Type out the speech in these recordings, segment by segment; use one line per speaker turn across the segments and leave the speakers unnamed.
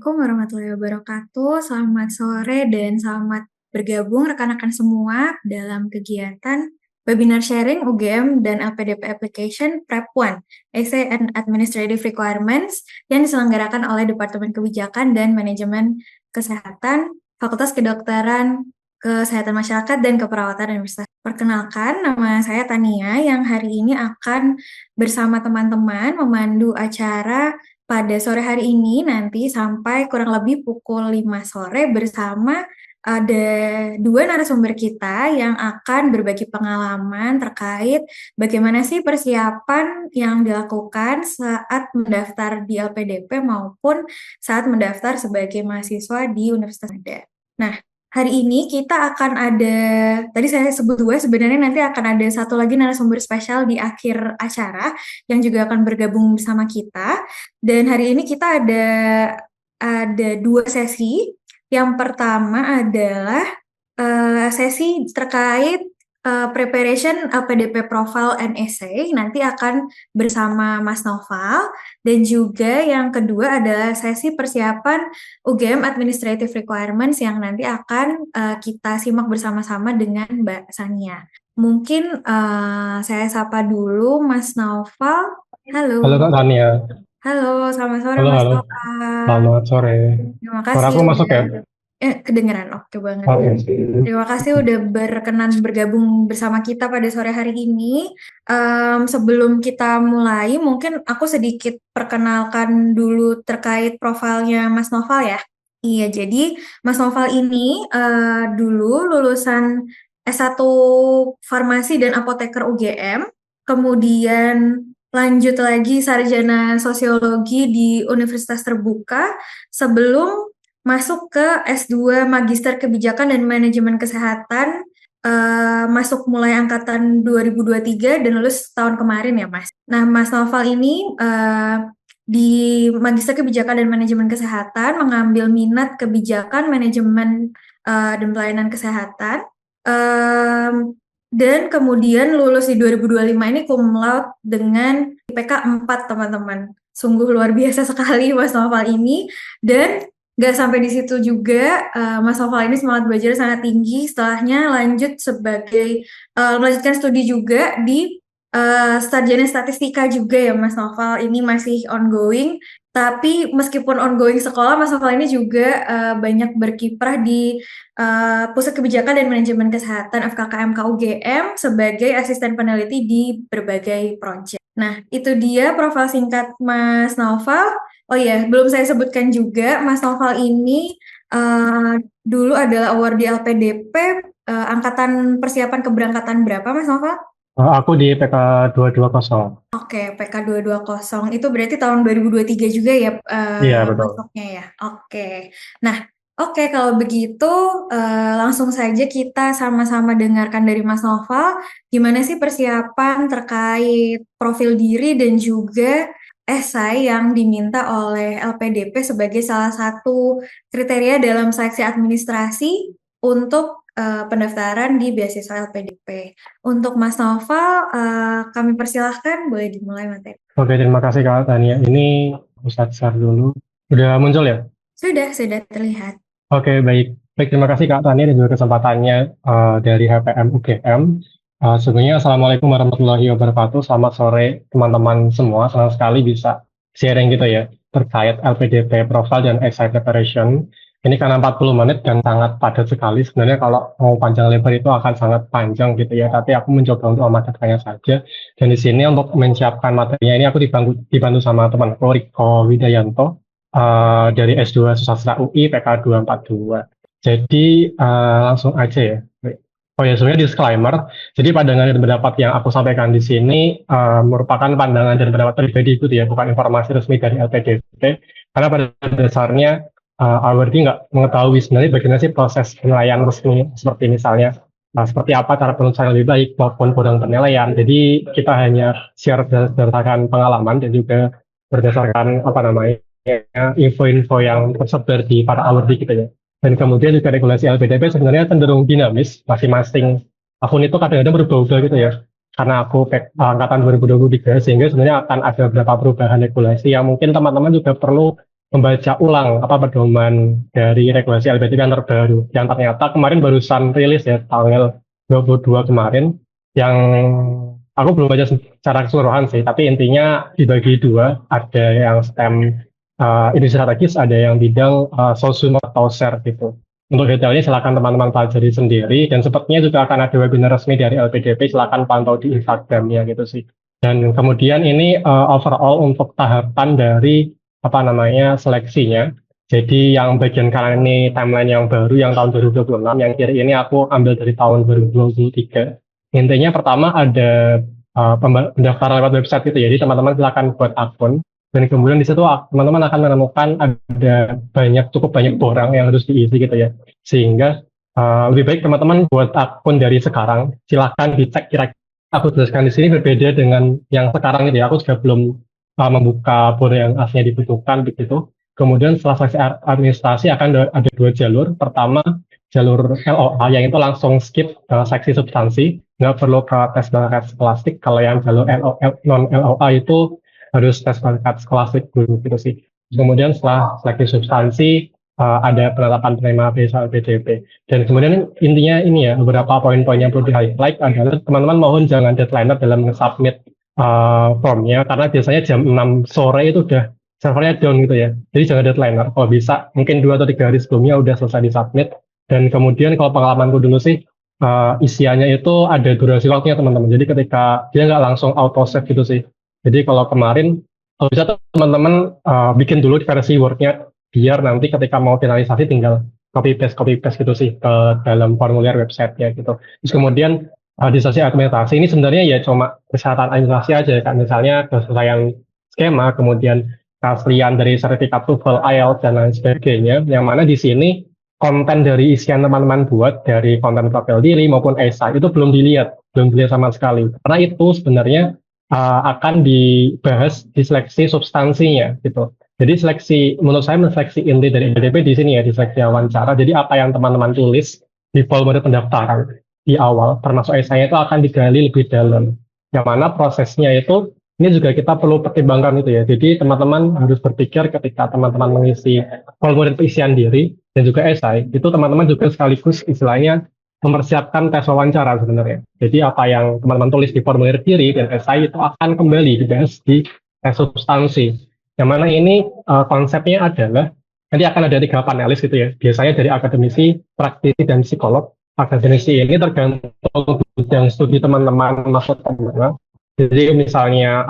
Assalamualaikum warahmatullahi wabarakatuh. Selamat sore dan selamat bergabung rekan-rekan semua dalam kegiatan webinar sharing UGM dan LPDP Application Prep 1, Essay and Administrative Requirements yang diselenggarakan oleh Departemen Kebijakan dan Manajemen Kesehatan, Fakultas Kedokteran, Kesehatan Masyarakat, dan Keperawatan Universitas. Perkenalkan, nama saya Tania yang hari ini akan bersama teman-teman memandu acara pada sore hari ini nanti sampai kurang lebih pukul 5 sore bersama ada dua narasumber kita yang akan berbagi pengalaman terkait bagaimana sih persiapan yang dilakukan saat mendaftar di LPDP maupun saat mendaftar sebagai mahasiswa di Universitas Ada. Nah, hari ini kita akan ada, tadi saya sebut dua, sebenarnya nanti akan ada satu lagi narasumber spesial di akhir acara yang juga akan bergabung bersama kita. Dan hari ini kita ada dua sesi. Yang pertama adalah sesi terkait preparation LPDP Profile and Essay. Nanti akan bersama Mas Noval. Dan juga yang kedua adalah sesi persiapan UGM Administrative Requirements yang nanti akan kita simak bersama-sama dengan Mbak Sania. Mungkin saya sapa dulu Mas Noval. Halo.
Halo Kak Tania.
Halo, selamat sore
Halo,
Mas
halo.
Noval.
Selamat sore.
Terima
Suara
kasih
aku masuk ya?
udah kedengeran, oke banget.
Oke.
Terima kasih udah berkenan bergabung bersama kita pada sore hari ini. Sebelum kita mulai, mungkin aku sedikit perkenalkan dulu terkait profilnya Mas Noval ya. Iya, jadi Mas Noval ini dulu lulusan S1 Farmasi dan Apoteker UGM, kemudian lanjut lagi sarjana sosiologi di Universitas Terbuka sebelum masuk ke S2 Magister Kebijakan dan Manajemen Kesehatan, masuk mulai angkatan 2023 dan lulus tahun kemarin ya Mas. Nah Mas Noval ini di Magister Kebijakan dan Manajemen Kesehatan mengambil minat kebijakan, manajemen, dan pelayanan kesehatan. Dan kemudian lulus di 2025 ini cum laude dengan IPK 4 teman-teman. Sungguh luar biasa sekali Mas Noval ini. Dan nggak sampai di situ juga, Mas Noval ini semangat belajar sangat tinggi. Setelahnya lanjut melanjutkan studi juga di sarjana statistika juga ya Mas Noval. Ini masih ongoing. Tapi meskipun ongoing sekolah, Mas Noval ini juga banyak berkiprah di Pusat Kebijakan dan Manajemen Kesehatan FKKMK UGM sebagai asisten peneliti di berbagai proyek. Nah, itu dia profil singkat Mas Noval. Oh iya, belum saya sebutkan juga, Mas Noval ini dulu adalah award di LPDP, angkatan persiapan keberangkatan berapa Mas Noval?
Aku di PK 220.
Oke, PK 220. Itu berarti tahun 2023 juga ya
Iya, betul.
masuknya ya? Oke. Nah, oke kalau begitu langsung saja kita sama-sama dengarkan dari Mas Noval, gimana sih persiapan terkait profil diri dan juga esai yang diminta oleh LPDP sebagai salah satu kriteria dalam seleksi administrasi untuk pendaftaran di beasiswa LPDP. Untuk Mas Noval, kami persilahkan, boleh dimulai materi.
Oke, terima kasih Kak Tania. Ini Ustadz share dulu. Udah muncul ya?
Sudah terlihat.
Oke, baik. Baik, terima kasih Kak Tania dan juga kesempatannya dari HPM UGM. Sebelumnya, Assalamualaikum warahmatullahi wabarakatuh. Selamat sore teman-teman semua. Senang sekali bisa sharing gitu ya terkait LPDP Profile dan Essay Preparation. Ini karena 40 menit dan sangat padat sekali. Sebenarnya kalau mau panjang lebar itu akan sangat panjang gitu ya. Tapi aku mencoba untuk memadatkannya saja. Dan di sini untuk menyiapkan materinya ini aku dibantu sama temanku Riko Widayanto dari S2 Sastra UI PK 242. Jadi langsung aja ya. Oh ya, sebenarnya disclaimer. Jadi pandangan dan pendapat yang aku sampaikan di sini merupakan pandangan dan pendapat pribadi itu ya, bukan informasi resmi dari LPDP. Karena pada dasarnya Alberti nggak mengetahui sebenarnya bagaimana sih proses penilaian resmi, seperti misalnya seperti apa cara penulisan yang lebih baik maupun kodang penilaian. Jadi kita hanya share berdasarkan pengalaman dan juga berdasarkan apa namanya info-info yang tersebar di para Alberti gitu ya. Dan kemudian juga regulasi LPDP sebenarnya cenderung dinamis, masing-masing akun itu kadang-kadang berubah-ubah gitu ya. Karena aku angkatan 2023, sehingga sebenarnya akan ada beberapa perubahan regulasi yang mungkin teman-teman juga perlu membaca ulang apa pedoman dari regulasi LPDP yang terbaru. Yang ternyata kemarin barusan rilis ya tanggal 22 kemarin, yang aku belum baca secara keseluruhan sih, tapi intinya dibagi dua, ada yang STEM industri strategis, ada yang bidang sosum atau share gitu. Untuk detailnya silakan teman-teman pelajari sendiri, dan sepertinya juga akan ada webinar resmi dari LPDP, silakan pantau di Instagramnya gitu sih. Dan kemudian ini overall untuk tahapan dari apa namanya seleksinya. Jadi yang bagian kanan ini timeline yang baru yang tahun 2026, yang kiri ini aku ambil dari tahun 2023. Intinya pertama ada pendaftaran lewat website gitu ya. Jadi teman-teman silakan buat akun, dan kemudian di situ teman-teman akan menemukan ada cukup banyak borang yang harus diisi gitu ya. Sehingga lebih baik teman-teman buat akun dari sekarang. Silakan dicek kira-kira aku jelaskan di sini berbeda dengan yang sekarang gitu ya. Aku juga belum membuka borang yang aslinya dibutuhkan begitu. Kemudian setelah seleksi administrasi akan ada dua jalur. Pertama, jalur LOA yang itu langsung skip seksi substansi, nggak perlu ke tes bakat skolastik. Kalau yang jalur non LOA itu harus tes bakat skolastik dulu gitu sih. Kemudian setelah seleksi substansi ada penetapan penerima beasiswa LPDP. Dan kemudian intinya ini ya, beberapa poin-poin yang perlu di-highlight adalah teman-teman mohon jangan deadline dalam submit formnya, karena biasanya jam 6 sore itu udah servernya down gitu ya. Jadi jangan deadline. Kalau bisa mungkin 2 atau 3 hari sebelumnya udah selesai di submit. Dan kemudian kalau pengalamanku dulu sih isiannya itu ada durasi waktunya teman-teman. Jadi ketika dia nggak langsung auto save gitu sih. Jadi kalau kemarin kalau bisa teman-teman bikin dulu versi Word-nya biar nanti ketika mau finalisasi tinggal copy paste gitu sih ke dalam formulir website-nya gitu. Terus kemudian di sesi administrasi ini sebenarnya ya cuma persyaratan administrasi aja ya, kan misalnya kesesuaian skema, kemudian keaslian dari sertifikat TOEFL, IELTS, dan lain sebagainya, yang mana di sini konten dari isian teman-teman buat, dari konten profil diri maupun esai, itu belum dilihat sama sekali. Karena itu sebenarnya akan dibahas di seleksi substansinya, gitu. Jadi menurut saya seleksi inti dari LPDP di sini ya, di seleksi wawancara, jadi apa yang teman-teman tulis di formulir pendaftaran di awal, termasuk esainya itu akan digali lebih dalam. Yang mana prosesnya itu ini juga kita perlu pertimbangkan itu ya. Jadi teman-teman harus berpikir ketika teman-teman mengisi formulir isian diri dan juga esai, itu teman-teman juga sekaligus istilahnya mempersiapkan tes wawancara sebenarnya. Jadi apa yang teman-teman tulis di formulir diri dan esai itu akan kembali dibahas di tes substansi. Yang mana ini konsepnya adalah nanti akan ada 3 panelis gitu ya. Biasanya dari akademisi, praktisi, dan psikolog. Akademisi ini tergantung bidang studi teman-teman masuk kemana. Jadi misalnya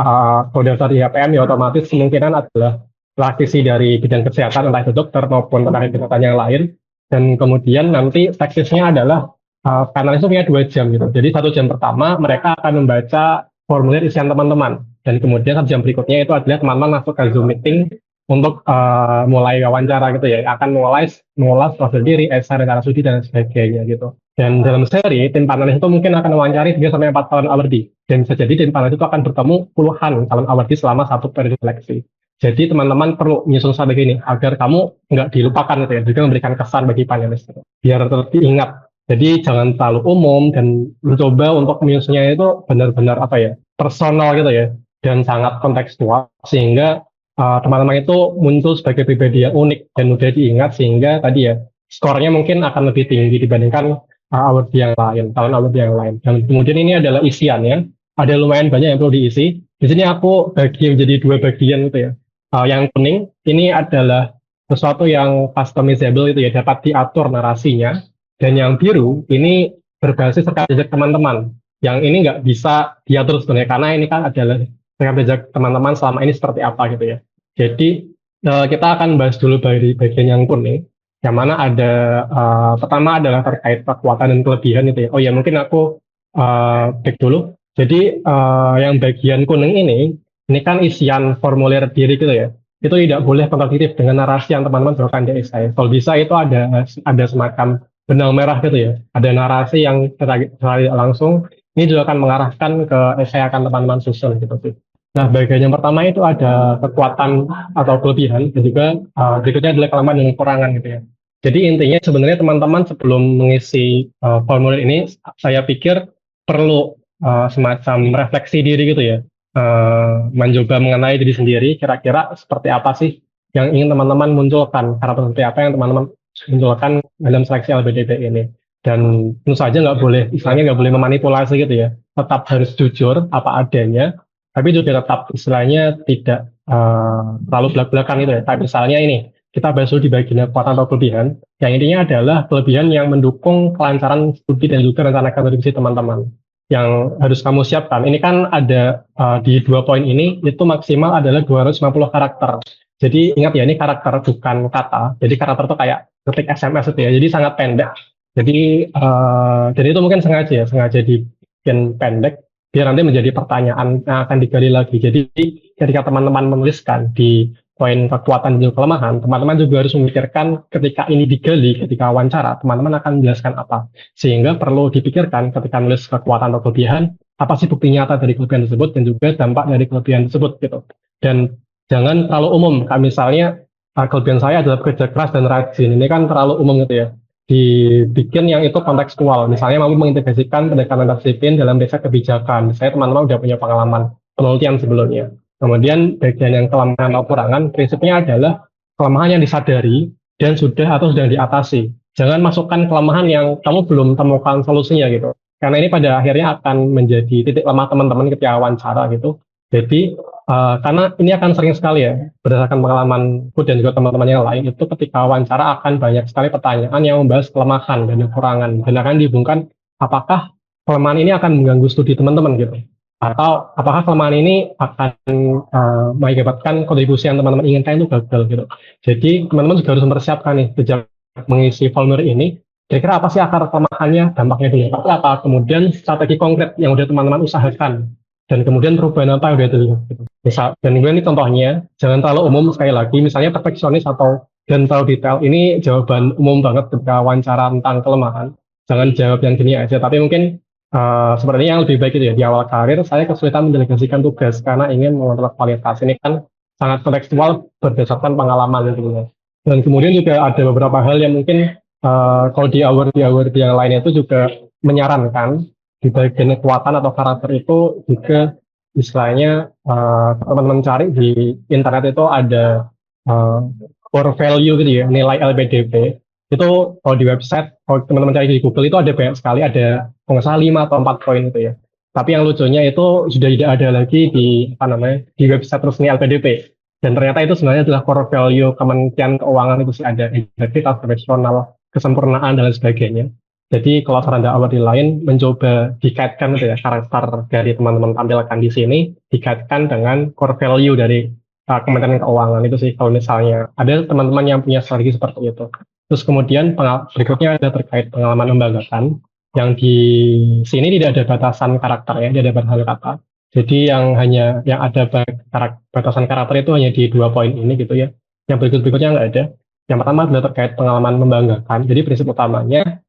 kalau daftar di HPM ya otomatis kemungkinan adalah praktisi dari bidang kesehatan, entah itu dokter maupun tenaga kesehatan yang lain. Dan kemudian nanti teksisnya adalah panelis itu punya 2 jam gitu. Jadi 1 jam pertama mereka akan membaca formulir isian teman-teman. Dan kemudian 1 jam berikutnya itu adalah teman-teman masuk ke Zoom meeting untuk mulai wawancara gitu ya. Akan mengulas profil diri, esai, rencana studi, dan sebagainya gitu. Dan dalam seri, tim panelis itu mungkin akan mewawancari 3 sampai 4 calon awardee. Dan bisa jadi tim panelis itu akan bertemu puluhan calon awardee selama satu periode seleksi. Jadi teman-teman perlu menyusun strategi ini agar kamu nggak dilupakan gitu ya, juga memberikan kesan bagi panelis gitu. Biar tetap diingat. Jadi jangan terlalu umum dan mencoba untuk menyusunnya itu benar-benar apa ya, personal gitu ya, dan sangat kontekstual sehingga teman-teman itu muncul sebagai pribadi yang unik dan mudah diingat sehingga tadi ya skornya mungkin akan lebih tinggi dibandingkan award yang lain, tahun award yang lain. Dan kemudian ini adalah isiannya, ada lumayan banyak yang perlu diisi. Di sini aku bagi menjadi 2 bagian gitu ya. Yang kuning ini adalah sesuatu yang customizable itu ya, dapat diatur narasinya. Dan yang biru ini berbasis rekam jejak teman-teman. Yang ini nggak bisa diatur sebenarnya karena ini kan adalah rekam jejak teman-teman selama ini seperti apa gitu ya. Jadi kita akan bahas dulu dari bagian yang kuning, yang mana ada pertama adalah terkait kekuatan dan kelebihan itu ya. Oh ya mungkin aku back dulu. Jadi yang bagian kuning ini kan isian formulir diri gitu ya. Itu tidak boleh kontradiktif dengan narasi yang teman-teman berikan di esai. Kalau bisa itu ada semacam benang merah gitu ya. Ada narasi yang secara langsung ini juga akan mengarahkan ke esai akan teman-teman susun gitu sih. Nah, bagian yang pertama itu ada kekuatan atau kelebihan, dan juga berikutnya adalah kelemahan dan kekurangan gitu ya. Jadi intinya sebenarnya teman-teman sebelum mengisi formulir ini, saya pikir perlu semacam refleksi diri gitu ya, mencoba mengenai diri sendiri, kira-kira seperti apa sih yang ingin teman-teman munculkan, karakter seperti apa yang teman-teman munculkan dalam seleksi LPDP ini. Dan tentu saja nggak boleh, istilahnya nggak boleh memanipulasi gitu ya, tetap harus jujur apa adanya, tapi juga tetap istilahnya tidak terlalu belak-belakan gitu ya. Tapi misalnya ini, kita bahas dulu di bagian kekuatan atau kelebihan, yang intinya adalah kelebihan yang mendukung kelancaran studi dan juga rencana akademis teman-teman yang harus kamu siapkan. Ini kan ada di 2 poin ini, itu maksimal adalah 250 karakter. Jadi ingat ya, ini karakter bukan kata. Jadi karakter itu kayak ketik SMS itu ya. Jadi sangat pendek. Jadi itu mungkin sengaja ya, sengaja dibikin pendek biar nanti menjadi pertanyaan yang akan digali lagi. Jadi ketika teman-teman menuliskan di poin kekuatan dan kelemahan, teman-teman juga harus memikirkan ketika ini digali, ketika wawancara, teman-teman akan menjelaskan apa. Sehingga perlu dipikirkan ketika nulis kekuatan atau kelebihan, apa sih bukti nyata dari kelebihan tersebut dan juga dampak dari kelebihan tersebut gitu. Dan jangan terlalu umum, kayak misalnya kelebihan saya adalah bekerja keras dan rajin. Ini kan terlalu umum gitu ya. Dibikin yang itu kontekstual. Misalnya mampu mengintegrasikan pendekatan disiplin dalam desa kebijakan. Misalnya teman-teman udah punya pengalaman penelitian sebelumnya. Kemudian bagian yang kelemahan atau kurangan, prinsipnya adalah kelemahan yang disadari dan sudah atau sedang diatasi. Jangan masukkan kelemahan yang kamu belum temukan solusinya gitu. Karena ini pada akhirnya akan menjadi titik lemah teman-teman ketika wawancara gitu. Jadi karena ini akan sering sekali ya, berdasarkan pengalamanku dan juga teman-teman yang lain, itu ketika wawancara akan banyak sekali pertanyaan yang membahas kelemahan dan kekurangan. Dan akan dihubungkan, apakah kelemahan ini akan mengganggu studi teman-teman gitu. Atau apakah kelemahan ini akan mengakibatkan kontribusi yang teman-teman inginkan itu gagal gitu. Jadi teman-teman juga harus mempersiapkan nih, sejak mengisi formulir ini, kira-kira apa sih akar kelemahannya, dampaknya dulu, seperti apa, kemudian strategi konkret yang udah teman-teman usahakan, dan kemudian perubahan apa yang udah terlihat gitu. Misal, dan kemudian ini contohnya, jangan terlalu umum sekali lagi, misalnya perfeksionis atau dan terlalu detail, ini jawaban umum banget ketika wawancara tentang kelemahan. Jangan jawab yang gini aja, tapi mungkin sepertinya yang lebih baik itu ya, di awal karir saya kesulitan mendelegasikan tugas karena ingin mengontrol kualitas. Ini kan sangat kontekstual berdasarkan pengalaman gitu ya. Dan kemudian juga ada beberapa hal yang mungkin kalau di award yang lainnya itu juga menyarankan di bagian kekuatan atau karakter itu juga istilahnya teman-teman cari di internet itu ada uh, core value gitu ya, nilai LPDP itu. Kalau di website, kalau teman-teman cari di Google itu ada banyak sekali, ada kalau nggak salah 5 atau 4 poin itu ya. Tapi yang lucunya itu sudah tidak ada lagi di apa namanya di website resmi LPDP. Dan ternyata itu sebenarnya adalah core value Kementerian Keuangan, itu sih ada integritas, profesional, kesempurnaan dan lain sebagainya. Jadi kalau saran awal lain mencoba dikaitkan gitu ya, karakter dari teman-teman tampilkan di sini dikaitkan dengan core value dari Kementerian Keuangan itu sih, kalau misalnya ada teman-teman yang punya strategi seperti itu. Terus kemudian berikutnya ada terkait pengalaman membanggakan, yang di sini tidak ada batasan karakter ya, tidak ada batasan kata. Jadi yang ada batasan karakter itu hanya di 2 poin ini gitu ya. Yang berikutnya nggak ada. Yang pertama adalah terkait pengalaman membanggakan. Jadi prinsip utamanya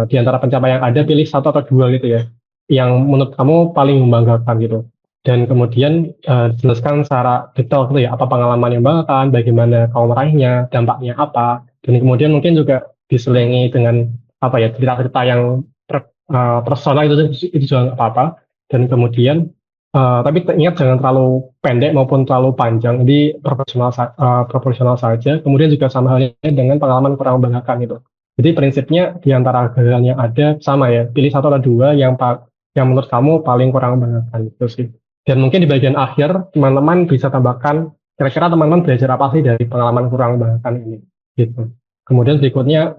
di antara pencapaian yang ada pilih 1 atau 2 gitu ya, yang menurut kamu paling membanggakan gitu. Dan kemudian jelaskan secara detail gitu ya, apa pengalaman yang membanggakan, bagaimana kamu meraihnya, dampaknya apa, dan kemudian mungkin juga diselingi dengan apa ya, cerita-cerita yang personal itu juga nggak apa-apa. Dan kemudian tapi ingat jangan terlalu pendek maupun terlalu panjang, jadi proporsional saja. Kemudian juga sama halnya dengan pengalaman kurang membanggakan itu. Jadi prinsipnya di antara hal yang ada sama ya, pilih 1 atau 2 yang menurut kamu paling kurang membanggakan itu sih. Dan mungkin di bagian akhir teman-teman bisa tambahkan kira-kira teman-teman belajar apa sih dari pengalaman kurang membanggakan ini gitu. Kemudian berikutnya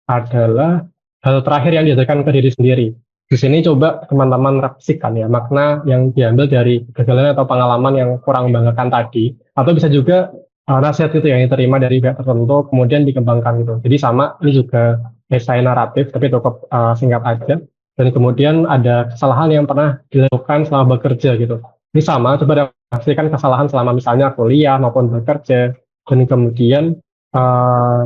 adalah hal terakhir yang diajarkan ke diri sendiri. Di sini coba teman-teman refleksikan ya makna yang diambil dari kegagalan atau pengalaman yang kurang membanggakan tadi, atau bisa juga nasihat itu yang diterima dari pihak tertentu kemudian dikembangkan gitu. Jadi sama, ini juga esai naratif tapi cukup singkat aja. Dan kemudian ada kesalahan yang pernah dilakukan selama bekerja gitu. Ini sama, coba refleksikan kesalahan selama misalnya kuliah maupun bekerja, dan kemudian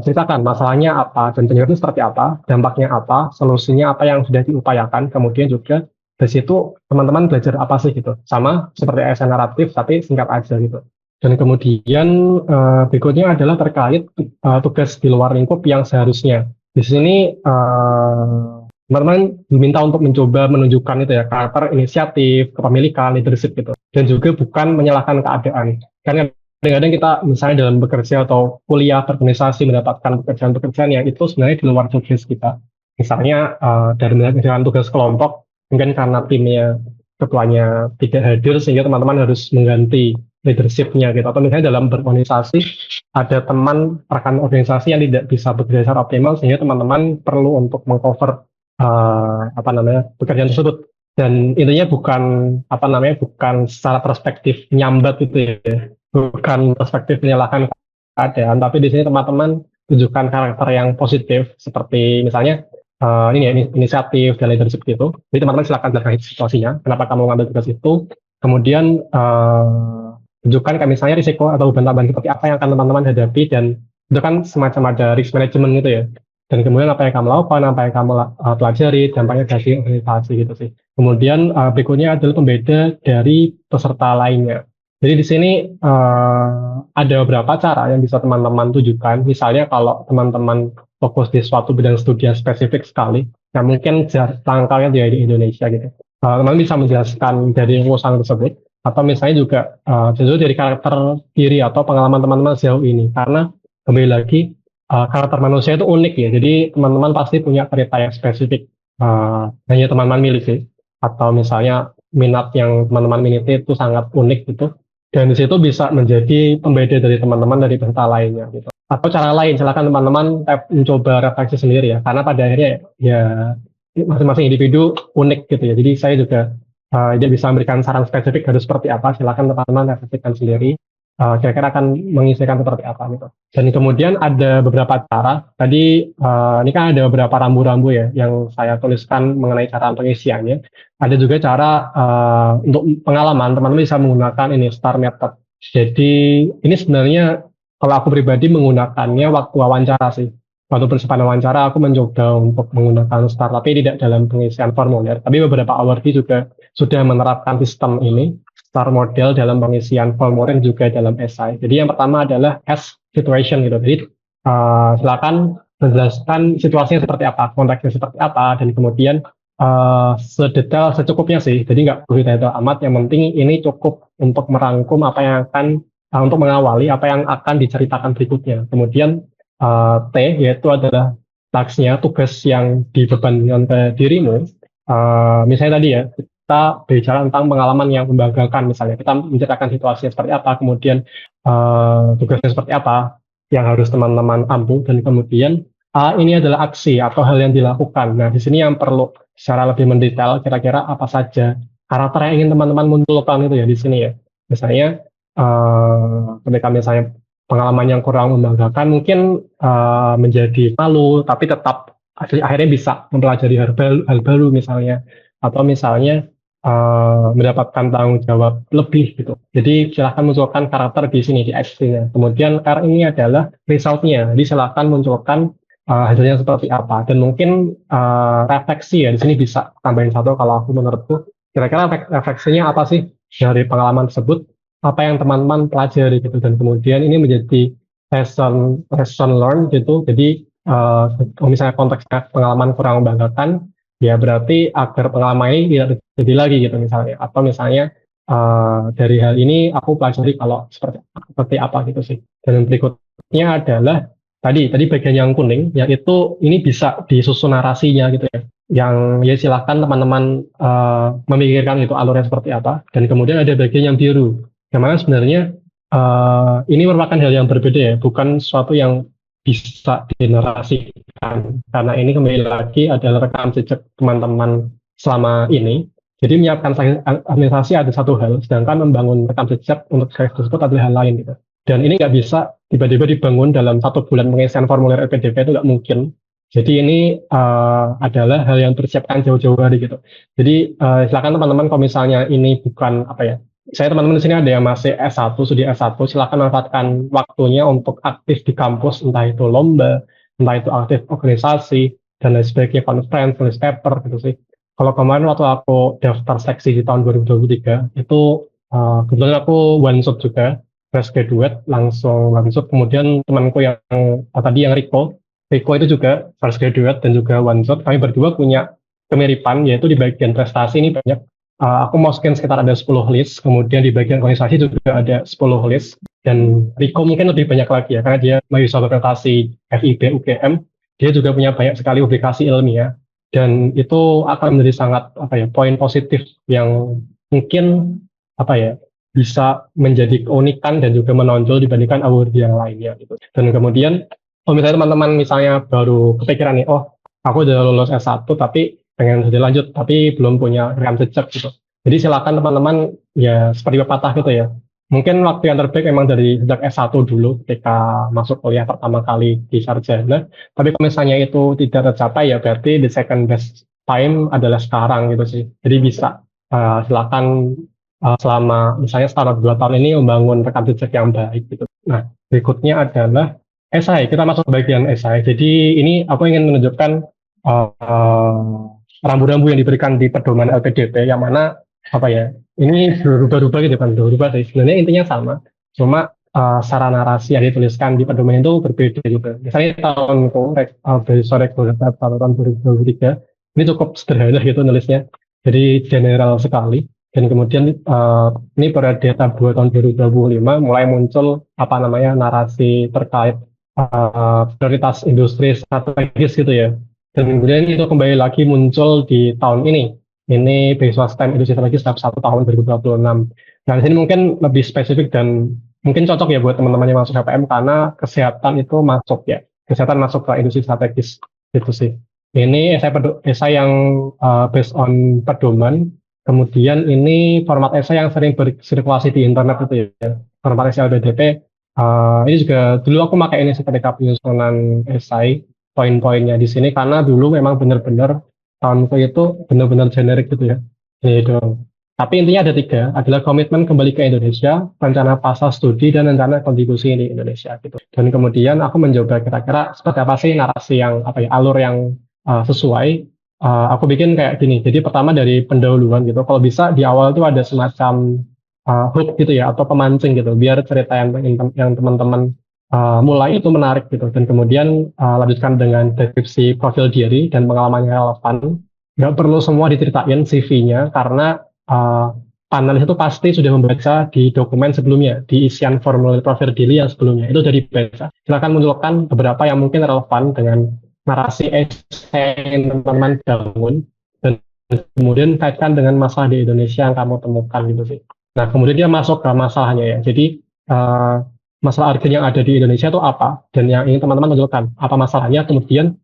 ceritakan masalahnya apa dan penyebabnya seperti apa, dampaknya apa, solusinya apa yang sudah diupayakan. Kemudian juga dari situ teman-teman belajar apa sih gitu. Sama seperti esai naratif tapi singkat aja gitu. Dan kemudian berikutnya adalah terkait tugas di luar lingkup yang seharusnya. Di sini teman-teman diminta untuk mencoba menunjukkan itu ya, karakter inisiatif, kepemilikan, leadership gitu. Dan juga bukan menyalahkan keadaan. Karena kadang-kadang kita misalnya dalam bekerja atau kuliah berorganisasi mendapatkan pekerjaan-pekerjaan yang itu sebenarnya di luar tugas kita. Misalnya dari mengerjakan tugas kelompok, mungkin karena timnya ketuanya tidak hadir sehingga teman-teman harus mengganti leadership-nya gitu. Atau misalnya dalam berorganisasi ada teman rekan organisasi yang tidak bisa bekerja secara optimal sehingga teman-teman perlu untuk mengcover pekerjaan tersebut. Dan intinya bukan secara perspektif nyambat gitu ya, bukan perspektif menyalahkan keadaan, tapi di sini teman-teman tunjukkan karakter yang positif seperti misalnya inisiatif dan leadership gitu. Jadi teman-teman silakan jelaskan situasinya, kenapa kamu mengambil tugas itu, kemudian tunjukkan kayak misalnya risiko atau beban tambahan seperti apa yang akan teman-teman hadapi, dan itu kan semacam ada risk management gitu ya. Dan kemudian apa yang kamu lakukan, apa yang kamu pelajari, dampaknya dari organisasi gitu sih. Kemudian berikutnya adalah pembeda dari peserta lainnya. Jadi di sini ada beberapa cara yang bisa teman-teman tunjukkan. Misalnya kalau teman-teman fokus di suatu bidang studi yang spesifik sekali, yang mungkin langkahnya di Indonesia gitu. Teman-teman bisa menjelaskan dari urusan tersebut, atau misalnya juga dari karakter diri atau pengalaman teman-teman sejauh ini. Karena kembali lagi, karakter manusia itu unik ya, jadi teman-teman pasti punya cerita yang spesifik hanya teman-teman miliki, atau misalnya minat yang teman-teman miliki itu sangat unik gitu, dan di situ bisa menjadi pembeda dari teman-teman dari peserta lainnya gitu. Atau cara lain, silakan teman-teman mencoba refleksi sendiri ya, karena pada akhirnya ya masing-masing individu unik gitu ya, jadi saya juga tidak bisa memberikan saran spesifik harus seperti apa, silakan teman-teman refleksikan sendiri. Kira-kira akan mengisikan seperti apa gitu. Dan kemudian ada beberapa cara. Tadi ini kan ada beberapa rambu-rambu ya yang saya tuliskan mengenai cara pengisiannya. Ada juga cara untuk pengalaman, teman-teman bisa menggunakan ini STAR method. Jadi ini sebenarnya kalau aku pribadi menggunakannya waktu wawancara sih. Waktu persiapan wawancara aku mencoba untuk menggunakan STAR, tapi tidak dalam pengisian formulir. Tapi beberapa awardee juga sudah menerapkan sistem ini, STAR model dalam pengisian formulir juga dalam esai. Jadi yang pertama adalah as situation gitu. Jadi silakan menjelaskan situasinya seperti apa, konteksnya seperti apa, dan kemudian sedetail secukupnya sih. Jadi nggak perlu detail amat. Yang penting ini cukup untuk merangkum apa yang akan untuk mengawali apa yang akan diceritakan berikutnya. Kemudian T yaitu adalah tasknya, tugas yang dibebankan ke dirimu. Misalnya tadi ya, kita bicara tentang pengalaman yang membanggakan, misalnya kita menceritakan situasinya seperti apa, kemudian tugasnya seperti apa yang harus teman-teman ampu, dan kemudian ini adalah aksi atau hal yang dilakukan. Nah, di sini yang perlu secara lebih mendetail kira-kira apa saja karakter yang ingin teman-teman munculkan itu ya di sini ya. Misalnya ketika misalnya pengalaman yang kurang membanggakan mungkin menjadi malu, tapi tetap akhirnya bisa mempelajari hal baru misalnya, atau misalnya mendapatkan tanggung jawab lebih gitu. Jadi silahkan munculkan karakter di sini di aksinya. Kemudian R ini adalah resultnya. Jadi silahkan munculkan hasilnya seperti apa. Dan mungkin refleksi ya di sini bisa tambahin satu kalau aku menurutku. Kira-kira refleksinya apa sih dari pengalaman tersebut? Apa yang teman-teman pelajari gitu. Dan kemudian ini menjadi lesson learned gitu. Jadi misalnya konteksnya pengalaman kurang membanggakan, ya berarti agar pengalaman ini tidak terjadi lagi gitu misalnya, atau misalnya dari hal ini aku pelajari kalau seperti apa gitu sih. Dan berikutnya adalah tadi bagian yang kuning, yaitu ini bisa disusun narasinya gitu ya, yang ya silahkan teman-teman memikirkan itu alurnya seperti apa. Dan kemudian ada bagian yang biru, yang mana sebenarnya ini merupakan hal yang berbeda ya, bukan sesuatu yang bisa dinarasikan, karena ini kembali lagi adalah rekam jejak teman-teman selama ini. Jadi menyiapkan administrasi ada satu hal, sedangkan membangun rekam jejak untuk slides tersebut adalah hal lain gitu. Dan ini nggak bisa tiba-tiba dibangun dalam 1 bulan pengisian formulir LPDP, itu nggak mungkin. Jadi ini adalah hal yang persiapkan jauh-jauh hari gitu. Jadi silakan teman-teman kalau misalnya ini bukan saya teman-teman di sini ada yang masih S1, studi S1, silakan manfaatkan waktunya untuk aktif di kampus, entah itu lomba, entah itu aktif organisasi, dan lain sebagainya, conference, tulis paper gitu sih. Kalau kemarin waktu aku daftar seleksi di tahun 2023, itu kebetulan aku one shot juga, fresh graduate, langsung one shot. Kemudian temanku yang tadi yang Rico itu juga fresh graduate dan juga one shot. Kami berdua punya kemiripan, yaitu di bagian prestasi ini banyak. Aku masukin sekitar ada 10 list, kemudian di bagian organisasi juga ada 10 list. Dan Riko mungkin lebih banyak lagi ya, karena dia mahasiswa berprestasi FIB UGM, dia juga punya banyak sekali publikasi ilmiah, dan itu akan menjadi sangat apa ya poin positif yang mungkin apa ya bisa menjadi keunikan dan juga menonjol dibandingkan award yang lainnya gitu. Dan kemudian kalau misalnya teman-teman misalnya baru kepikiran nih, oh aku udah lulus S1 tapi pengen studi lanjut tapi belum punya rekam jejak gitu. Jadi silakan teman-teman ya seperti pepatah gitu ya. Mungkin waktu yang terbaik memang dari sejak S1 dulu ketika masuk kuliah pertama kali di sarjana. Tapi kalau misalnya itu tidak tercapai ya berarti the second best time adalah sekarang gitu sih. Jadi bisa silakan selama misalnya selama 2 tahun ini membangun rekam jejak yang baik gitu. Nah berikutnya adalah esai. Kita masuk bagian esai. Jadi ini aku ingin menunjukkan rambu-rambu yang diberikan di pedoman LPDP yang mana apa ya ini berubah-ubah gitu kan berubah sih sebenarnya intinya sama cuma secara narasi yang dituliskan di pedoman itu berbeda juga misalnya tahun itu beasiswa reguler tahun 2023 ini cukup sederhana gitu nulisnya jadi general sekali dan kemudian ini pada data 2 tahun 2025 mulai muncul apa namanya narasi terkait prioritas industri strategis gitu ya dan kemudian itu kembali lagi muncul di tahun ini ini beasiswa STEM industri strategis tahap 1 tahun 2026. Nah, di sini mungkin lebih spesifik dan mungkin cocok ya buat teman-teman yang masuk HPM karena kesehatan itu masuk ya. Kesehatan masuk ke industri strategis itu sih. Ini esai yang based on pedoman. Kemudian ini format esai yang sering bersirkulasi di internet itu ya. Format esai LPDP. Ini juga dulu aku pakai ini seperti penyusunan esai poin-poinnya di sini karena dulu memang benar-benar tahunku itu benar-benar generik gitu ya. Gitu. Tapi intinya ada 3, adalah komitmen kembali ke Indonesia, rencana pasar studi, dan rencana kontribusi di Indonesia gitu. Dan kemudian aku mencoba kira-kira seperti apa sih narasi yang apa ya alur yang sesuai. Aku bikin kayak gini. Jadi pertama dari pendahuluan gitu. Kalau bisa di awal itu ada semacam hook gitu ya atau pemancing gitu, biar cerita yang teman-teman mulai itu menarik gitu dan kemudian lanjutkan dengan deskripsi profil diri dan pengalaman yang relevan. Nggak perlu semua diceritain CV-nya karena panelis itu pasti sudah membaca di dokumen sebelumnya, di isian formulir profil diri yang sebelumnya itu sudah dibaca. Silakan munculkan beberapa yang mungkin relevan dengan narasi essay yang teman-teman bangun dan kemudian kaitkan dengan masalah di Indonesia yang kamu temukan gitu sih. Nah kemudian dia masuk ke masalahnya ya. Jadi masalah urgen yang ada di Indonesia itu apa dan yang ingin teman-teman tunjukkan apa masalahnya kemudian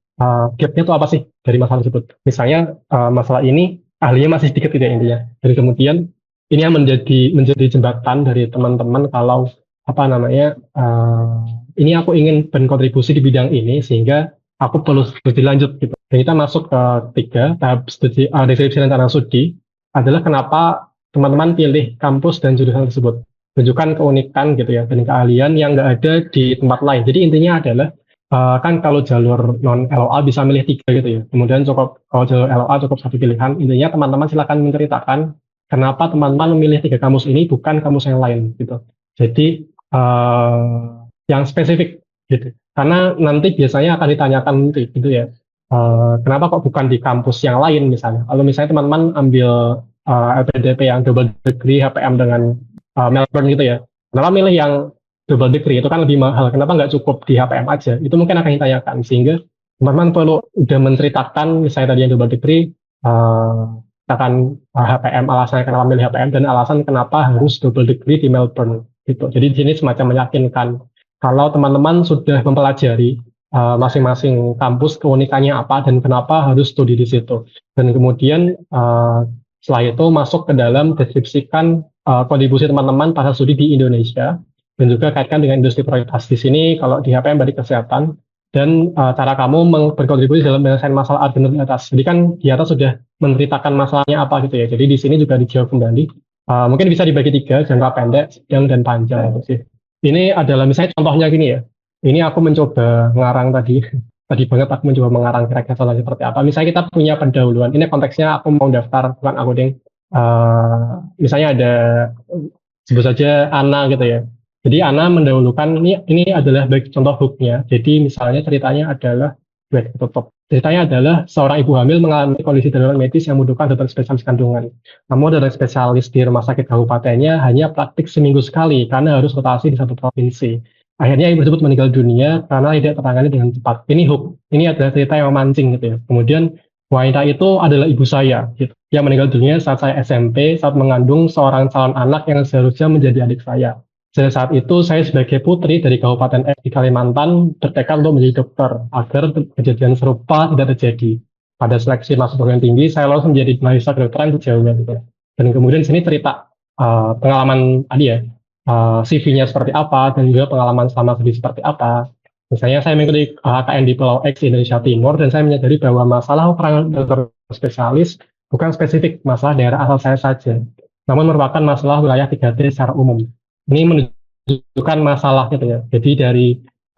gapnya itu apa sih dari masalah tersebut misalnya masalah ini ahlinya masih sedikit tidak intinya dan kemudian ini yang menjadi jembatan dari teman-teman kalau apa namanya ini aku ingin berkontribusi di bidang ini sehingga aku perlu studi lanjut gitu dan kita masuk ke 3 tahap studi deskripsi rencana studi adalah kenapa teman-teman pilih kampus dan jurusan tersebut tunjukkan keunikan gitu ya dan keahlian yang nggak ada di tempat lain. Jadi intinya adalah kan kalau jalur non LOA bisa milih 3 gitu ya. Kemudian cukup kalau jalur LOA cukup 1 pilihan. Intinya teman-teman silakan menceritakan kenapa teman-teman memilih 3 kampus ini bukan kampus yang lain gitu. Jadi yang spesifik gitu. Karena nanti biasanya akan ditanyakan gitu ya. Kenapa kok bukan di kampus yang lain misalnya? Kalau misalnya teman-teman ambil LPDP yang double degree HPM dengan Melbourne gitu ya. Kenapa milih yang double degree itu kan lebih mahal? Kenapa nggak cukup di HPM aja? Itu mungkin akan ditanyakan sehingga teman-teman perlu udah menceritakan misalnya tadi yang double degree akan HPM alasannya kenapa milih HPM dan alasan kenapa harus double degree di Melbourne gitu. Jadi di sini semacam meyakinkan kalau teman-teman sudah mempelajari masing-masing kampus keunikannya apa dan kenapa harus studi di situ. Dan kemudian setelah itu masuk ke dalam deskripsikan kontribusi teman-teman pada studi di Indonesia dan juga kaitkan dengan industri prioritas di sini kalau di HPM berarti kesehatan dan cara kamu berkontribusi dalam penyelesaian masalah urgen di atas. Jadi kan di atas sudah menceritakan masalahnya apa gitu ya. Jadi di sini juga dijawab kembali. Mungkin bisa dibagi 3, jangka pendek, sedang dan panjang gitu sih. Ini adalah misalnya contohnya gini ya. Ini aku mencoba ngarang tadi. Tadi banget aku mencoba mengarang kira-kira contohnya seperti apa. Misalnya kita punya pendahuluan. Ini konteksnya aku mau daftar bukan aku ding. Misalnya ada sebut saja Ana gitu ya. Jadi Ana mendahulukan ini adalah baik contoh hooknya. Jadi misalnya ceritanya adalah Wait, tutup. Ceritanya adalah seorang ibu hamil mengalami kondisi darurat medis yang membutuhkan dokter spesialis kandungan. Namun dokter spesialis di rumah sakit kabupatennya hanya praktik seminggu sekali karena harus rotasi di satu provinsi. Akhirnya ibu tersebut meninggal dunia karena tidak tertangani dengan cepat. Ini hook. Ini adalah cerita yang memancing gitu ya. Kemudian wanita itu adalah ibu saya, gitu, yang meninggal dunia saat saya SMP, saat mengandung seorang calon anak yang seharusnya menjadi adik saya. Pada saat itu, saya sebagai putri dari Kabupaten X di Kalimantan bertekad untuk menjadi dokter, agar kejadian serupa tidak terjadi. Pada seleksi masuk perguruan tinggi, saya lolos menjadi mahasiswa kedokteran di Jawa. Gitu. Dan kemudian di sini cerita pengalaman tadi ya, CV-nya seperti apa, dan juga pengalaman selama studi seperti apa. Misalnya saya mengikuti HKN di Pulau X di Indonesia Timur, dan saya menyadari bahwa masalah kekurangan dokter spesialis bukan spesifik masalah daerah asal saya saja, namun merupakan masalah wilayah 3T secara umum. Ini menunjukkan masalah gitu ya. Jadi dari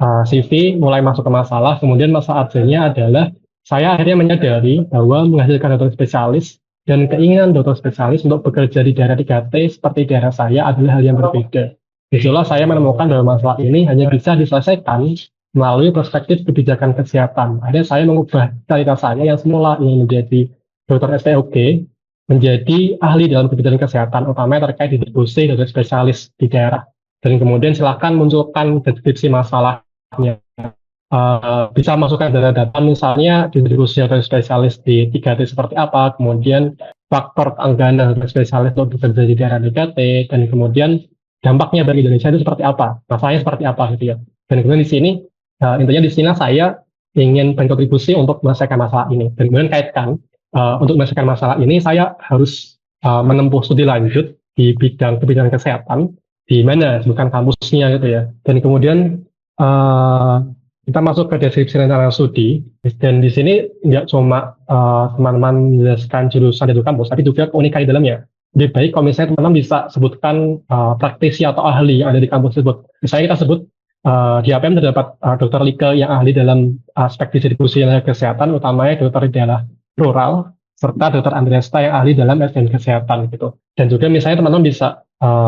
CV mulai masuk ke masalah, kemudian masalah urgentnya adalah saya akhirnya menyadari bahwa menghasilkan dokter spesialis dan keinginan dokter spesialis untuk bekerja di daerah 3T seperti daerah saya adalah hal yang berbeda. Disitulah saya menemukan bahwa masalah ini hanya bisa diselesaikan melalui perspektif kebijakan kesehatan. Akhirnya saya mengubah cita saya yang semula ingin menjadi dokter SPOG menjadi ahli dalam kebijakan kesehatan, utamanya terkait distribusi dokter spesialis di daerah. Dan kemudian silakan munculkan deskripsi masalahnya. Bisa masukkan data-data misalnya distribusi dokter spesialis di 3T seperti apa, kemudian faktor anggaran dokter spesialis untuk bekerja di daerah 3T, dan kemudian dampaknya bagi Indonesia itu seperti apa, masalahnya seperti apa gitu ya. Dan kemudian di sini intinya di sini saya ingin berkontribusi untuk menyelesaikan masalah ini. Dan kemudian kaitkan untuk menyelesaikan masalah ini saya harus menempuh studi lanjut di bidang kebijakan kesehatan di mana bukan kampusnya gitu ya. Dan kemudian kita masuk ke deskripsi rencana studi, dan di sini nggak cuma teman-teman menjelaskan jurusan itu kampus, tapi juga keunikan di dalamnya. Lebih baik kalau misalnya teman-teman bisa sebutkan praktisi atau ahli yang ada di kampus tersebut. Misalnya kita sebut di APM terdapat dokter Like yang ahli dalam aspek distribusi tenaga kesehatan, utamanya dokter di daerah rural, serta dokter Andresta yang ahli dalam SDM kesehatan gitu. Dan juga misalnya teman-teman bisa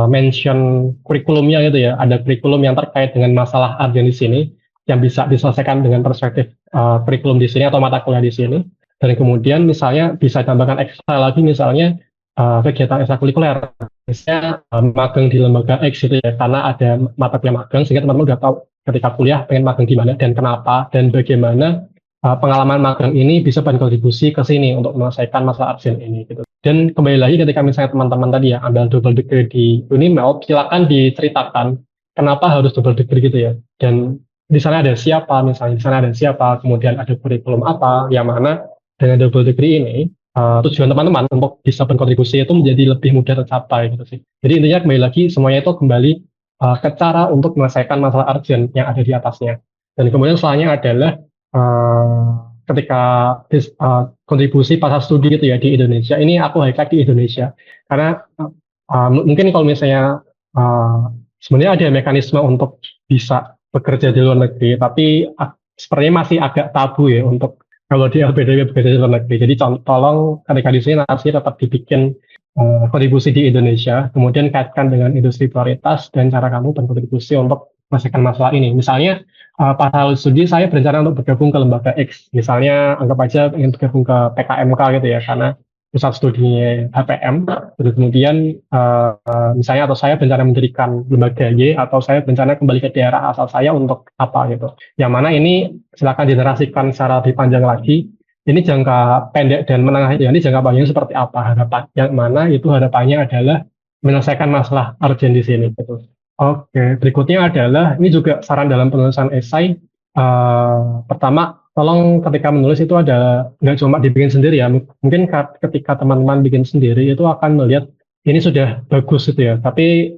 mention kurikulumnya gitu ya, ada kurikulum yang terkait dengan masalah urgent di sini, yang bisa diselesaikan dengan perspektif kurikulum di sini atau mata kuliah di sini. Dan kemudian misalnya bisa tambahkan ekstra lagi misalnya kegiatan ekstrakurikuler, misalnya magang di lembaga X gitu ya, karena ada mata kuliah magang sehingga teman-teman udah tahu ketika kuliah pengen magang di mana dan kenapa dan bagaimana pengalaman magang ini bisa berkontribusi ke sini untuk menyelesaikan masalah urgent ini gitu. Dan kembali lagi ketika misalnya teman-teman tadi ya ambil double degree di Unimel, silakan diceritakan kenapa harus double degree gitu ya. Dan di sana ada siapa, misalnya di sana ada siapa, kemudian ada kurikulum apa, yang mana dengan double degree ini tujuan teman-teman untuk bisa berkontribusi itu menjadi lebih mudah tercapai gitu sih. Jadi intinya kembali lagi semuanya itu kembali ke cara untuk menyelesaikan masalah urgent yang ada di atasnya. Dan kemudian selanjutnya adalah ketika kontribusi pasar studi gitu ya di Indonesia. Ini aku highlight di Indonesia karena mungkin kalau misalnya sebenarnya ada mekanisme untuk bisa bekerja di luar negeri, tapi sepertinya masih agak tabu ya untuk kalau di LPDW bekerja di luar negeri. Jadi tolong ketika di sini narasi tetap dibikin kontribusi di Indonesia, kemudian kaitkan dengan industri prioritas dan cara kamu berkontribusi untuk menyelesaikan masalah ini. Misalnya pada studi saya berencana untuk bergabung ke lembaga X, misalnya anggap aja ingin bergabung ke PKMK gitu ya, karena pusat studinya HPM, terus kemudian misalnya atau saya berencana mendirikan lembaga Y, atau saya berencana kembali ke daerah asal saya untuk apa gitu. Yang mana ini silakan dinarasikan secara lebih panjang lagi. Ini jangka pendek dan menengah ini jangka panjang seperti apa harapan? Yang mana itu harapannya adalah menyelesaikan masalah urgent di sini gitu. Oke, berikutnya adalah ini juga saran dalam penulisan esai. Pertama, tolong ketika menulis itu ada nggak cuma dibikin sendiri ya. Mungkin ketika teman-teman bikin sendiri itu akan melihat ini sudah bagus gitu ya. Tapi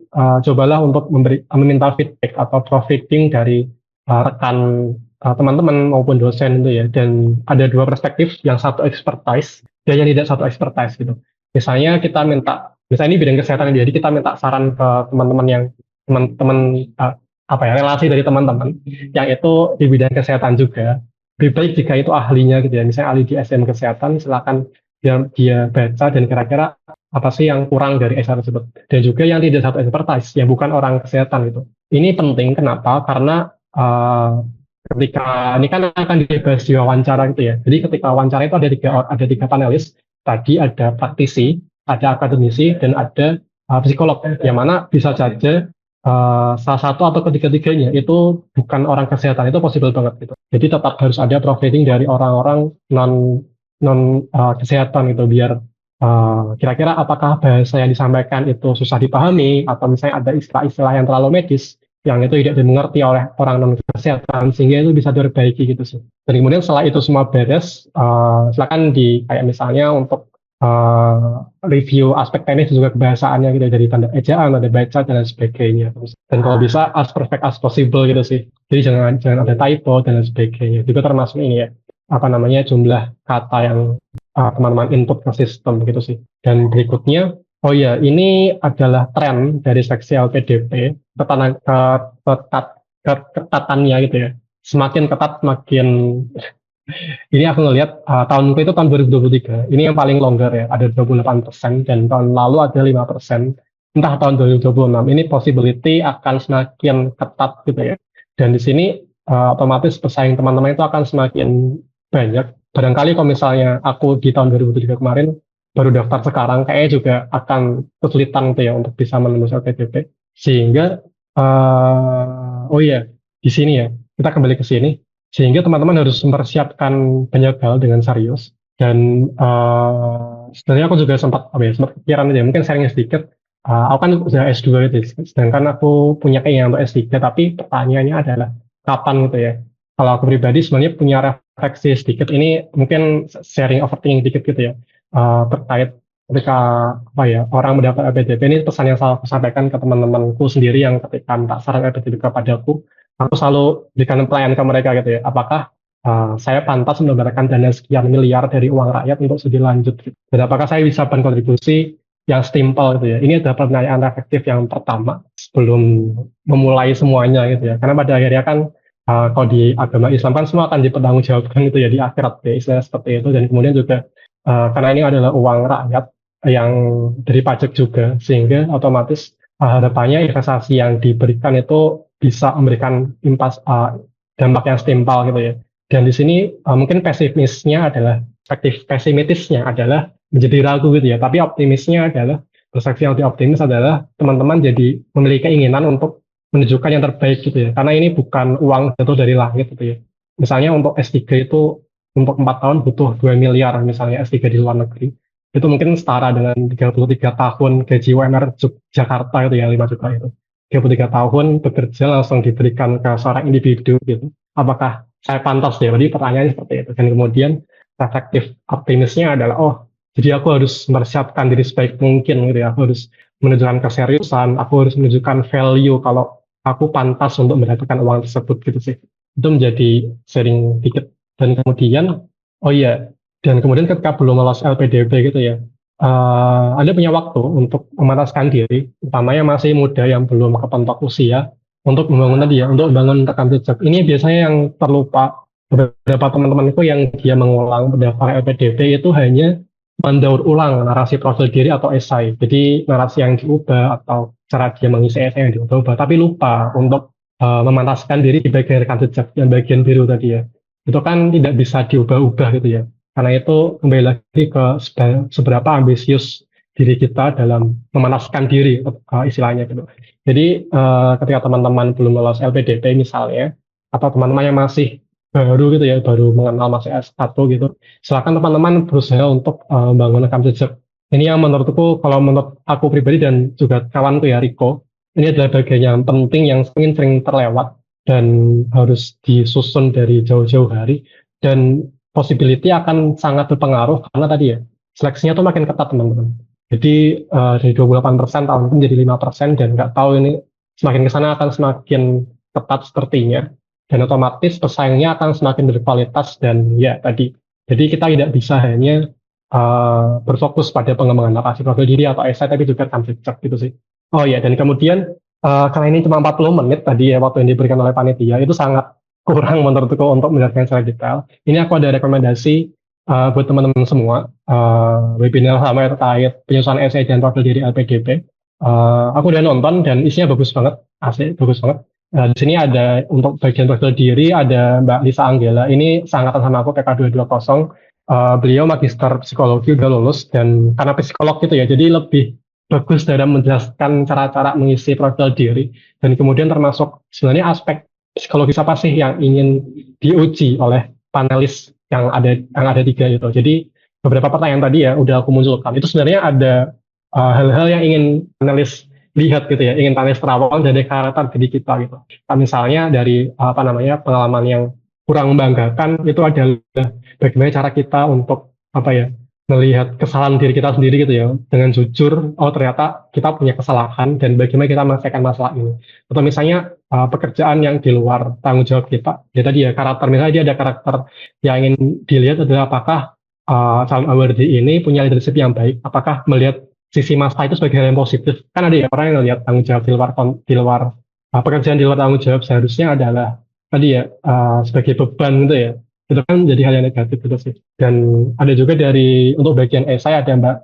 cobalah untuk meminta feedback atau proofreading dari rekan teman-teman maupun dosen itu ya. Dan ada dua perspektif, yang satu expertise dan yang tidak satu expertise gitu. Misalnya misalnya ini bidang kesehatan, jadi kita minta saran ke teman-teman yang relasi dari teman-teman yang itu di bidang kesehatan juga. Lebih baik jika itu ahlinya gitu ya, misalnya ahli di SDM kesehatan, silakan dia baca dan kira-kira apa sih yang kurang dari esai tersebut. Dan juga yang tidak satu expertise, yang bukan orang kesehatan gitu. Ini penting, kenapa? Karena Ketika ini kan akan dibahas di wawancara gitu ya. Jadi ketika wawancara itu ada tiga panelis. Tadi ada praktisi, ada akademisi, dan ada psikolog. Yang mana bisa saja salah satu atau ketiga-tiganya itu bukan orang kesehatan, itu possible banget gitu. Jadi tetap harus ada profiling dari orang-orang non non kesehatan gitu, biar kira-kira apakah bahasa yang disampaikan itu susah dipahami atau misalnya ada istilah-istilah yang terlalu medis yang itu tidak dimengerti oleh orang non kesehatan, sehingga itu bisa diperbaiki gitu sih. Dan kemudian setelah itu semua beres, silakan di kayak misalnya untuk review aspek teknis juga kebahasaannya gitu, dari tanda ejaan, ada baca dan lain sebagainya. Dan kalau bisa as perfect as possible gitu sih. Jadi jangan jangan ada typo dan lain sebagainya. Juga termasuk ini ya, apa namanya, jumlah kata yang teman-teman input ke sistem gitu sih. Dan berikutnya, oh ya, ini adalah tren dari seksi LPDP, ketatannya gitu ya. Semakin ketat, semakin ini aku ngelihat tahunku itu tahun 2023. Ini yang paling longgar ya, ada 28%, dan tahun lalu ada 5%. Entah tahun 2026 ini possibility akan semakin ketat gitu ya. Dan di sini otomatis pesaing teman-teman itu akan semakin banyak. Barangkali kalau misalnya aku di tahun 2023 kemarin baru daftar sekarang, kayaknya juga akan kesulitan gitu ya untuk bisa menembus LPDP. Sehingga oh iya, di sini ya, kita kembali ke sini. Sehingga teman-teman harus mempersiapkan banyak hal dengan serius. Dan sebenarnya aku juga sempat, apa ya, sempat kepikiran aja, mungkin sharing sedikit. Aku kan sudah S2 gitu, sedangkan aku punya keinginan untuk S3, tapi pertanyaannya adalah kapan gitu ya. Kalau aku pribadi sebenarnya punya refleksi sedikit, ini mungkin sharing overthinking dikit gitu ya, terkait ketika apa ya, orang mendapat LPDP. Ini pesan yang selalu aku sampaikan ke teman-temanku sendiri yang ketika minta saran LPDP kepadaku, aku selalu berikan pelayanan ke mereka gitu ya. Apakah saya pantas mendapatkan dana sekian miliar dari uang rakyat untuk studi lanjut gitu. Dan apakah saya bisa berkontribusi yang setimpal gitu ya. Ini adalah pertanyaan reflektif yang pertama sebelum memulai semuanya gitu ya. Karena pada akhirnya kan kalau di agama Islam kan semua akan dipertanggungjawabkan gitu ya di akhirat ya, istilahnya seperti itu. Dan kemudian juga karena ini adalah uang rakyat yang dari pajak juga, sehingga otomatis harapannya investasi yang diberikan itu bisa memberikan dampak yang setimpal gitu ya. Dan di sini mungkin pesimisnya adalah, perspektif pesimisnya adalah menjadi ragu gitu ya. Tapi optimisnya adalah, persepsi yang lebih optimis adalah teman-teman jadi memiliki keinginan untuk menunjukkan yang terbaik gitu ya. Karena ini bukan uang jatuh dari langit gitu ya. Misalnya untuk S3 itu untuk 4 tahun butuh 2 miliar, misalnya S3 di luar negeri. Itu mungkin setara dengan 33 tahun gaji UMR Jakarta gitu ya, 5 juta itu. 33 tahun bekerja langsung diberikan ke seorang individu gitu. Apakah saya pantas ya? Jadi pertanyaannya seperti itu. Dan kemudian reflektif optimisnya adalah, oh, jadi aku harus mempersiapkan diri sebaik mungkin gitu ya. Aku harus menunjukkan keseriusan, aku harus menunjukkan value kalau aku pantas untuk mendapatkan uang tersebut gitu sih. Itu menjadi sering dikit. Dan kemudian, oh iya, dan kemudian ketika belum lolos LPDP gitu ya, Anda punya waktu untuk memanaskan diri, utamanya masih muda yang belum kepentok usia, untuk membangun tadi ya, untuk membangun rekam jejak. Ini biasanya yang terlupa. Beberapa teman-temanku yang dia mengulang pendaftaran LPDP itu hanya mendaur ulang narasi profil diri atau esai. Jadi narasi yang diubah atau cara dia mengisi esai yang diubah, tapi lupa untuk memantaskan diri di bagian rekam jejak, yang bagian biru tadi ya. Itu kan tidak bisa diubah-ubah gitu ya. Karena itu kembali lagi ke seberapa ambisius diri kita dalam memanaskan diri, istilahnya gitu. Jadi ketika teman-teman belum lolos LPDP misalnya, atau teman-teman yang masih baru gitu ya, baru mengenal masih S1 gitu, silakan teman-teman berusaha untuk membangun rekam jejak. Ini yang menurutku, kalau menurut aku pribadi dan juga kawanku ya, Riko, ini adalah bagian yang penting yang sering terlewat dan harus disusun dari jauh-jauh hari, dan possibility akan sangat berpengaruh karena tadi ya, seleksinya tuh makin ketat teman-teman. Jadi dari 28% tahun ini menjadi 5%, dan nggak tahu ini semakin ke sana akan semakin ketat sepertinya, dan otomatis pesaingnya akan semakin berkualitas. Dan ya tadi, jadi kita tidak bisa hanya berfokus pada pengembangan narasi profil diri atau esai, tapi juga rekam jejak gitu sih. Oh ya, dan kemudian karena ini cuma 40 menit tadi ya waktu yang diberikan oleh panitia, itu sangat kurang menurutku untuk menjelaskan secara detail. Ini aku ada rekomendasi buat teman-teman semua, webinar sama terkait penyusunan esai dan profil diri LPDP. Aku udah nonton dan isinya bagus banget, asli bagus banget. Di sini ada untuk bagian profil diri ada Mbak Lisa Anggela. Ini seangkatan sama aku PK220. Beliau magister psikologi udah lulus dan karena psikolog gitu ya, jadi lebih bagus dalam menjelaskan cara-cara mengisi profil diri dan kemudian termasuk sebenarnya aspek psikologis apa sih yang ingin diuji oleh panelis yang ada tiga itu. Jadi beberapa pertanyaan tadi ya udah aku munculkan. Itu sebenarnya ada hal-hal yang ingin panelis lihat gitu ya, ingin panelis terawang dari karakter diri kita gitu. Misalnya dari apa namanya pengalaman yang kurang membanggakan itu adalah bagaimana cara kita untuk apa ya melihat kesalahan diri kita sendiri gitu ya dengan jujur oh ternyata kita punya kesalahan dan bagaimana kita menyelesaikan masalah ini atau misalnya pekerjaan yang di luar tanggung jawab kita ya tadi ya karakter misalnya dia ada karakter yang ingin dilihat adalah apakah calon awardee ini punya leadership yang baik apakah melihat sisi masalah itu sebagai hal yang positif kan ada ya orang yang melihat tanggung jawab di luar pekerjaan di luar tanggung jawab seharusnya adalah tadi ya sebagai beban gitu ya itu kan jadi hal yang negatif gitu sih dan ada juga dari untuk bagian esai ada Mbak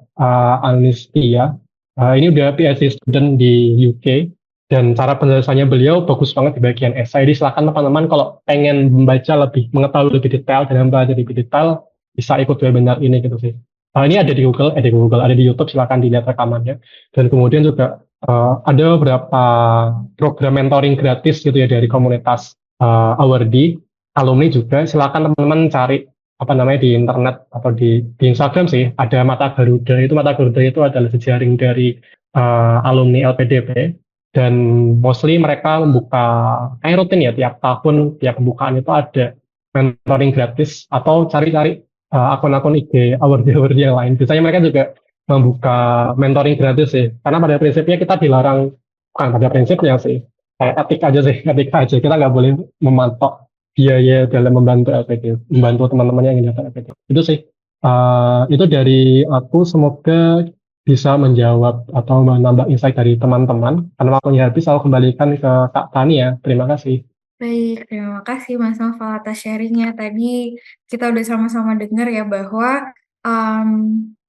Anistia. Ini udah PhD student di UK dan cara penjelasannya beliau bagus banget di bagian esai jadi silakan teman-teman kalau pengen membaca lebih mengetahui lebih detail dan belajar lebih detail bisa ikut webinar ini gitu sih. Ini ada di Google, ada di YouTube, silakan dilihat rekamannya. Dan kemudian juga ada beberapa program mentoring gratis gitu ya dari komunitas awardee alumni juga silakan teman-teman cari apa namanya di internet atau di Instagram sih ada Mata Garuda itu adalah jejaring dari alumni LPDP dan mostly mereka membuka kayak rutin ya tiap tahun tiap pembukaan itu ada mentoring gratis atau cari-cari akun-akun IG awardee yang lain biasanya mereka juga membuka mentoring gratis sih karena pada prinsipnya kita dilarang bukan pada prinsipnya sih kayak etika aja kita nggak boleh memantau biaya dalam membantu LPD, membantu teman-teman yang ingin dapat LPD. Itu sih, itu dari aku semoga bisa menjawab atau menambah insight dari teman-teman. Karena waktunya habis, aku kembalikan ke Kak Tani ya. Terima kasih.
Baik, terima kasih Mas Noval atas sharingnya. Tadi kita udah sama-sama dengar ya bahwa um,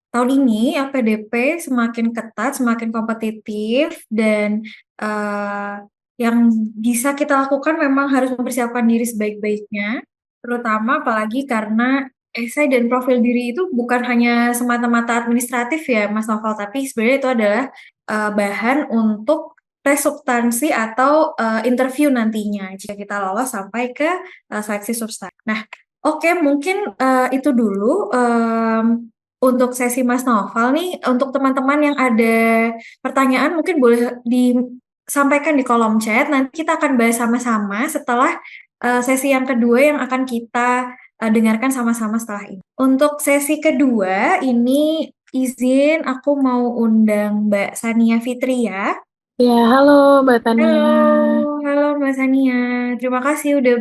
tahun ini LPDP semakin ketat, semakin kompetitif, dan yang bisa kita lakukan memang harus mempersiapkan diri sebaik-baiknya, terutama apalagi karena esai dan profil diri itu bukan hanya semata-mata administratif ya Mas Noval, tapi sebenarnya itu adalah bahan untuk tes substansi atau interview nantinya jika kita lolos sampai ke seleksi substansi. Nah, oke, mungkin itu dulu untuk sesi Mas Noval nih. Untuk teman-teman yang ada pertanyaan mungkin boleh disampaikan di kolom chat. Nanti kita akan bahas sama-sama setelah sesi yang kedua yang akan kita dengarkan sama-sama setelah ini. Untuk sesi kedua ini izin aku mau undang Mbak Sania Fitri ya.
Ya, halo Mbak Tania.
Halo, halo Mbak Sania. Terima kasih udah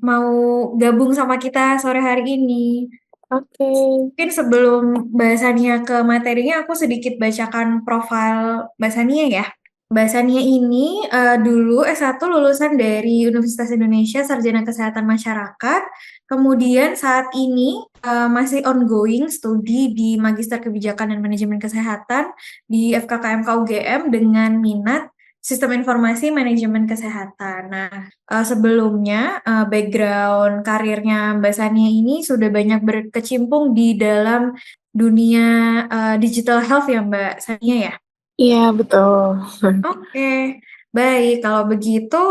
mau gabung sama kita sore hari ini.
Oke.
Mungkin sebelum Mbak Sania ke materinya, aku sedikit bacakan profil Mbak Sania ya. Mbak Sania ini dulu S1 lulusan dari Universitas Indonesia Sarjana Kesehatan Masyarakat. Kemudian saat ini masih ongoing studi di Magister Kebijakan dan Manajemen Kesehatan di FKKMK UGM dengan minat Sistem Informasi Manajemen Kesehatan. Nah, sebelumnya background karirnya Mbak Sania ini sudah banyak berkecimpung di dalam dunia digital health ya Mbak Sania ya?
Iya, betul.
Oke, baik. Kalau begitu,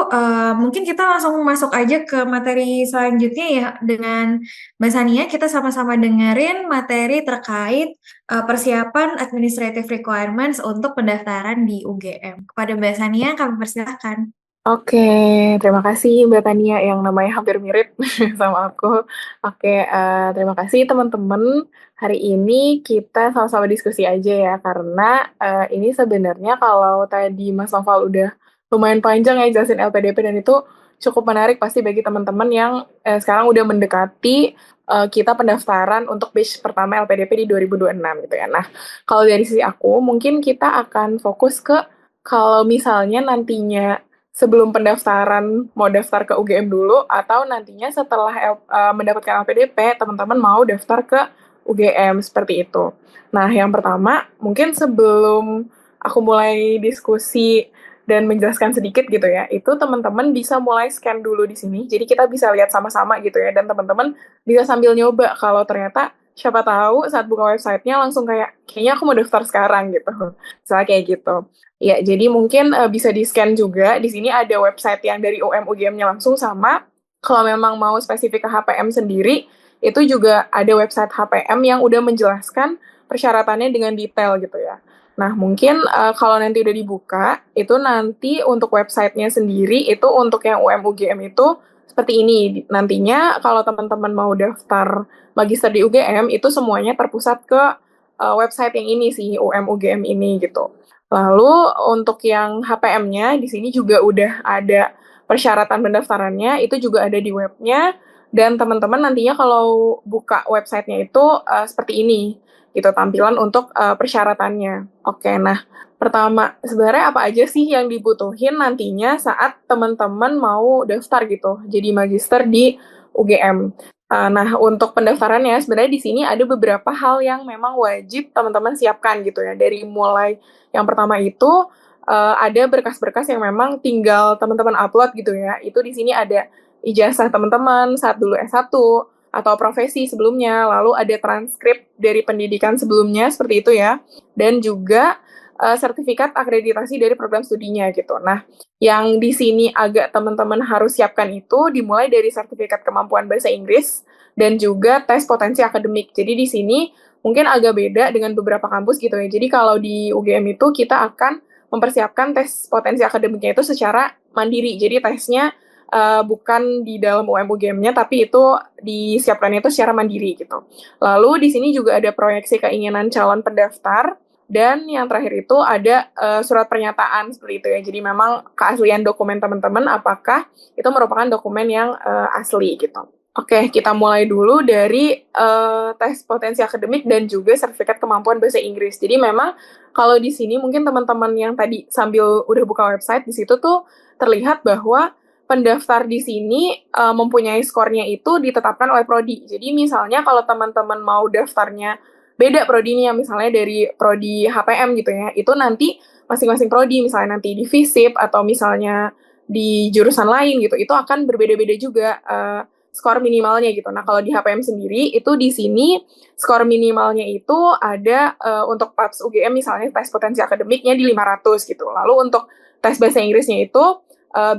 mungkin kita langsung masuk aja ke materi selanjutnya ya. Dengan Mbak Sania, kita sama-sama dengerin materi terkait persiapan administrative requirements untuk pendaftaran di UGM. Kepada Mbak Sania, kami persilahkan.
Oke, terima kasih Mbak Tania yang namanya hampir mirip sama aku. Oke, terima kasih teman-teman. Hari ini kita sama-sama diskusi aja ya, karena ini sebenarnya kalau tadi Mas Noval udah lumayan panjang ya jelasin LPDP dan itu cukup menarik pasti bagi teman-teman yang sekarang udah mendekati kita pendaftaran untuk batch pertama LPDP di 2026 gitu ya. Nah, kalau dari sisi aku, mungkin kita akan fokus ke kalau misalnya nantinya sebelum pendaftaran mau daftar ke UGM dulu atau nantinya setelah mendapatkan LPDP teman-teman mau daftar ke UGM seperti itu. Nah, yang pertama mungkin sebelum aku mulai diskusi dan menjelaskan sedikit gitu ya, itu teman-teman bisa mulai scan dulu di sini. Jadi kita bisa lihat sama-sama gitu ya, dan teman-teman bisa sambil nyoba kalau ternyata siapa tahu saat buka websitenya langsung kayak, kayaknya aku mau daftar sekarang gitu. Misalnya kayak gitu. Ya, jadi mungkin bisa di-scan juga. Di sini ada website yang dari UM-UGM-nya langsung sama. Kalau memang mau spesifik ke HPM sendiri, itu juga ada website HPM yang udah menjelaskan persyaratannya dengan detail gitu ya. Nah, mungkin kalau nanti udah dibuka, itu nanti untuk websitenya sendiri, itu untuk yang UM-UGM itu seperti ini. Nantinya kalau teman-teman mau daftar magister di UGM, itu semuanya terpusat ke website yang ini sih, UM-UGM ini gitu. Lalu untuk yang HPM-nya di sini juga udah ada persyaratan pendaftarannya, itu juga ada di webnya, dan teman-teman nantinya kalau buka websitenya itu seperti ini, gitu tampilan untuk persyaratannya. Oke, nah pertama sebenarnya apa aja sih yang dibutuhin nantinya saat teman-teman mau daftar gitu, jadi magister di UGM. Nah, untuk pendaftarannya sebenarnya di sini ada beberapa hal yang memang wajib teman-teman siapkan gitu ya. Dari mulai yang pertama itu ada berkas-berkas yang memang tinggal teman-teman upload gitu ya. Itu di sini ada ijazah teman-teman saat dulu S1 atau profesi sebelumnya, lalu ada transkrip dari pendidikan sebelumnya seperti itu ya. Dan juga sertifikat akreditasi dari program studinya gitu. Nah, yang di sini agak teman-teman harus siapkan itu dimulai dari sertifikat kemampuan bahasa Inggris dan juga tes potensi akademik. Jadi di sini mungkin agak beda dengan beberapa kampus gitu ya. Jadi kalau di UGM itu kita akan mempersiapkan tes potensi akademiknya itu secara mandiri. Jadi tesnya bukan di dalam UM-UGM-nya, tapi itu disiapkannya itu secara mandiri gitu. Lalu di sini juga ada proyeksi keinginan calon pendaftar, dan yang terakhir itu ada surat pernyataan seperti itu ya. Jadi memang keaslian dokumen teman-teman apakah itu merupakan dokumen yang asli gitu. Oke, kita mulai dulu dari tes potensi akademik dan juga sertifikat kemampuan bahasa Inggris. Jadi memang kalau di sini mungkin teman-teman yang tadi sambil udah buka website, di situ tuh terlihat bahwa pendaftar di sini mempunyai skornya itu ditetapkan oleh prodi. Jadi misalnya kalau teman-teman mau daftarnya beda prodinya, misalnya dari prodi HPM gitu ya, itu nanti masing-masing prodi, misalnya nanti di FISIP atau misalnya di jurusan lain gitu, itu akan berbeda-beda juga skor minimalnya gitu. Nah, kalau di HPM sendiri, itu di sini skor minimalnya itu ada untuk PAPS UGM misalnya tes potensi akademiknya di 500 gitu. Lalu untuk tes bahasa Inggrisnya itu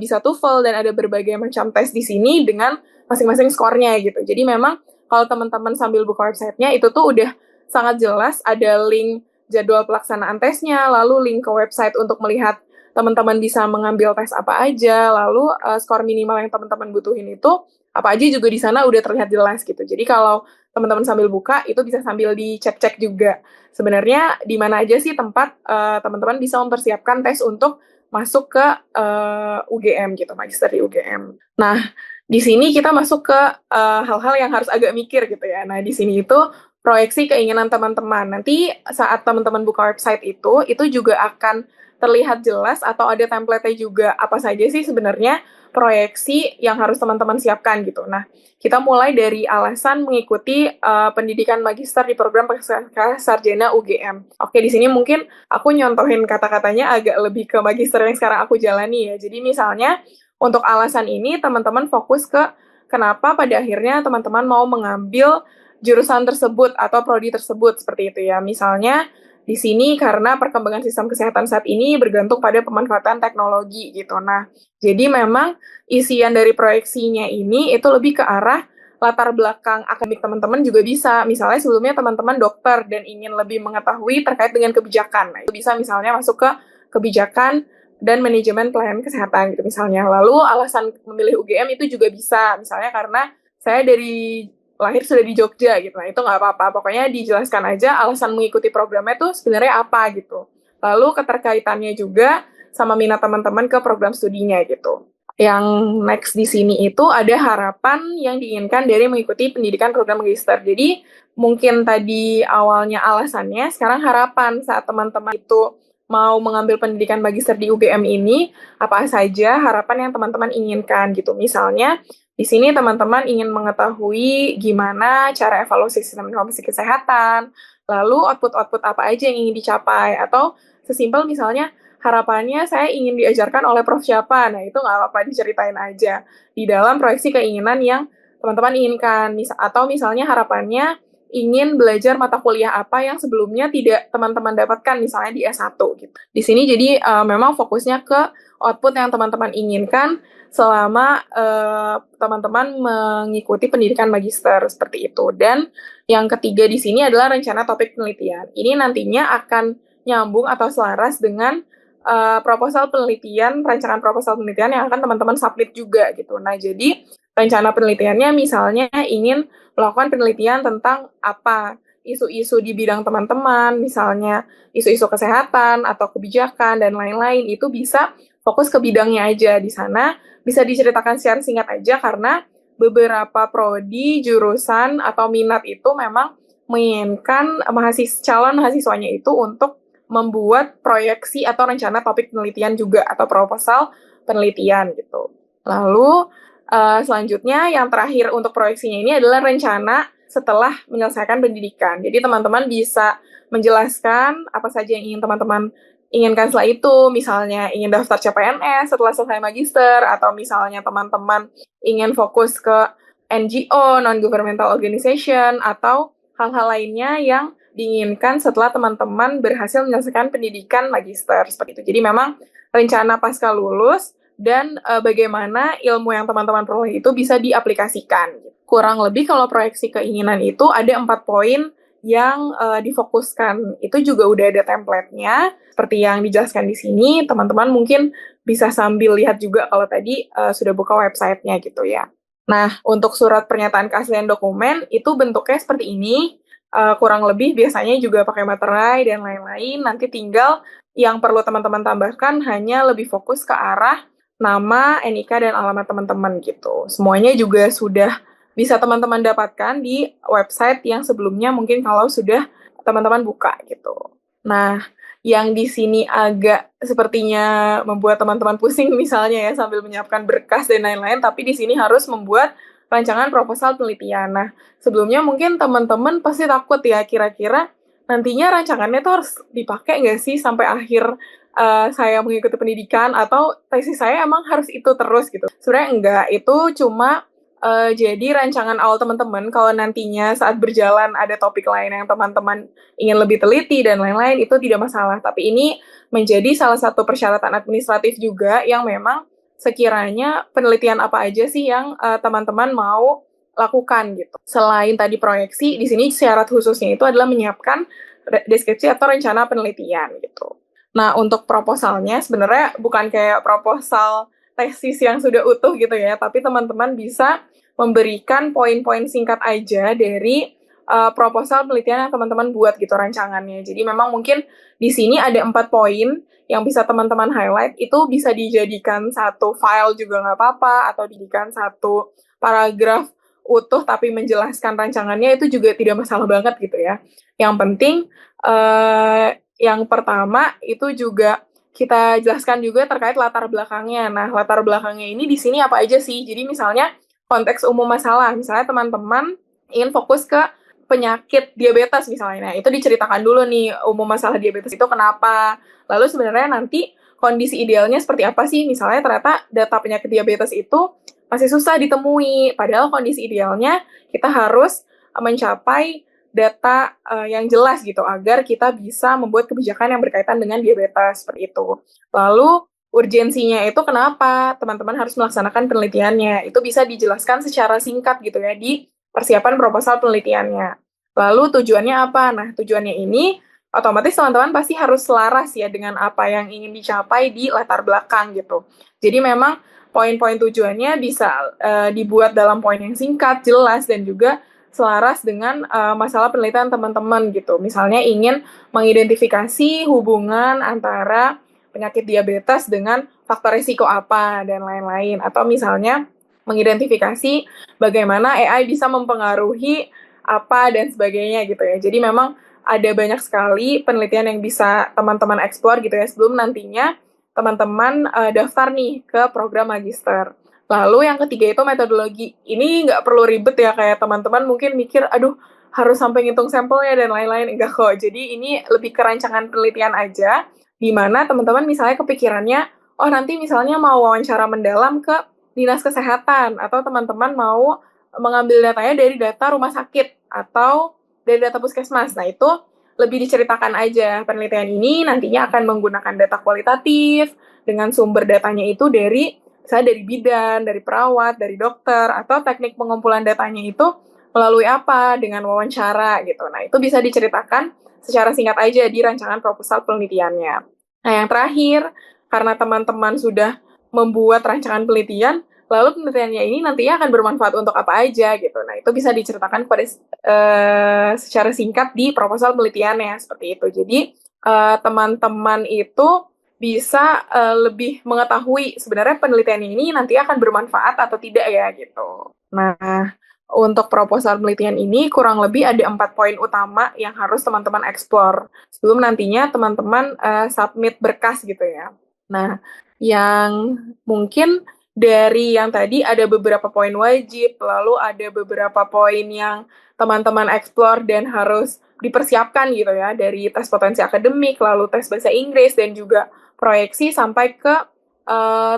bisa TOEFL dan ada berbagai macam tes di sini dengan masing-masing skornya gitu. Jadi memang kalau teman-teman sambil buka websitenya, itu tuh udah sangat jelas ada link jadwal pelaksanaan tesnya, lalu link ke website untuk melihat teman-teman bisa mengambil tes apa aja, lalu skor minimal yang teman-teman butuhin itu apa aja juga di sana udah terlihat jelas gitu. Jadi kalau teman-teman sambil buka, itu bisa sambil dicek-cek juga. Sebenarnya di mana aja sih tempat teman-teman bisa mempersiapkan tes untuk masuk ke UGM gitu, magister di UGM. Nah, di sini kita masuk ke hal-hal yang harus agak mikir gitu ya. Nah, di sini itu proyeksi keinginan teman-teman. Nanti saat teman-teman buka website itu juga akan terlihat jelas atau ada template-nya juga apa saja sih sebenarnya proyeksi yang harus teman-teman siapkan gitu. Nah, kita mulai dari alasan mengikuti pendidikan magister di program pasca sarjana UGM. Oke, di sini mungkin aku nyontohin kata-katanya agak lebih ke magister yang sekarang aku jalani ya. Jadi misalnya untuk alasan ini teman-teman fokus ke kenapa pada akhirnya teman-teman mau mengambil jurusan tersebut atau prodi tersebut seperti itu ya. Misalnya di sini karena perkembangan sistem kesehatan saat ini bergantung pada pemanfaatan teknologi gitu. Nah, jadi memang isian dari proyeksinya ini itu lebih ke arah latar belakang akademik teman-teman juga bisa. Misalnya sebelumnya teman-teman dokter dan ingin lebih mengetahui terkait dengan kebijakan. Nah, itu bisa misalnya masuk ke kebijakan dan manajemen pelayanan kesehatan gitu misalnya. Lalu alasan memilih UGM itu juga bisa. Misalnya karena saya dari lahir sudah di Jogja gitu. Nah, itu nggak apa-apa. Pokoknya dijelaskan aja alasan mengikuti programnya tuh sebenarnya apa gitu. Lalu keterkaitannya juga sama minat teman-teman ke program studinya gitu. Yang next di sini itu ada harapan yang diinginkan dari mengikuti pendidikan program magister. Jadi mungkin tadi awalnya alasannya, sekarang harapan saat teman-teman itu mau mengambil pendidikan magister di UGM ini, apa saja harapan yang teman-teman inginkan gitu. Misalnya di sini teman-teman ingin mengetahui gimana cara evaluasi sistem informasi kesehatan, lalu output-output apa aja yang ingin dicapai, atau sesimpel misalnya harapannya saya ingin diajarkan oleh prof siapa. Nah, itu nggak apa-apa, diceritain aja di dalam proyeksi keinginan yang teman-teman inginkan. Atau misalnya harapannya ingin belajar mata kuliah apa yang sebelumnya tidak teman-teman dapatkan, misalnya di S1 gitu. Di sini jadi memang fokusnya ke output yang teman-teman inginkan selama teman-teman mengikuti pendidikan magister seperti itu. Dan yang ketiga di sini adalah rencana topik penelitian. Ini nantinya akan nyambung atau selaras dengan proposal penelitian, rancangan proposal penelitian yang akan teman-teman submit juga gitu. Nah, jadi rencana penelitiannya misalnya ingin melakukan penelitian tentang apa, isu-isu di bidang teman-teman, misalnya isu-isu kesehatan atau kebijakan dan lain-lain, itu bisa fokus ke bidangnya aja di sana, bisa diceritakan secara singkat aja karena beberapa prodi, jurusan, atau minat itu memang menginginkan calon mahasiswanya itu untuk membuat proyeksi atau rencana topik penelitian juga atau proposal penelitian gitu. Lalu selanjutnya yang terakhir untuk proyeksinya ini adalah rencana setelah menyelesaikan pendidikan. Jadi teman-teman bisa menjelaskan apa saja yang ingin teman-teman inginkan setelah itu, misalnya ingin daftar CPNS setelah selesai magister, atau misalnya teman-teman ingin fokus ke NGO, non-governmental organization, atau hal-hal lainnya yang diinginkan setelah teman-teman berhasil menyelesaikan pendidikan magister seperti itu. Jadi memang rencana pasca lulus dan bagaimana ilmu yang teman-teman peroleh itu bisa diaplikasikan. Kurang lebih kalau proyeksi keinginan itu ada 4 poin yang difokuskan. Itu juga udah ada template-nya seperti yang dijelaskan di sini. Teman-teman mungkin bisa sambil lihat juga kalau tadi sudah buka website-nya gitu ya. Nah, untuk surat pernyataan keaslian dokumen itu bentuknya seperti ini. Kurang lebih biasanya juga pakai materai dan lain-lain. Nanti tinggal yang perlu teman-teman tambahkan hanya lebih fokus ke arah nama, NIK, dan alamat teman-teman gitu. Semuanya juga sudah bisa teman-teman dapatkan di website yang sebelumnya mungkin kalau sudah teman-teman buka gitu. Nah, yang di sini agak sepertinya membuat teman-teman pusing misalnya ya sambil menyiapkan berkas dan lain-lain, tapi di sini harus membuat rancangan proposal penelitian. Nah, sebelumnya mungkin teman-teman pasti takut ya kira-kira nantinya rancangannya tuh harus dipakai nggak sih sampai akhir saya mengikuti pendidikan, atau tesis saya emang harus itu terus gitu. Sebenarnya enggak, itu cuma jadi rancangan awal teman-teman kalau nantinya saat berjalan ada topik lain yang teman-teman ingin lebih teliti dan lain-lain, itu tidak masalah. Tapi ini menjadi salah satu persyaratan administratif juga yang memang sekiranya penelitian apa aja sih yang teman-teman mau lakukan gitu. Selain tadi proyeksi, di sini syarat khususnya itu adalah menyiapkan deskripsi atau rencana penelitian gitu. Nah, untuk proposalnya sebenarnya bukan kayak proposal tesis yang sudah utuh gitu ya, tapi teman-teman bisa memberikan poin-poin singkat aja dari proposal penelitian yang teman-teman buat gitu rancangannya. Jadi memang mungkin di sini ada 4 poin yang bisa teman-teman highlight, itu bisa dijadikan satu file juga nggak apa-apa, atau dijadikan satu paragraf utuh tapi menjelaskan rancangannya, itu juga tidak masalah banget gitu ya. Yang penting yang pertama itu juga kita jelaskan juga terkait latar belakangnya. Nah, latar belakangnya ini di sini apa aja sih? Jadi misalnya konteks umum masalah, misalnya teman-teman ingin fokus ke penyakit diabetes misalnya. Nah, itu diceritakan dulu nih umum masalah diabetes itu kenapa. Lalu sebenarnya nanti kondisi idealnya seperti apa sih? Misalnya ternyata data penyakit diabetes itu masih susah ditemui. Padahal kondisi idealnya kita harus mencapai data yang jelas gitu agar kita bisa membuat kebijakan yang berkaitan dengan diabetes seperti itu. Lalu urgensinya itu kenapa teman-teman harus melaksanakan penelitiannya, itu bisa dijelaskan secara singkat gitu ya di persiapan proposal penelitiannya. Lalu tujuannya apa? Nah, tujuannya ini otomatis teman-teman pasti harus selaras ya dengan apa yang ingin dicapai di latar belakang gitu. Jadi memang poin-poin tujuannya bisa dibuat dalam poin yang singkat, jelas, dan juga selaras dengan masalah penelitian teman-teman gitu. Misalnya ingin mengidentifikasi hubungan antara penyakit diabetes dengan faktor risiko apa dan lain-lain. Atau misalnya mengidentifikasi bagaimana AI bisa mempengaruhi apa dan sebagainya gitu ya. Jadi memang ada banyak sekali penelitian yang bisa teman-teman eksplor gitu ya sebelum nantinya teman-teman daftar nih ke program magister. Lalu yang ketiga itu metodologi. Ini nggak perlu ribet ya, kayak teman-teman mungkin mikir, aduh harus sampai ngitung sampelnya dan lain-lain. Enggak kok. Jadi ini lebih ke rancangan penelitian aja. di mana teman-teman misalnya kepikirannya, oh nanti misalnya mau wawancara mendalam ke dinas kesehatan, atau teman-teman mau mengambil datanya dari data rumah sakit, atau dari data puskesmas. Nah, itu lebih diceritakan aja. Penelitian ini nantinya akan menggunakan data kualitatif, dengan sumber datanya itu dari, misalnya dari bidan, dari perawat, dari dokter, atau teknik pengumpulan datanya itu melalui apa, dengan wawancara gitu. Nah, itu bisa diceritakan secara singkat aja di rancangan proposal penelitiannya. Nah, yang terakhir, karena teman-teman sudah membuat rancangan penelitian, lalu penelitiannya ini nantinya akan bermanfaat untuk apa aja gitu. Nah, itu bisa diceritakan pada secara singkat di proposal penelitiannya seperti itu. Jadi teman-teman itu bisa lebih mengetahui sebenarnya penelitian ini nanti akan bermanfaat atau tidak ya gitu. Nah, untuk proposal penelitian ini kurang lebih ada 4 poin utama yang harus teman-teman eksplor sebelum nantinya teman-teman submit berkas gitu ya. Nah, yang mungkin dari yang tadi ada beberapa poin wajib, lalu ada beberapa poin yang teman-teman eksplor dan harus dipersiapkan gitu ya, dari tes potensi akademik, lalu tes bahasa Inggris, dan juga proyeksi sampai ke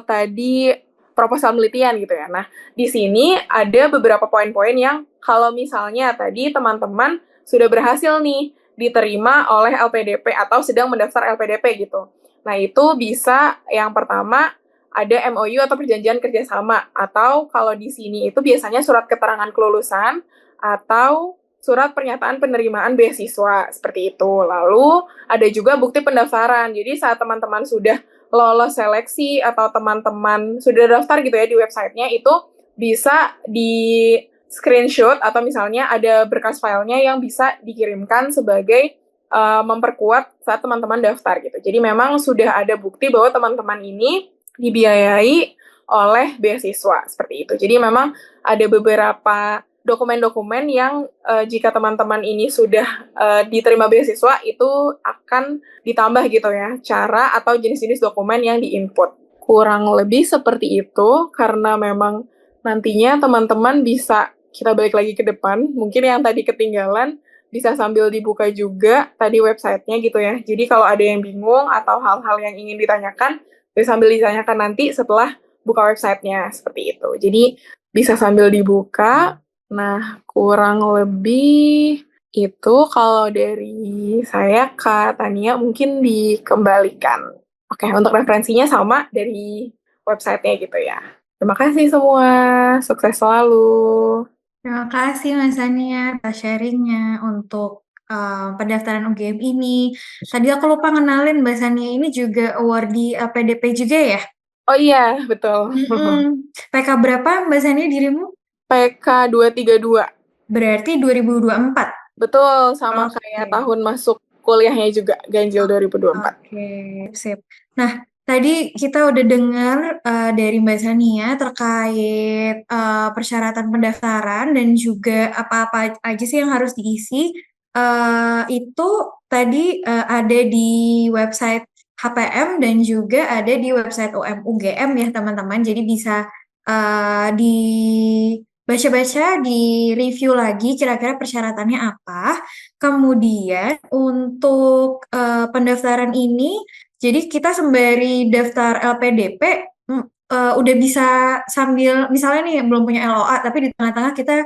tadi proposal penelitian gitu ya. Nah, di sini ada beberapa poin-poin yang kalau misalnya tadi teman-teman sudah berhasil nih diterima oleh LPDP atau sedang mendaftar LPDP gitu. Nah, itu bisa yang pertama ada MOU atau perjanjian kerjasama, atau kalau di sini itu biasanya surat keterangan kelulusan atau surat pernyataan penerimaan beasiswa seperti itu. Lalu ada juga bukti pendaftaran. Jadi saat teman-teman sudah lolos seleksi atau teman-teman sudah daftar gitu ya di websitenya, itu bisa di screenshot atau misalnya ada berkas filenya yang bisa dikirimkan sebagai memperkuat saat teman-teman daftar gitu. Jadi memang sudah ada bukti bahwa teman-teman ini dibiayai oleh beasiswa seperti itu. Jadi memang ada beberapa dokumen-dokumen yang jika teman-teman ini sudah diterima beasiswa itu akan ditambah gitu ya, cara atau jenis-jenis dokumen yang diinput. Kurang lebih seperti itu, karena memang nantinya teman-teman bisa, kita balik lagi ke depan, mungkin yang tadi ketinggalan, bisa sambil dibuka juga tadi websitenya gitu ya. Jadi kalau ada yang bingung atau hal-hal yang ingin ditanyakan, bisa sambil ditanyakan nanti setelah buka websitenya, seperti itu. Jadi bisa sambil dibuka. Nah, kurang lebih itu kalau dari saya, Kak Tania, mungkin dikembalikan. Oke, untuk referensinya sama dari websitenya gitu ya. Terima kasih semua, sukses selalu.
Terima kasih Mas Ania atas sharingnya untuk pendaftaran UGM ini. Tadi aku lupa ngenalin Mbak Sania ini juga awardee PDP juga ya?
Oh iya, betul.
PK berapa Mbak Sania dirimu?
PK 232.
Berarti 2024?
Betul, sama kayak tahun masuk kuliahnya juga, ganjil 2024.
Oke, sip. Nah, tadi kita udah dengar dari Mbak Sania terkait persyaratan pendaftaran dan juga apa-apa aja sih yang harus diisi. Itu tadi ada di website HPM dan juga ada di website UGM ya teman-teman. Jadi bisa dibaca-baca, di-review lagi kira-kira persyaratannya apa. Kemudian untuk pendaftaran ini, jadi kita sembari daftar LPDP udah bisa sambil misalnya nih belum punya LOA tapi di tengah-tengah kita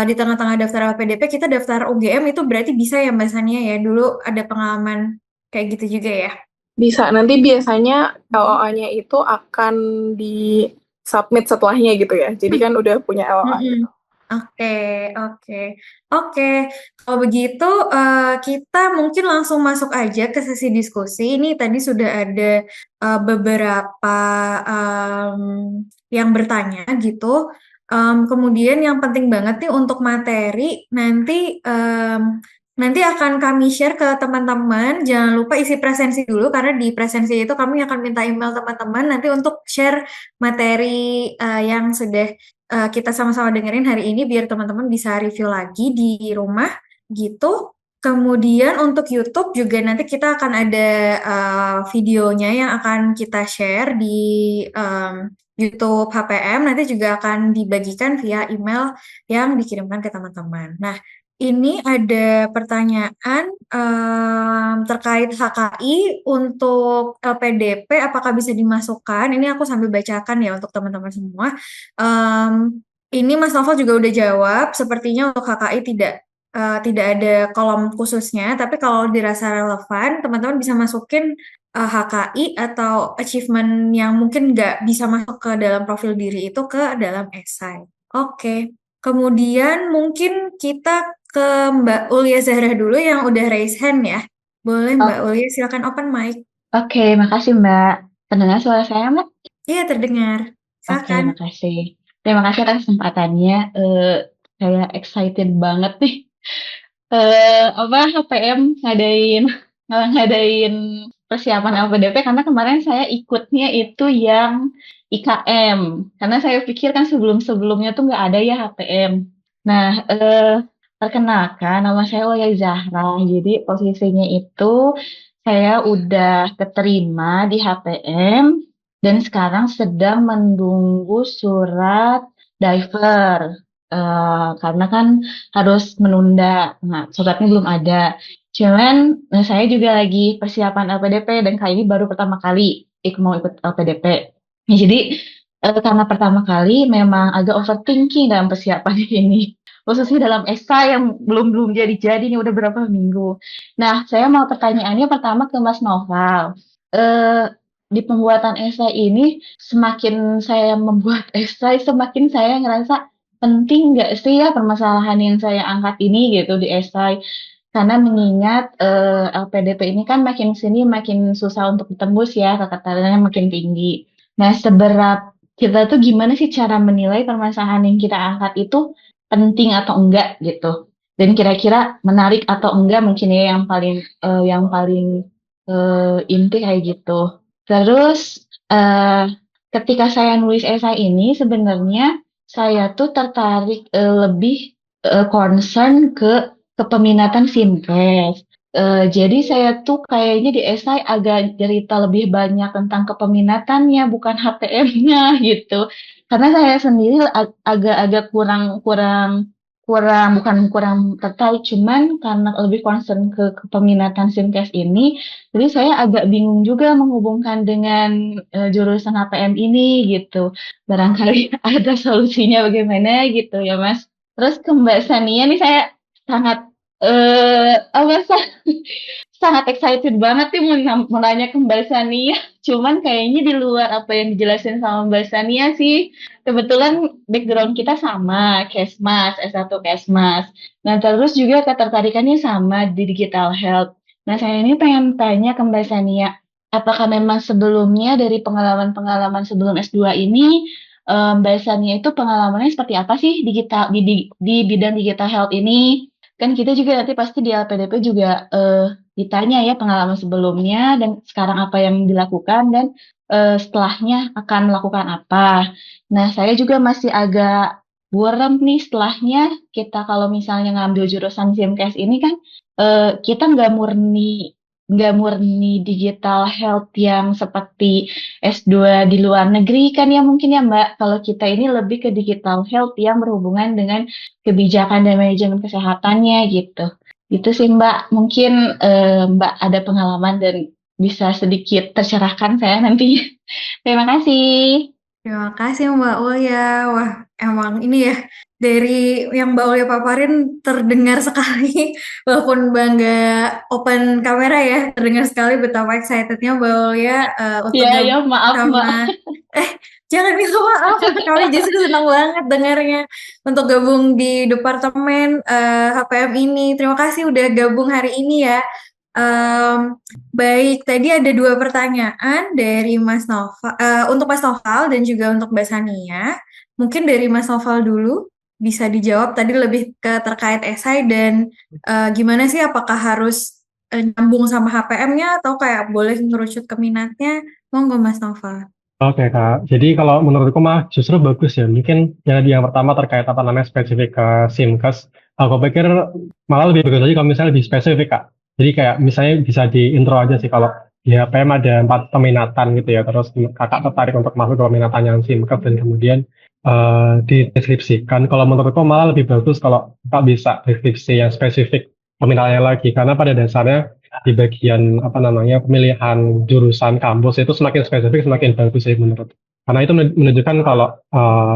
di tengah-tengah daftar LPDP kita daftar UGM itu berarti bisa ya Mbak Sania ya, dulu ada pengalaman kayak gitu juga ya?
Bisa, nanti biasanya LOA-nya itu akan di submit setelahnya gitu ya. Jadi kan udah punya LOA gitu.
Oke. Kalau begitu kita mungkin langsung masuk aja ke sesi diskusi. Ini tadi sudah ada beberapa yang bertanya gitu. Kemudian yang penting banget nih untuk materi nanti akan kami share ke teman-teman. Jangan lupa isi presensi dulu karena di presensi itu kami akan minta email teman-teman nanti untuk share materi yang sudah kita sama-sama dengerin hari ini biar teman-teman bisa review lagi di rumah gitu. Kemudian untuk YouTube juga nanti kita akan ada videonya yang akan kita share di YouTube HPM, nanti juga akan dibagikan via email yang dikirimkan ke teman-teman. Nah, Ini ada pertanyaan terkait HKI untuk LPDP, apakah bisa dimasukkan? Ini aku sambil bacakan ya untuk teman-teman semua. Ini Mas Novel juga udah jawab, sepertinya untuk HKI tidak ada kolom khususnya, tapi kalau dirasa relevan, teman-teman bisa masukin HKI atau achievement yang mungkin nggak bisa masuk ke dalam profil diri itu ke dalam esai. Oke. Kemudian mungkin kita ke Mbak Ulia Zahra dulu yang udah raise hand ya. Boleh Mbak
Oh,
Ulia, silakan open mic.
oke, makasih Mbak. Terdengar suara saya, Mbak?
Iya, terdengar.
Oke,
Silakan.
makasih. Terima kasih atas kesempatannya. Saya excited banget nih. HPM ngadain persiapan LPDP karena kemarin saya ikutnya itu yang IKM. Karena saya pikir kan sebelum-sebelumnya tuh nggak ada ya HPM. Nah, perkenalkan nama saya Oya Zahra. Jadi posisinya itu saya udah keterima di HPM dan sekarang sedang menunggu surat diver. Karena kan harus menunda. Nah, suratnya belum ada. Cuman saya juga lagi persiapan LPDP dan kali ini baru pertama kali mau ikut LPDP. Ya, jadi karena pertama kali memang agak overthinking dalam persiapan ini. Khususnya dalam esai yang belum jadi nih udah berapa minggu. Nah, saya mau pertanyaannya pertama ke Mas Noval. Eh, di pembuatan esai ini, semakin saya membuat esai, semakin saya ngerasa penting nggak sih ya permasalahan yang saya angkat ini gitu di esai. Karena mengingat LPDP ini kan makin sini makin susah untuk ditembus ya, kekatannya makin tinggi. Nah, kita tuh gimana sih cara menilai permasalahan yang kita angkat itu penting atau enggak gitu. Dan kira-kira menarik atau enggak mungkin ya yang paling inti kayak gitu. Terus ketika saya nulis esai ini sebenarnya saya tuh tertarik lebih concern ke kepeminatan Simkes. Jadi saya tuh kayaknya di esai agak cerita lebih banyak tentang kepeminatannya, bukan HTM-nya gitu. Karena saya sendiri agak-agak bukan kurang tertarik, cuman karena lebih concern ke kepeminatan Simkes ini, jadi saya agak bingung juga menghubungkan dengan jurusan HPM ini gitu. Barangkali ada solusinya bagaimana gitu ya Mas. Terus ke Mbak Sania nih saya sangat apa sangat excited banget nih mau nanya ke Mbak Sania. Cuman kayaknya di luar apa yang dijelasin sama Mbak Sania sih. Kebetulan background kita sama, Kesmas, S1 Kesmas. Nah, terus juga ketertarikannya sama di digital health. Nah, saya ini pengen tanya ke Mbak Sania, apakah memang sebelumnya dari pengalaman-pengalaman sebelum S2 ini, Mbak Sania itu pengalamannya seperti apa sih di bidang digital health ini? Kan kita juga nanti pasti di LPDP juga ditanya ya pengalaman sebelumnya dan sekarang apa yang dilakukan dan setelahnya akan melakukan apa. Nah, saya juga masih agak buram nih setelahnya kita kalau misalnya ngambil jurusan SIMKES ini kan kita nggak murni digital health yang seperti S2 di luar negeri kan ya mungkin ya Mbak. Kalau kita ini lebih ke digital health yang berhubungan dengan kebijakan dan manajemen kesehatannya gitu. Itu sih Mbak. Mungkin Mbak ada pengalaman dan bisa sedikit tercerahkan saya nanti. Terima kasih.
Terima kasih Mbak Ulia. Wah, emang ini ya, dari yang Mbak Ulia paparin terdengar sekali, walaupun Mbak nggak open kamera ya, terdengar sekali betapa excitednya Mbak Ulia untuk
Ya, ya,
gabung
maaf Mbak.
sama, jangan minta maaf, kami justru senang banget dengarnya untuk gabung di Departemen HPM ini. Terima kasih udah gabung hari ini ya. Baik, tadi ada dua pertanyaan dari Mas Noval, untuk Mas Noval dan juga untuk Mbak Sania. Mungkin dari Mas Noval dulu bisa dijawab tadi lebih ke terkait esai dan gimana sih apakah harus nyambung sama HPM-nya atau kayak boleh ngerucut ke minatnya? Monggo Mas Noval.
Oke Kak, jadi kalau menurutku mah justru bagus ya. Mungkin yang pertama terkait apa namanya spesifik ke Simkes. Aku pikir malah lebih bagus lagi kalau misalnya lebih spesifik Kak. Jadi kayak misalnya bisa di intro aja sih kalau di HPM ada 4 peminatan gitu ya, terus kakak tertarik untuk masuk ke peminatan yang Simkes dan kemudian dideskripsikan. Kalau menurutku malah lebih bagus kalau kakak bisa deskripsi yang spesifik peminatannya lagi, karena pada dasarnya di bagian apa namanya pemilihan jurusan kampus itu semakin spesifik semakin bagus sih menurut. Karena itu menunjukkan kalau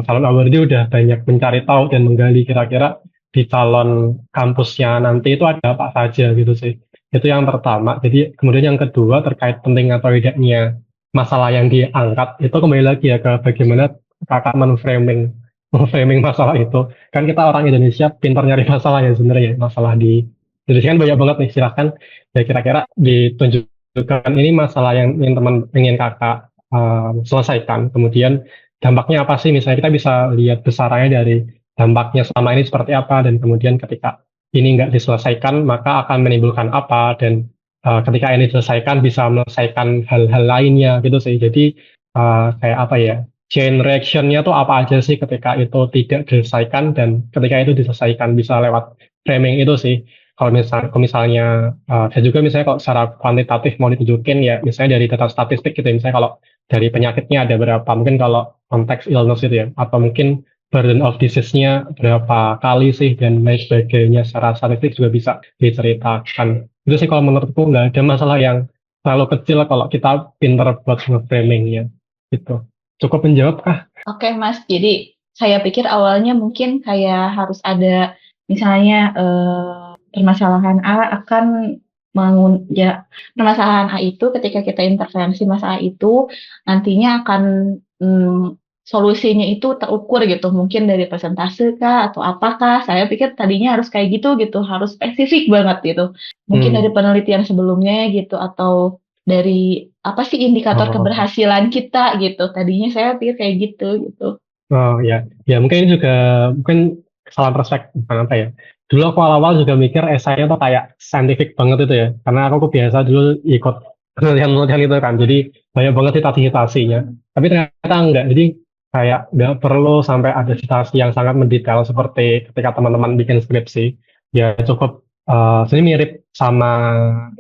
calon awardee udah banyak mencari tahu dan menggali kira-kira di calon kampusnya nanti itu ada apa saja gitu sih. Itu yang pertama. Jadi kemudian yang kedua terkait penting atau tidaknya masalah yang diangkat itu kembali lagi ya ke bagaimana kakak menframing masalah itu. Kan kita orang Indonesia pintar nyari masalah ya sebenarnya. Masalah di Indonesia kan banyak banget nih. Silahkan ya kira-kira ditunjukkan ini masalah yang ingin teman ingin kakak selesaikan. Kemudian dampaknya apa sih? Misalnya kita bisa lihat besarannya dari dampaknya selama ini seperti apa dan kemudian ketika ini nggak diselesaikan, maka akan menimbulkan apa, dan ketika ini diselesaikan bisa menyelesaikan hal-hal lainnya gitu sih. Jadi kayak apa ya, chain reaction-nya tuh apa aja sih ketika itu tidak diselesaikan dan ketika itu diselesaikan bisa lewat framing itu sih. Kalau misalnya dan juga misalnya kalau secara kuantitatif mau ditunjukin ya misalnya dari data statistik gitu ya, misalnya kalau dari penyakitnya ada berapa, mungkin kalau konteks illness itu ya, atau mungkin burden of disease-nya berapa kali sih dan lain sebagainya secara statistik juga bisa diceritakan. Itu sih kalau menurutku nggak ada masalah yang terlalu kecil kalau kita pinter buat nge-framingnya gitu. Cukup menjawab kah?
Oke, Mas. Jadi saya pikir awalnya mungkin kayak harus ada misalnya permasalahan A akan ya permasalahan A itu ketika kita intervensi masalah itu nantinya akan solusinya itu terukur gitu, mungkin dari persentase kah atau apakah. Saya pikir tadinya harus kayak gitu, harus spesifik banget gitu. Mungkin dari penelitian sebelumnya gitu, atau dari apa sih indikator keberhasilan kita gitu. Tadinya saya pikir kayak gitu.
Oh ya, ya mungkin ini juga mungkin kesalahan perspektif bukan apa ya. Dulu aku awal-awal juga mikir esainya tuh kayak scientific banget itu ya, karena aku biasa dulu ikut penelitian-penelitian itu kan, jadi banyak banget citasi-citasinya. Tapi ternyata enggak, jadi kayak nggak perlu sampai ada citasi yang sangat mendetail seperti ketika teman-teman bikin skripsi. Ya cukup sini mirip sama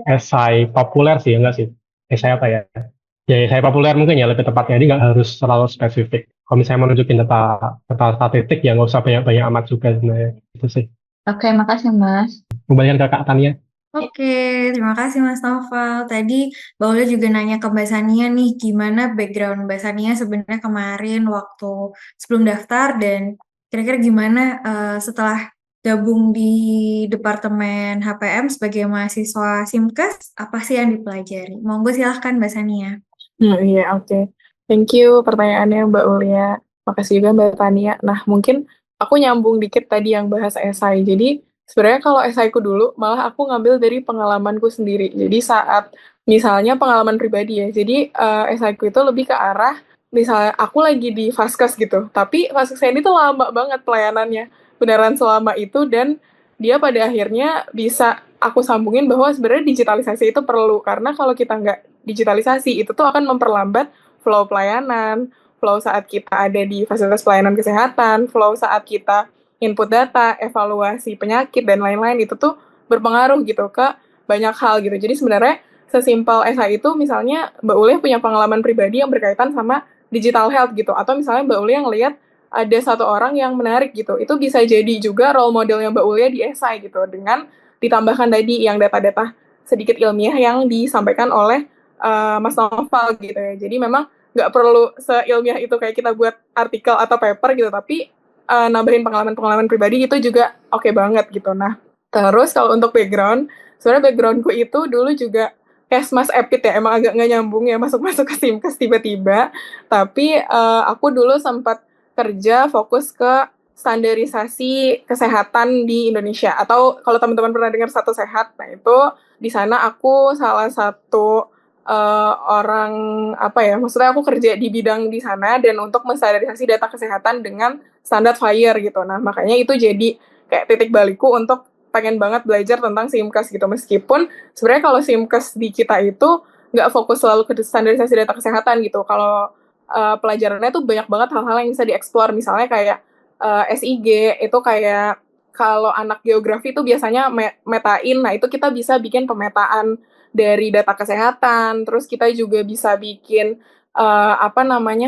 esai populer sih, enggak sih? Esai apa ya? Ya esai populer mungkin ya lebih tepatnya, jadi nggak harus terlalu spesifik. Kalau misalnya mau nunjukin data statistik ya nggak usah banyak-banyak amat juga sebenarnya. Itu sih.
Oke, makasih Mas.
Kembalikan ke Kak Tania.
Oke, terima kasih Mas Noval. Tadi Mbak Ula juga nanya ke Mbak Sania nih, gimana background Mbak Sania sebenarnya kemarin waktu sebelum daftar dan kira-kira gimana setelah gabung di Departemen HPM sebagai mahasiswa Simkes, apa sih yang dipelajari? Monggo silahkan Mbak Sania.
Iya, oke. Thank you pertanyaannya Mbak Ulia. Makasih juga Mbak Tania. Nah, mungkin aku nyambung dikit tadi yang bahas esai. Jadi, sebenarnya kalau esaiku dulu, malah aku ngambil dari pengalamanku sendiri. Jadi, saat misalnya pengalaman pribadi ya. Jadi, esaiku itu lebih ke arah, misalnya aku lagi di Vaskes gitu. Tapi Vaskes ini tuh lama banget pelayanannya. Beneran selama itu, dan dia pada akhirnya bisa aku sambungin bahwa sebenarnya digitalisasi itu perlu. Karena kalau kita nggak digitalisasi, itu tuh akan memperlambat flow pelayanan, flow saat kita ada di fasilitas pelayanan kesehatan, flow saat kita input data, evaluasi penyakit, dan lain-lain, itu tuh berpengaruh gitu ke banyak hal gitu. Jadi sebenarnya sesimpel SI itu misalnya Mbak Uli punya pengalaman pribadi yang berkaitan sama digital health gitu, atau misalnya Mbak Uli yang lihat ada satu orang yang menarik gitu, itu bisa jadi juga role modelnya Mbak Ulia di SI gitu, dengan ditambahkan tadi yang data-data sedikit ilmiah yang disampaikan oleh Mas Noval gitu ya. Jadi memang nggak perlu seilmiah itu kayak kita buat artikel atau paper gitu, tapi nambahin pengalaman-pengalaman pribadi itu juga oke banget gitu. Nah, terus kalau untuk background, sebenarnya backgroundku itu dulu juga Kesmas Epid ya, emang agak nggak nyambung ya masuk-masuk ke Simkes tiba-tiba, tapi aku dulu sempat kerja fokus ke standarisasi kesehatan di Indonesia, atau kalau teman-teman pernah dengar Satu Sehat, nah itu di sana aku salah satu orang apa ya, maksudnya aku kerja di bidang di sana dan untuk menstandarisasi data kesehatan dengan standar FHIR gitu. Nah makanya itu jadi kayak titik balikku untuk pengen banget belajar tentang Simkes gitu, meskipun sebenarnya kalau Simkes di kita itu nggak fokus selalu ke standarisasi data kesehatan gitu. Kalau pelajarannya tuh banyak banget hal-hal yang bisa dieksplor, misalnya kayak SIG itu kayak kalau anak geografi itu biasanya metain, nah itu kita bisa bikin pemetaan dari data kesehatan, terus kita juga bisa bikin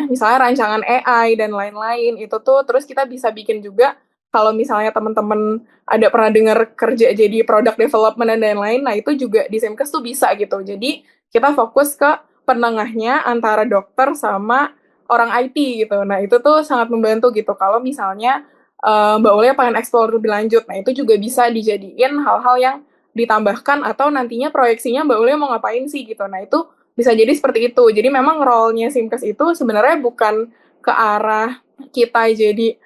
misalnya rancangan AI dan lain-lain itu tuh, terus kita bisa bikin juga kalau misalnya teman-teman ada pernah dengar kerja jadi product development dan lain-lain, nah itu juga di Simkes tuh bisa gitu. Jadi kita fokus ke penengahnya antara dokter sama orang IT gitu. Nah itu tuh sangat membantu gitu. Kalau misalnya Mbak Ulia pengen explore lebih lanjut, nah itu juga bisa dijadiin hal-hal yang ditambahkan atau nantinya proyeksinya Mbak Ulia mau ngapain sih gitu. Nah itu bisa jadi seperti itu. Jadi memang role-nya Simkes itu sebenarnya bukan ke arah kita jadi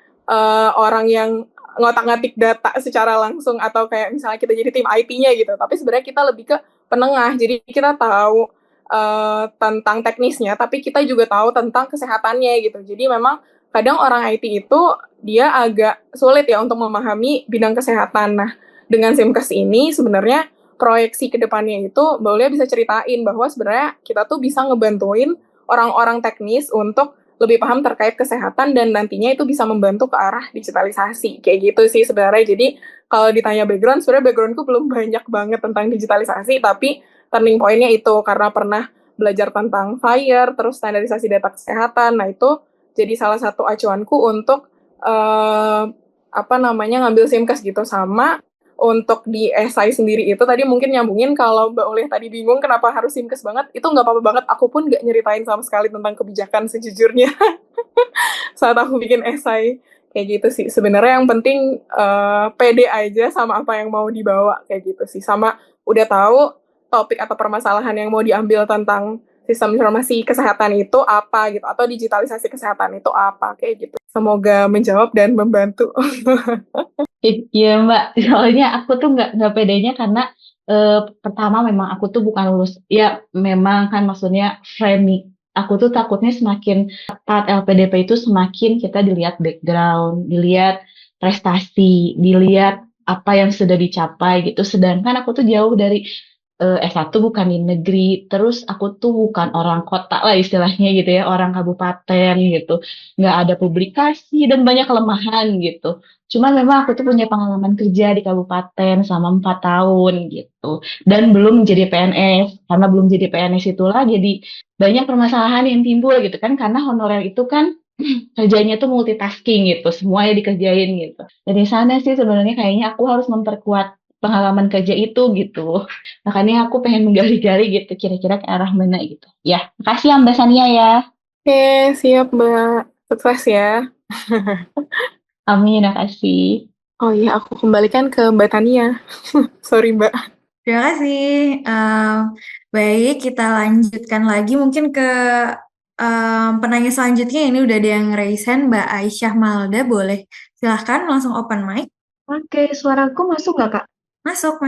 orang yang ngotak-ngatik data secara langsung atau kayak misalnya kita jadi tim IT-nya gitu. Tapi sebenarnya kita lebih ke penengah. Jadi kita tahu tentang teknisnya, tapi kita juga tahu tentang kesehatannya gitu. Jadi memang kadang orang IT itu dia agak sulit ya untuk memahami bidang kesehatan. Nah, dengan Simkes ini sebenarnya proyeksi ke depannya itu Mbak Ulia bisa ceritain bahwa sebenarnya kita tuh bisa ngebantuin orang-orang teknis untuk lebih paham terkait kesehatan dan nantinya itu bisa membantu ke arah digitalisasi. Kayak gitu sih sebenarnya. Jadi kalau ditanya background, sebenarnya backgroundku belum banyak banget tentang digitalisasi, tapi turning point-nya itu karena pernah belajar tentang FHIR, terus standarisasi data kesehatan. Nah, itu jadi salah satu acuanku untuk ngambil Simkes gitu. Sama untuk di esai sendiri itu tadi mungkin nyambungin kalau Mbak Oleh tadi bingung kenapa harus Simkes banget, itu nggak apa-apa banget. Aku pun nggak nyeritain sama sekali tentang kebijakan sejujurnya saat aku bikin esai. Kayak gitu sih. Sebenarnya yang penting pede aja sama apa yang mau dibawa kayak gitu sih. Sama udah tahu topik atau permasalahan yang mau diambil tentang sistem informasi kesehatan itu apa gitu, atau digitalisasi kesehatan itu apa, kayak gitu. Semoga menjawab dan membantu.
Iya Mbak, soalnya aku tuh nggak pedenya karena pertama memang aku tuh bukan lulus, ya memang kan maksudnya framing. Aku tuh takutnya semakin ketat LPDP itu semakin kita dilihat background, dilihat prestasi, dilihat apa yang sudah dicapai gitu. Sedangkan aku tuh jauh dari S1 bukan di negeri, terus aku tuh bukan orang kota lah istilahnya gitu ya, orang kabupaten gitu. Nggak ada publikasi dan banyak kelemahan gitu. Cuman memang aku tuh punya pengalaman kerja di kabupaten selama 4 tahun gitu. Dan belum jadi PNS. Karena belum jadi PNS itulah jadi banyak permasalahan yang timbul gitu kan. Karena honorer itu kan kerjanya tuh multitasking gitu. Semuanya dikerjain gitu. Dari sana sih sebenarnya kayaknya aku harus memperkuat pengalaman kerja itu gitu. Makanya aku pengen menggali-gali gitu kira-kira ke arah mana gitu. Ya, makasih ya Mbak Sania ya.
Oke, siap Mbak. Sukses ya.
Amin, makasih.
Oh iya, aku kembalikan ke Mbak Tania. Sorry Mbak.
Terima kasih. Baik, kita lanjutkan lagi mungkin ke penanya selanjutnya. Ini udah ada yang raise hand, Mbak Aisyah Malda. Boleh silahkan langsung open mic.
Oke, suaraku masuk nggak, Kak?
Masuk.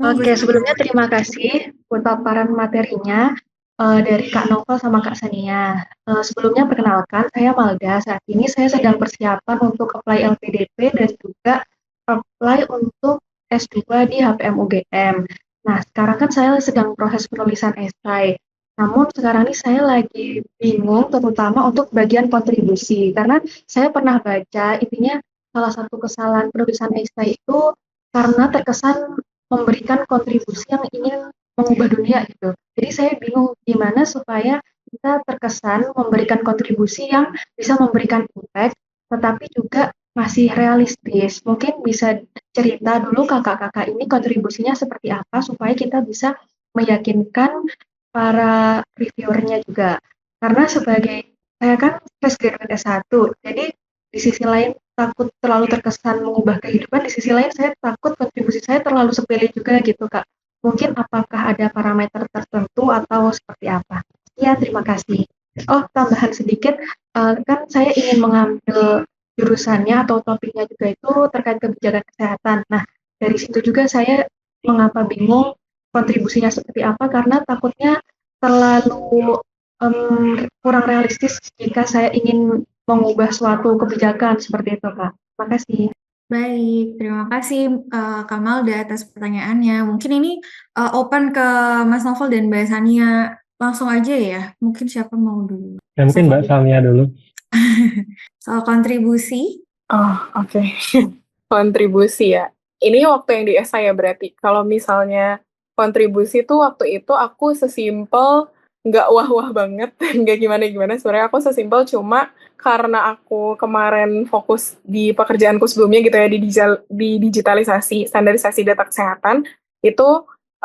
Oke, sebelumnya terima kasih buat paparan materinya dari Kak Novel sama Kak Sania. Sebelumnya perkenalkan, saya Malda. Saat ini saya sedang persiapan untuk apply LPDP dan juga apply untuk S2 di HPM UGM. Nah, sekarang kan saya sedang proses penulisan esai. Namun sekarang ini saya lagi bingung terutama untuk bagian kontribusi. Karena saya pernah baca, intinya salah satu kesalahan penulisan esai itu karena terkesan memberikan kontribusi yang ingin mengubah dunia gitu. Jadi saya bingung gimana supaya kita terkesan memberikan kontribusi yang bisa memberikan impact, tetapi juga masih realistis. Mungkin bisa cerita dulu kakak-kakak ini kontribusinya seperti apa supaya kita bisa meyakinkan para reviewernya juga. Karena sebagai saya kan fresh graduate S1, jadi di sisi lain takut terlalu terkesan mengubah kehidupan, di sisi lain saya takut kontribusi saya terlalu sepele juga gitu Kak. Mungkin apakah ada parameter tertentu atau seperti apa? Ya, terima kasih. Oh, tambahan sedikit, kan saya ingin mengambil jurusannya atau topiknya juga itu terkait kebijakan kesehatan. Nah, dari situ juga saya mengapa bingung kontribusinya seperti apa, karena takutnya terlalu kurang realistis jika saya ingin mengubah suatu kebijakan seperti itu, Kak. Makasih.
Baik, terima kasih Kak Malda atas pertanyaannya. Mungkin ini open ke Mas Novel dan Mbak Sania. Langsung aja ya, mungkin siapa mau dulu?
Ya, mungkin Mbak Sania dulu.
Soal kontribusi.
Oh, oke. kontribusi ya. Ini waktu yang di esai ya berarti. Kalau misalnya kontribusi tuh waktu itu aku sesimpel nggak wah-wah banget, nggak gimana-gimana. Sebenarnya aku sesimpel cuma karena aku kemarin fokus di pekerjaanku sebelumnya gitu ya di digitalisasi, standarisasi data kesehatan, itu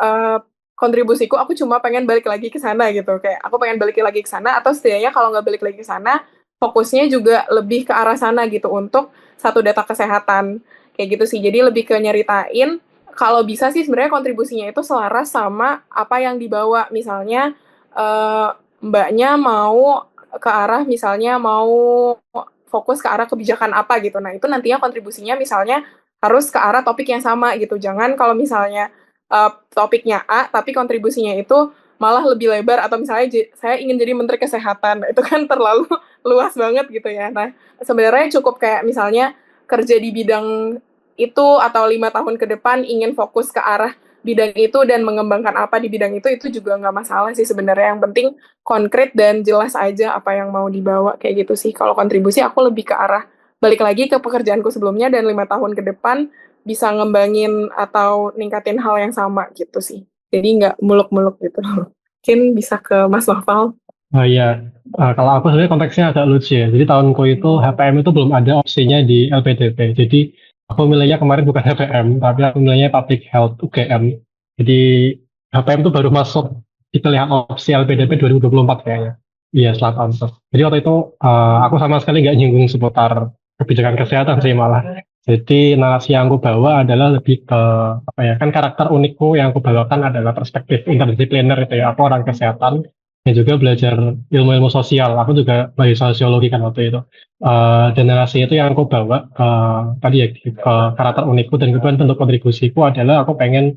eh, kontribusiku aku cuma pengen balik lagi ke sana gitu. Kayak aku pengen balik lagi ke sana atau setidaknya kalau nggak balik lagi ke sana, fokusnya juga lebih ke arah sana gitu untuk satu data kesehatan kayak gitu sih. Jadi lebih ke nyeritain kalau bisa sih sebenarnya kontribusinya itu selaras sama apa yang dibawa. Misalnya mbaknya mau ke arah misalnya mau fokus ke arah kebijakan apa gitu. Nah, itu nantinya kontribusinya misalnya harus ke arah topik yang sama gitu. Jangan kalau misalnya topiknya A tapi kontribusinya itu malah lebih lebar atau misalnya saya ingin jadi menteri kesehatan. Itu kan terlalu luas banget gitu ya. Nah, sebenarnya cukup kayak misalnya kerja di bidang itu atau 5 tahun ke depan ingin fokus ke arah bidang itu dan mengembangkan apa di bidang itu juga nggak masalah sih sebenarnya. Yang penting konkret dan jelas aja apa yang mau dibawa kayak gitu sih. Kalau kontribusi aku lebih ke arah balik lagi ke pekerjaanku sebelumnya dan 5 tahun ke depan bisa ngembangin atau ningkatin hal yang sama gitu sih. Jadi nggak muluk-muluk gitu. Mungkin bisa ke Mas Noval.
Oh iya, kalau aku sebenarnya konteksnya agak lucu ya. Jadi tahunku itu HPM itu belum ada opsinya di LPDP. Jadi aku milihnya kemarin bukan HPM, tapi aku milihnya Public Health UGM. Jadi HPM itu baru masuk di pilihan opsi LPDP 2024 kayaknya. Iya, setelah tahun itu. Jadi waktu itu aku sama sekali nggak nyinggung seputar kebijakan kesehatan sih malah. Jadi narasi yang aku bawa adalah lebih ke apa ya, kan karakter unikku yang aku bawakan adalah perspektif interdisipliner itu ya. Aku orang kesehatan yang juga belajar ilmu-ilmu sosial. Aku juga belajar sosiologi kan waktu itu. Dan narasi itu yang aku bawa ke tadi ya ke karakter unikku dan kemudian bentuk kontribusiku adalah aku pengen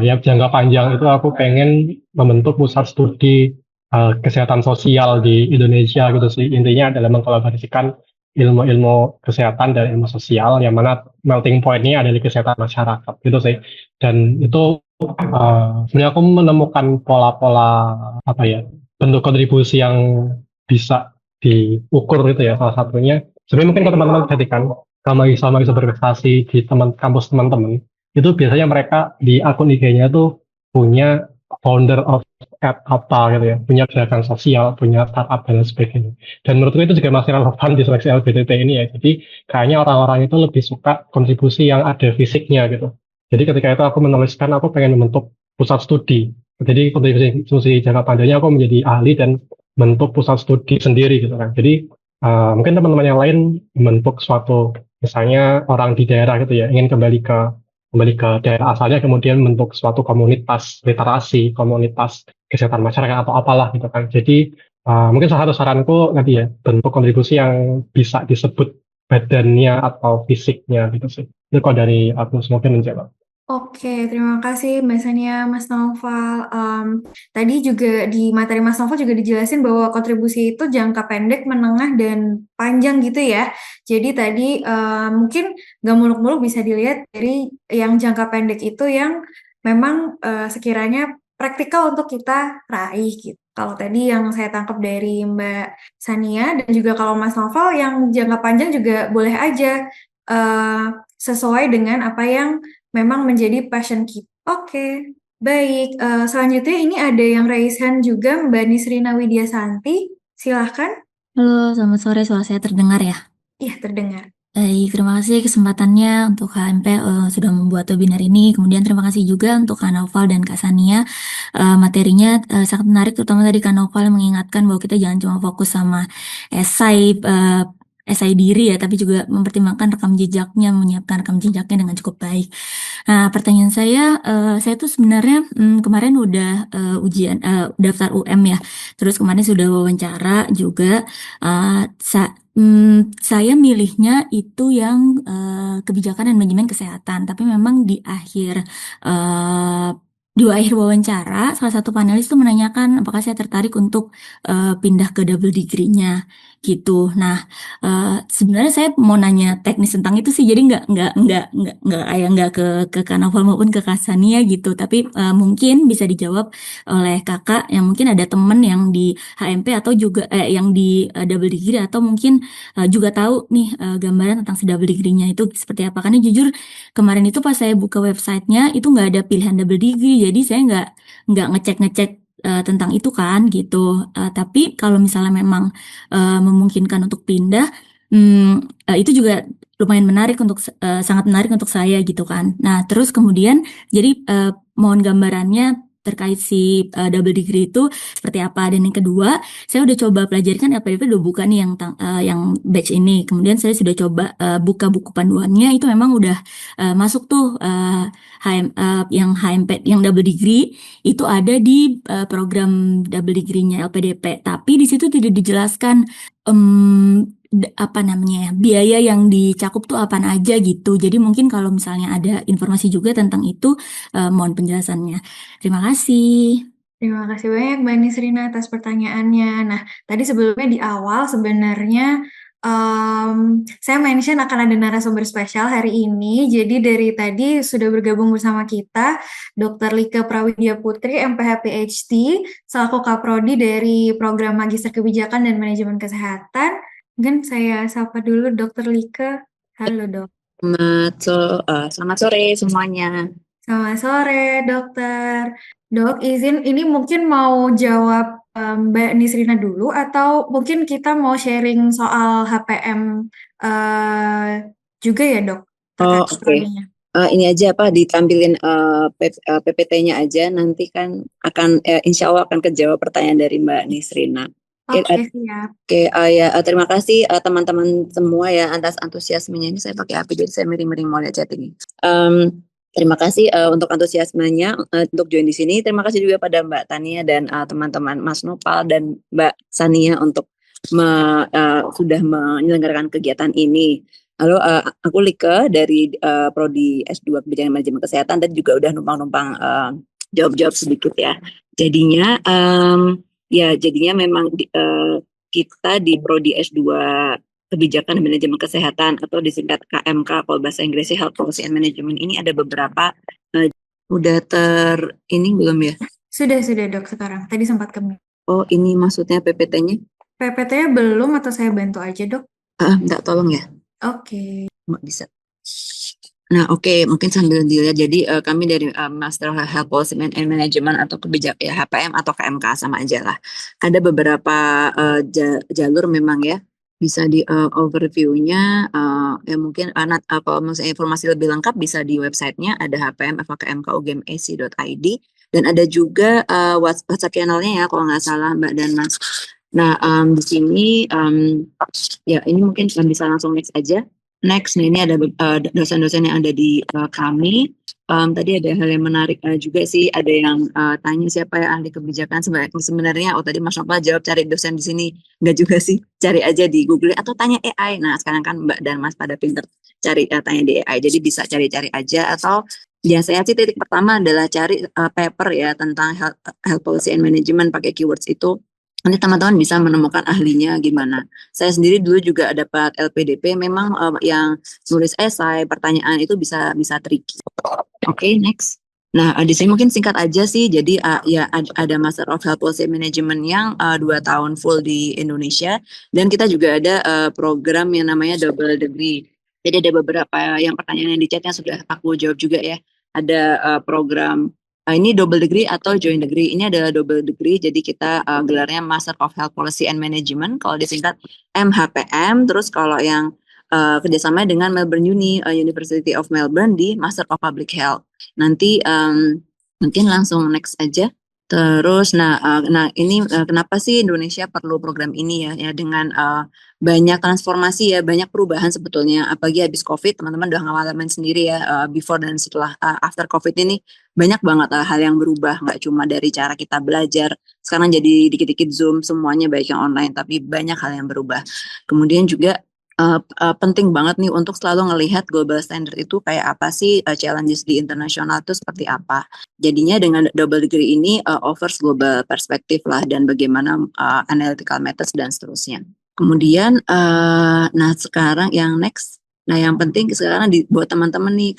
ya jangka panjang itu aku pengen membentuk pusat studi kesehatan sosial di Indonesia gitu sih. Intinya adalah mengkolaborasikan ilmu-ilmu kesehatan dan ilmu sosial yang mana melting point-nya ada di kesehatan masyarakat gitu sih. Dan itu sebenarnya aku menemukan pola-pola apa ya bentuk kontribusi yang bisa diukur gitu ya salah satunya. Sebenarnya mungkin kalau teman-teman perhatikan kalau sama bisa berprestasi di kampus teman-teman itu biasanya mereka di akun IG-nya tuh punya founder of at apa gitu ya, punya gerakan sosial, punya startup dan lain sebagainya. Dan menurutku itu juga masih relevan di seleksi LPDP ini ya. Jadi kayaknya orang-orang itu lebih suka kontribusi yang ada fisiknya gitu. Jadi ketika itu aku menuliskan aku pengen membentuk pusat studi. Jadi kontribusi jangka panjangnya aku menjadi ahli dan bentuk pusat studi sendiri gitu kan. Jadi mungkin teman-teman yang lain membentuk suatu misalnya orang di daerah gitu ya ingin kembali ke daerah asalnya kemudian membentuk suatu komunitas literasi, komunitas kesehatan masyarakat atau apalah gitu kan. Jadi mungkin salah satu saranku nanti ya bentuk kontribusi yang bisa disebut badannya atau fisiknya gitu sih. Itu kalau dari aku semoga menjawab.
Oke, terima kasih Mbak Sania, Mas Naufal. Tadi juga di materi Mas Naufal juga dijelasin bahwa kontribusi itu jangka pendek, menengah, dan panjang gitu ya. Jadi tadi mungkin nggak muluk-muluk bisa dilihat dari yang jangka pendek itu yang memang sekiranya praktikal untuk kita raih gitu. Kalau tadi yang saya tangkap dari Mbak Sania dan juga kalau Mas Naufal yang jangka panjang juga boleh aja sesuai dengan apa yang memang menjadi passion kita. Oke, baik. Selanjutnya ini ada yang raise hand juga, Mbak Nisrina Widyasanti. Silahkan.
Halo, selamat sore. Suara saya terdengar ya?
Iya, terdengar.
Baik, terima kasih kesempatannya untuk HMP sudah membuat webinar ini. Kemudian terima kasih juga untuk Kak Naufal dan Kak Sania. Materinya sangat menarik, terutama tadi Kak Naufal mengingatkan bahwa kita jangan cuma fokus sama esai diri ya, tapi juga mempertimbangkan rekam jejaknya, menyiapkan rekam jejaknya dengan cukup baik. Nah, pertanyaan saya tuh sebenarnya kemarin udah ujian daftar UM ya, terus kemarin sudah wawancara juga. Saya milihnya itu yang kebijakan dan manajemen kesehatan, tapi memang di akhir di akhir wawancara, salah satu panelis tuh menanyakan apakah saya tertarik untuk pindah ke double degree-nya gitu. Nah, sebenarnya saya mau nanya teknis tentang itu sih, jadi nggak ke Kak Naufal maupun ke Kak Sania gitu. Tapi mungkin bisa dijawab oleh kakak yang mungkin ada temen yang di HMP atau juga yang di double degree atau mungkin juga tahu nih gambaran tentang si double degree-nya itu seperti apa. Karena jujur kemarin itu pas saya buka websitenya itu nggak ada pilihan double degree, jadi saya nggak ngecek tentang itu kan gitu. Tapi kalau misalnya memang memungkinkan untuk pindah, itu juga lumayan menarik sangat menarik untuk saya gitu kan. Nah terus kemudian jadi mohon gambarannya terkait si double degree itu seperti apa. Dan yang kedua, saya udah coba pelajari kan LPDP udah buka nih yang batch ini. Kemudian saya sudah coba buka buku panduannya, itu memang udah masuk tuh yang HMP yang double degree itu ada di program double degree-nya LPDP. Tapi di situ tidak dijelaskan apa namanya ya, biaya yang dicakup tuh apa aja gitu. Jadi mungkin kalau misalnya ada informasi juga tentang itu, mohon penjelasannya. Terima kasih.
Terima kasih banyak Mbak Nisrina atas pertanyaannya. Nah, tadi sebelumnya di awal sebenarnya saya mention akan ada narasumber spesial hari ini. Jadi dari tadi sudah bergabung bersama kita Dr. Lika Prawidya Putri, MPH PhD, selaku Kaprodi dari Program Magister Kebijakan dan Manajemen Kesehatan. Mungkin saya sapa dulu Dr. Lika. Halo dok.
Selamat sore semuanya.
Selamat sore dokter. Dok, izin ini mungkin mau jawab Mbak Nisrina dulu atau mungkin kita mau sharing soal HPM juga ya dok?
Oh, oke. Ini aja ditampilin PPT-nya aja, nanti kan akan insya Allah akan kejawab pertanyaan dari Mbak Nisrina.
Oke, siap.
Oke, terima kasih teman-teman semua ya atas antusiasmenya. Ini saya pakai HP jadi saya miring-miring mau lihat chat ini. Terima kasih untuk antusiasmenya untuk join di sini. Terima kasih juga pada Mbak Tania dan teman-teman Mas Nopal dan Mbak Sania untuk sudah menyelenggarakan kegiatan ini. Lalu aku Lika dari Prodi S2 Kebijakan Manajemen Kesehatan dan juga udah numpang-numpang jawab-jawab sedikit ya. Jadinya memang kita di Prodi S2 Kebijakan dan Manajemen Kesehatan atau disingkat KMK kalau bahasa Inggrisnya Health Policy and Management ini ada beberapa udah ini belum ya?
Sudah dok sekarang. Tadi sempat kami.
Oh ini maksudnya PPT-nya?
PPT-nya belum atau saya bantu aja dok?
Enggak tolong ya.
Oke.
Nggak bisa. Nah oke, mungkin sambil dilihat. Jadi kami dari Master Health Policy and Management atau kebijakan ya HPM atau KMK sama aja lah. Ada beberapa jalur memang ya. Bisa di overview-nya ya mungkin kalau misalnya informasi lebih lengkap bisa di websitenya ada hpm.fkmk.ugm.ac.id dan ada juga WhatsApp channelnya ya kalau nggak salah Mbak dan Mas. Nah di sini ya ini mungkin bisa langsung next aja. Next, ini ada dosen-dosen yang ada di kami. Tadi ada hal yang menarik juga sih, ada yang tanya siapa yang ahli kebijakan. Sebenarnya, tadi Mas Nopal jawab cari dosen di sini. Enggak juga sih, cari aja di Google atau tanya AI. Nah, sekarang kan Mbak dan Mas pada pinter cari tanya di AI, jadi bisa cari-cari aja. Atau biasanya sih titik pertama adalah cari paper ya tentang health policy and management pakai keywords itu. Nanti teman-teman bisa menemukan ahlinya gimana. Saya sendiri dulu juga dapat LPDP, memang yang nulis esai, pertanyaan itu bisa tricky. Oke, next. Nah, di sini mungkin singkat aja sih. Jadi ya ada Master of Health Policy Management yang 2 tahun full di Indonesia, dan kita juga ada program yang namanya double degree. Jadi ada beberapa yang pertanyaan yang di chatnya sudah aku jawab juga ya. Ada program ini double degree atau joint degree. Ini adalah double degree, jadi kita gelarnya Master of Health Policy and Management, kalau disingkat MHPM. Terus kalau yang kerjasama dengan Melbourne University of Melbourne di Master of Public Health. Nanti mungkin langsung next aja. Terus, nah ini kenapa sih Indonesia perlu program ini ya dengan banyak transformasi ya, banyak perubahan sebetulnya, apalagi habis COVID, teman-teman udah ngalamin sendiri ya, before dan setelah after COVID ini banyak banget hal yang berubah, nggak cuma dari cara kita belajar, sekarang jadi dikit-dikit Zoom semuanya baik yang online, tapi banyak hal yang berubah. Kemudian juga penting banget nih untuk selalu ngelihat global standard itu kayak apa sih, challenges di internasional itu seperti apa. Jadinya dengan double degree ini offers global perspektif lah dan bagaimana analytical methods dan seterusnya. Kemudian, nah sekarang yang next, nah yang penting sekarang buat teman-teman nih,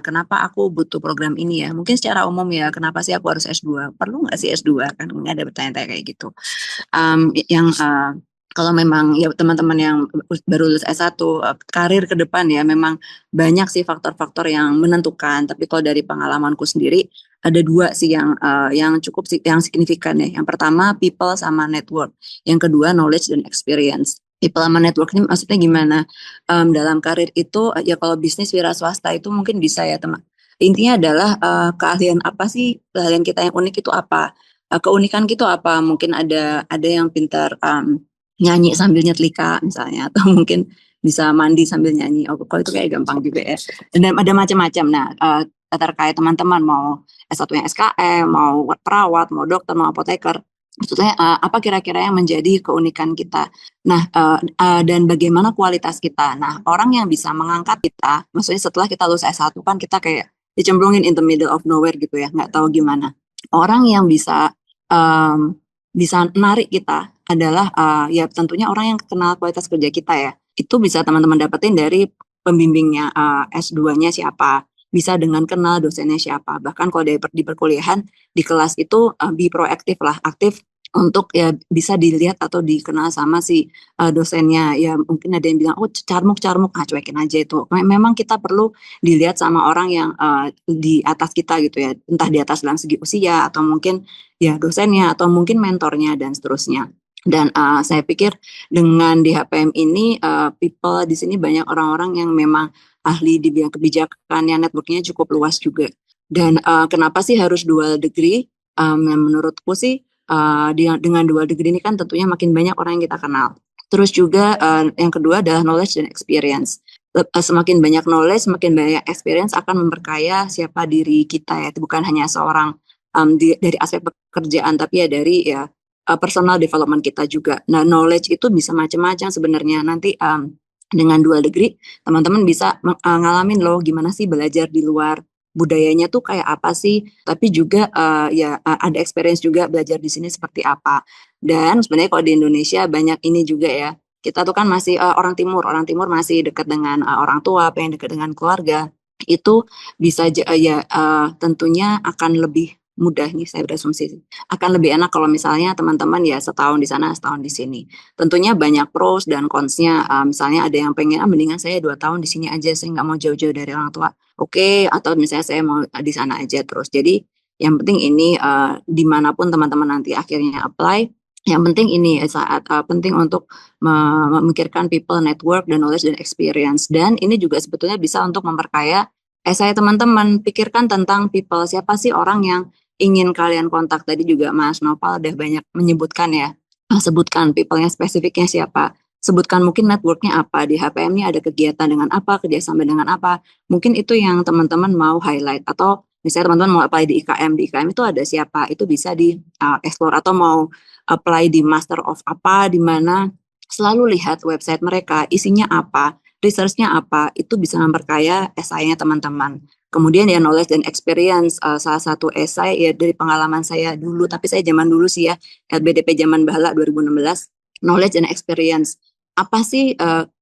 kenapa aku butuh program ini ya? Mungkin secara umum ya, kenapa sih aku harus S2? Perlu nggak sih S2? Kan ini ada pertanyaan kayak gitu. Kalau memang ya teman-teman yang baru lulus S1, karir ke depan ya memang banyak sih faktor-faktor yang menentukan. Tapi kalau dari pengalamanku sendiri ada dua sih yang cukup yang signifikan ya. Yang pertama people sama network. Yang kedua knowledge dan experience. People sama network ini maksudnya gimana? Dalam karir itu ya kalau bisnis wira swasta itu mungkin bisa ya teman. Intinya adalah keahlian apa sih, keahlian kita yang unik itu apa? Keunikan kita apa? Mungkin ada yang pintar nyanyi sambil nyetrika misalnya, atau mungkin bisa mandi sambil nyanyi. Oh, kalau itu kayak gampang juga ya. Dan ada macam-macam. Nah, terkait teman-teman mau S1-nya SKM, mau perawat, mau dokter, mau apoteker, maksudnya apa kira-kira yang menjadi keunikan kita. Nah, dan bagaimana kualitas kita. Nah, orang yang bisa mengangkat kita, maksudnya setelah kita lulus S1 kan kita kayak dicemplungin in the middle of nowhere gitu ya, nggak tahu gimana. Orang yang bisa menarik kita adalah ya tentunya orang yang kenal kualitas kerja kita ya. Itu bisa teman-teman dapetin dari pembimbingnya, S2-nya siapa, bisa dengan kenal dosennya siapa. Bahkan kalau di perkuliahan di kelas itu be proaktif lah, aktif untuk ya bisa dilihat atau dikenal sama si dosennya. Ya mungkin ada yang bilang oh carmuk, cuekin aja itu. Memang kita perlu dilihat sama orang yang di atas kita gitu ya, entah di atas dalam segi usia atau mungkin ya dosennya atau mungkin mentornya dan seterusnya. Dan saya pikir dengan di HPM ini people di sini banyak orang-orang yang memang ahli di bidang kebijakan yang networknya cukup luas juga. Dan kenapa sih harus dual degree? Menurutku sih dengan dual degree ini kan tentunya makin banyak orang yang kita kenal. Terus juga yang kedua adalah knowledge dan experience. Semakin banyak knowledge, semakin banyak experience akan memperkaya siapa diri kita ya. Bukan hanya seorang dari aspek pekerjaan, tapi ya dari ya personal development kita juga. Nah, knowledge itu bisa macam-macam sebenarnya. Nanti dengan dual degree, teman-teman bisa ngalamin loh gimana sih belajar di luar, budayanya tuh kayak apa sih, tapi juga ya ada experience juga belajar di sini seperti apa. Dan sebenarnya kalau di Indonesia banyak ini juga ya, kita tuh kan masih orang timur masih dekat dengan orang tua, pengen dekat dengan keluarga, itu bisa ya tentunya akan lebih mudah nih saya berasumsi akan lebih enak kalau misalnya teman-teman ya setahun di sana setahun di sini. Tentunya banyak pros dan cons-nya. Misalnya ada yang pengen mendingan saya 2 tahun di sini aja, saya nggak mau jauh-jauh dari orang tua. Oke, atau misalnya saya mau di sana aja terus. Jadi yang penting ini dimanapun teman-teman nanti akhirnya apply, yang penting ini saat penting untuk memikirkan people, network, dan knowledge dan experience. Dan ini juga sebetulnya bisa untuk memperkaya saya teman-teman. Pikirkan tentang people, siapa sih orang yang ingin kalian kontak. Tadi juga Mas Nopal udah banyak menyebutkan ya, sebutkan people-nya spesifiknya siapa, sebutkan mungkin network-nya apa, di HPM-nya ada kegiatan dengan apa, kerjasama dengan apa, mungkin itu yang teman-teman mau highlight. Atau misalnya teman-teman mau apply di IKM itu ada siapa, itu bisa di explore. Atau mau apply di Master of apa, di mana selalu lihat website mereka, isinya apa, research-nya apa, itu bisa memperkaya esainya teman-teman. Kemudian ya knowledge dan experience, salah satu esai ya dari pengalaman saya dulu, tapi saya zaman dulu sih ya, LBDP zaman Bahala 2016, knowledge and experience. Apa sih,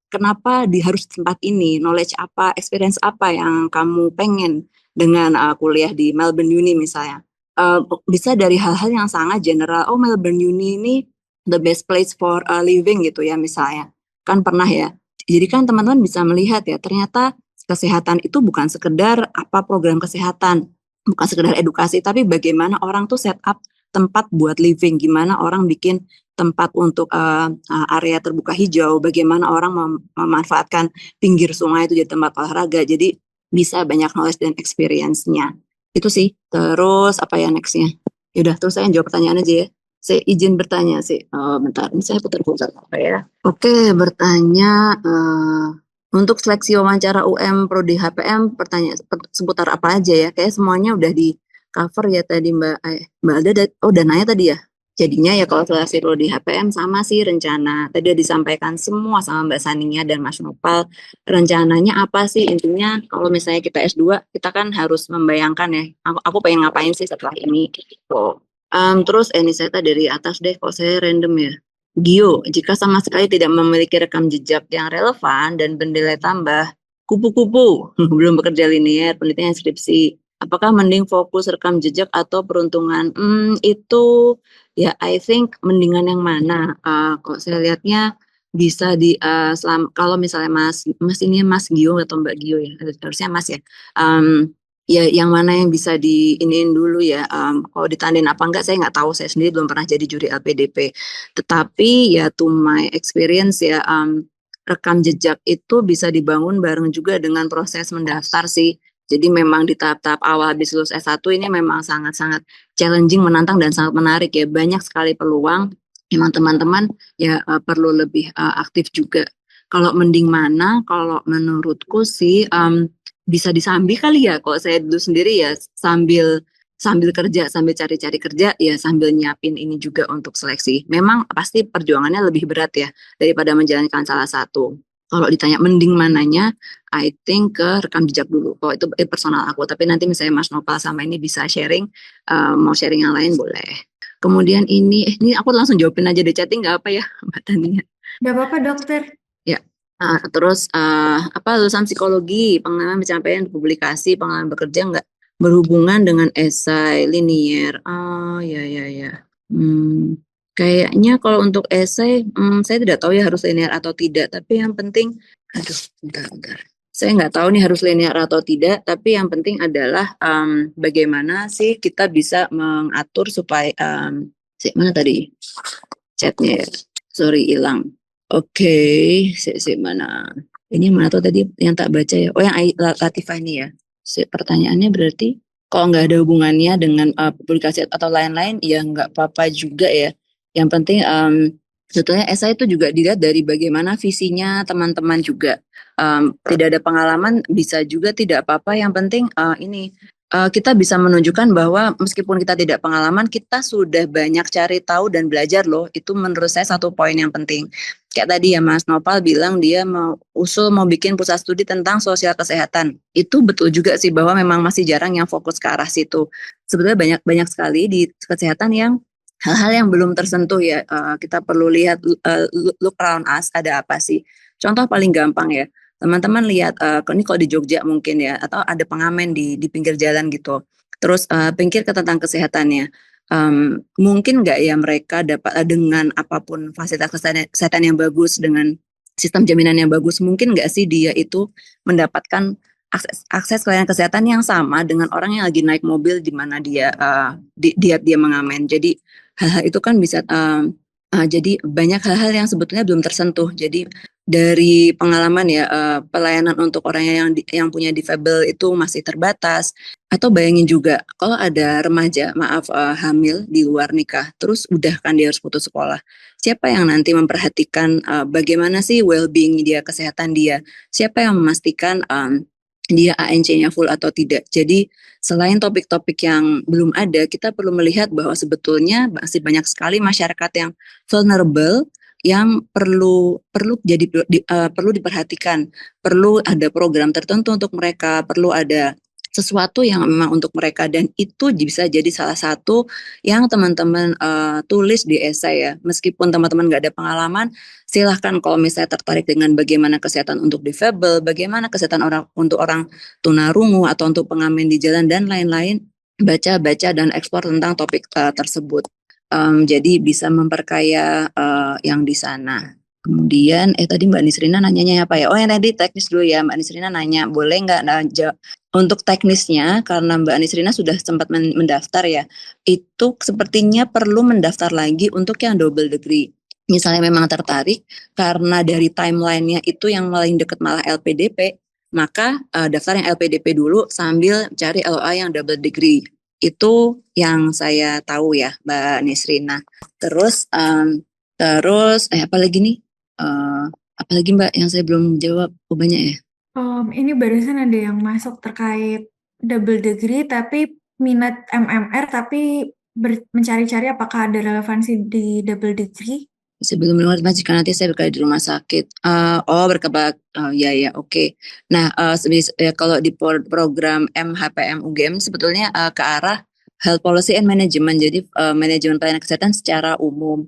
kenapa harus tempat ini, knowledge apa, experience apa yang kamu pengen dengan kuliah di Melbourne Uni misalnya. Bisa dari hal-hal yang sangat general, oh Melbourne Uni ini the best place for living gitu ya misalnya. Kan pernah ya, jadi kan teman-teman bisa melihat ya, ternyata kesehatan itu bukan sekedar apa program kesehatan, bukan sekedar edukasi, tapi bagaimana orang tuh set up tempat buat living, gimana orang bikin tempat untuk area terbuka hijau, bagaimana orang memanfaatkan pinggir sungai itu jadi tempat olahraga, jadi bisa banyak knowledge dan experience-nya. Itu sih. Terus apa ya next-nya? Yaudah, terus saya jawab pertanyaan aja ya. Saya izin bertanya sih. Bentar, ini saya putar-putar apa ya? Oke, bertanya untuk seleksi wawancara UM Prodi HPM, pertanyaan seputar apa aja ya? Kayak semuanya udah di cover ya tadi Mbak Alda. Oh, udah nanya tadi ya? Jadinya ya kalau seleksi perlu di HPM sama sih rencana. Tadi udah disampaikan semua sama Mbak Sania dan Mas Nopal. Rencananya apa sih? Intinya kalau misalnya kita S2, kita kan harus membayangkan ya, aku pengen ngapain sih setelah ini. Gitu. Terus ini saya dari atas deh, kok saya random ya. Gio, jika sama sekali tidak memiliki rekam jejak yang relevan dan bernilai tambah, kupu-kupu, belum bekerja linear, penelitian skripsi. Apakah mending fokus rekam jejak atau peruntungan? Itu ya, I think mendingan yang mana? Kok saya lihatnya bisa kalau misalnya Mas ini Mas Gio atau Mbak Gio ya, harusnya Mas ya. Ya, yang mana yang bisa diiniin dulu ya. Kalau ditandain apa enggak, saya nggak tahu. Saya sendiri belum pernah jadi juri LPDP. Tetapi ya, to my experience ya, rekam jejak itu bisa dibangun bareng juga dengan proses mendaftar sih. Jadi memang di tahap-tahap awal habis lulus S1 ini memang sangat-sangat challenging, menantang dan sangat menarik ya. Banyak sekali peluang. Memang teman-teman ya perlu lebih aktif juga. Kalau mending mana? Kalau menurutku sih bisa disambi kali ya. Kalau saya dulu sendiri ya sambil kerja, sambil cari-cari kerja ya, sambil nyiapin ini juga untuk seleksi. Memang pasti perjuangannya lebih berat ya daripada menjalankan salah satu. Kalau ditanya mending mananya, I think ke rekam jejak dulu. Kalau itu personal aku, tapi nanti misalnya Mas Nopal sama ini bisa sharing, mau sharing yang lain boleh. Kemudian ini aku langsung jawabin aja di chatting nggak apa ya, Mbak Tania?
Nggak apa-apa, dokter.
Ya. Terus lulusan psikologi, pengalaman pencapaian publikasi, pengalaman bekerja nggak berhubungan dengan esai linear. Oh ya. Kayaknya kalau untuk esai, saya tidak tahu ya harus linear atau tidak. Tapi yang penting, bentar. Saya nggak tahu nih harus linear atau tidak. Tapi yang penting adalah bagaimana sih kita bisa mengatur supaya mana tadi chatnya? Sorry, hilang. Oke, mana? Ini mana tuh tadi yang tak baca ya? Oh, yang Latifah ini ya. Pertanyaannya berarti kalau nggak ada hubungannya dengan publikasi atau lain-lain, ya nggak apa-apa juga ya. Yang penting sebetulnya esai itu juga dilihat dari bagaimana visinya teman-teman juga. Tidak ada pengalaman bisa juga tidak apa-apa. Yang penting kita bisa menunjukkan bahwa meskipun kita tidak pengalaman, kita sudah banyak cari tahu dan belajar loh. Itu menurut saya satu poin yang penting. Kayak tadi ya Mas Nopal bilang dia mau bikin pusat studi tentang sosial kesehatan. Itu betul juga sih bahwa memang masih jarang yang fokus ke arah situ. Sebetulnya banyak sekali di kesehatan yang hal-hal yang belum tersentuh ya. Kita perlu lihat look around us, ada apa sih. Contoh paling gampang ya. Teman-teman lihat, ini kalau di Jogja mungkin ya, atau ada pengamen di pinggir jalan gitu. Terus pikir ke tentang kesehatannya. Mungkin nggak ya mereka dapat dengan apapun fasilitas kesehatan yang bagus, dengan sistem jaminan yang bagus, mungkin nggak sih dia itu mendapatkan akses layanan kesehatan yang sama dengan orang yang lagi naik mobil di mana dia dia mengamen. Jadi hal-hal itu kan bisa jadi banyak hal-hal yang sebetulnya belum tersentuh. Jadi dari pengalaman ya, pelayanan untuk orang yang punya difabel itu masih terbatas. Atau bayangin juga kalau ada remaja hamil di luar nikah, terus udah kan dia harus putus sekolah. Siapa yang nanti memperhatikan bagaimana sih well-being dia, kesehatan dia? Siapa yang memastikan dia ANC-nya full atau tidak? Jadi selain topik-topik yang belum ada, kita perlu melihat bahwa sebetulnya masih banyak sekali masyarakat yang vulnerable yang perlu diperhatikan, perlu ada program tertentu untuk mereka, perlu ada sesuatu yang memang untuk mereka, dan itu bisa jadi salah satu yang teman-teman tulis di esai ya. Meskipun teman-teman nggak ada pengalaman, silahkan kalau misalnya tertarik dengan bagaimana kesehatan untuk difabel, bagaimana kesehatan untuk orang tunarungu atau untuk pengamen di jalan dan lain-lain, baca dan eksplor tentang topik tersebut. Jadi bisa memperkaya yang di sana. Kemudian tadi Mbak Nisrina nanyanya apa ya? Oh, yang tadi teknis dulu ya. Mbak Nisrina nanya, boleh nggak untuk teknisnya, karena Mbak Nisrina sudah sempat mendaftar ya, itu sepertinya perlu mendaftar lagi untuk yang double degree. Misalnya memang tertarik, karena dari timelinenya itu yang paling dekat malah LPDP, maka daftar yang LPDP dulu sambil cari LOA yang double degree. Itu yang saya tahu ya, Mbak Nisrina. Terus apa lagi nih? Apalagi Mbak yang saya belum jawab? Oh, banyak ya.
Ini barusan ada yang masuk terkait double degree tapi minat MMR tapi mencari-cari apakah ada relevansi di double degree?
Sebelum menerima jika nanti saya bekerja di rumah sakit. Ya, oke. Nah, kalau di program MHPM UGM sebetulnya ke arah Health Policy and Management, jadi manajemen pelayanan kesehatan secara umum.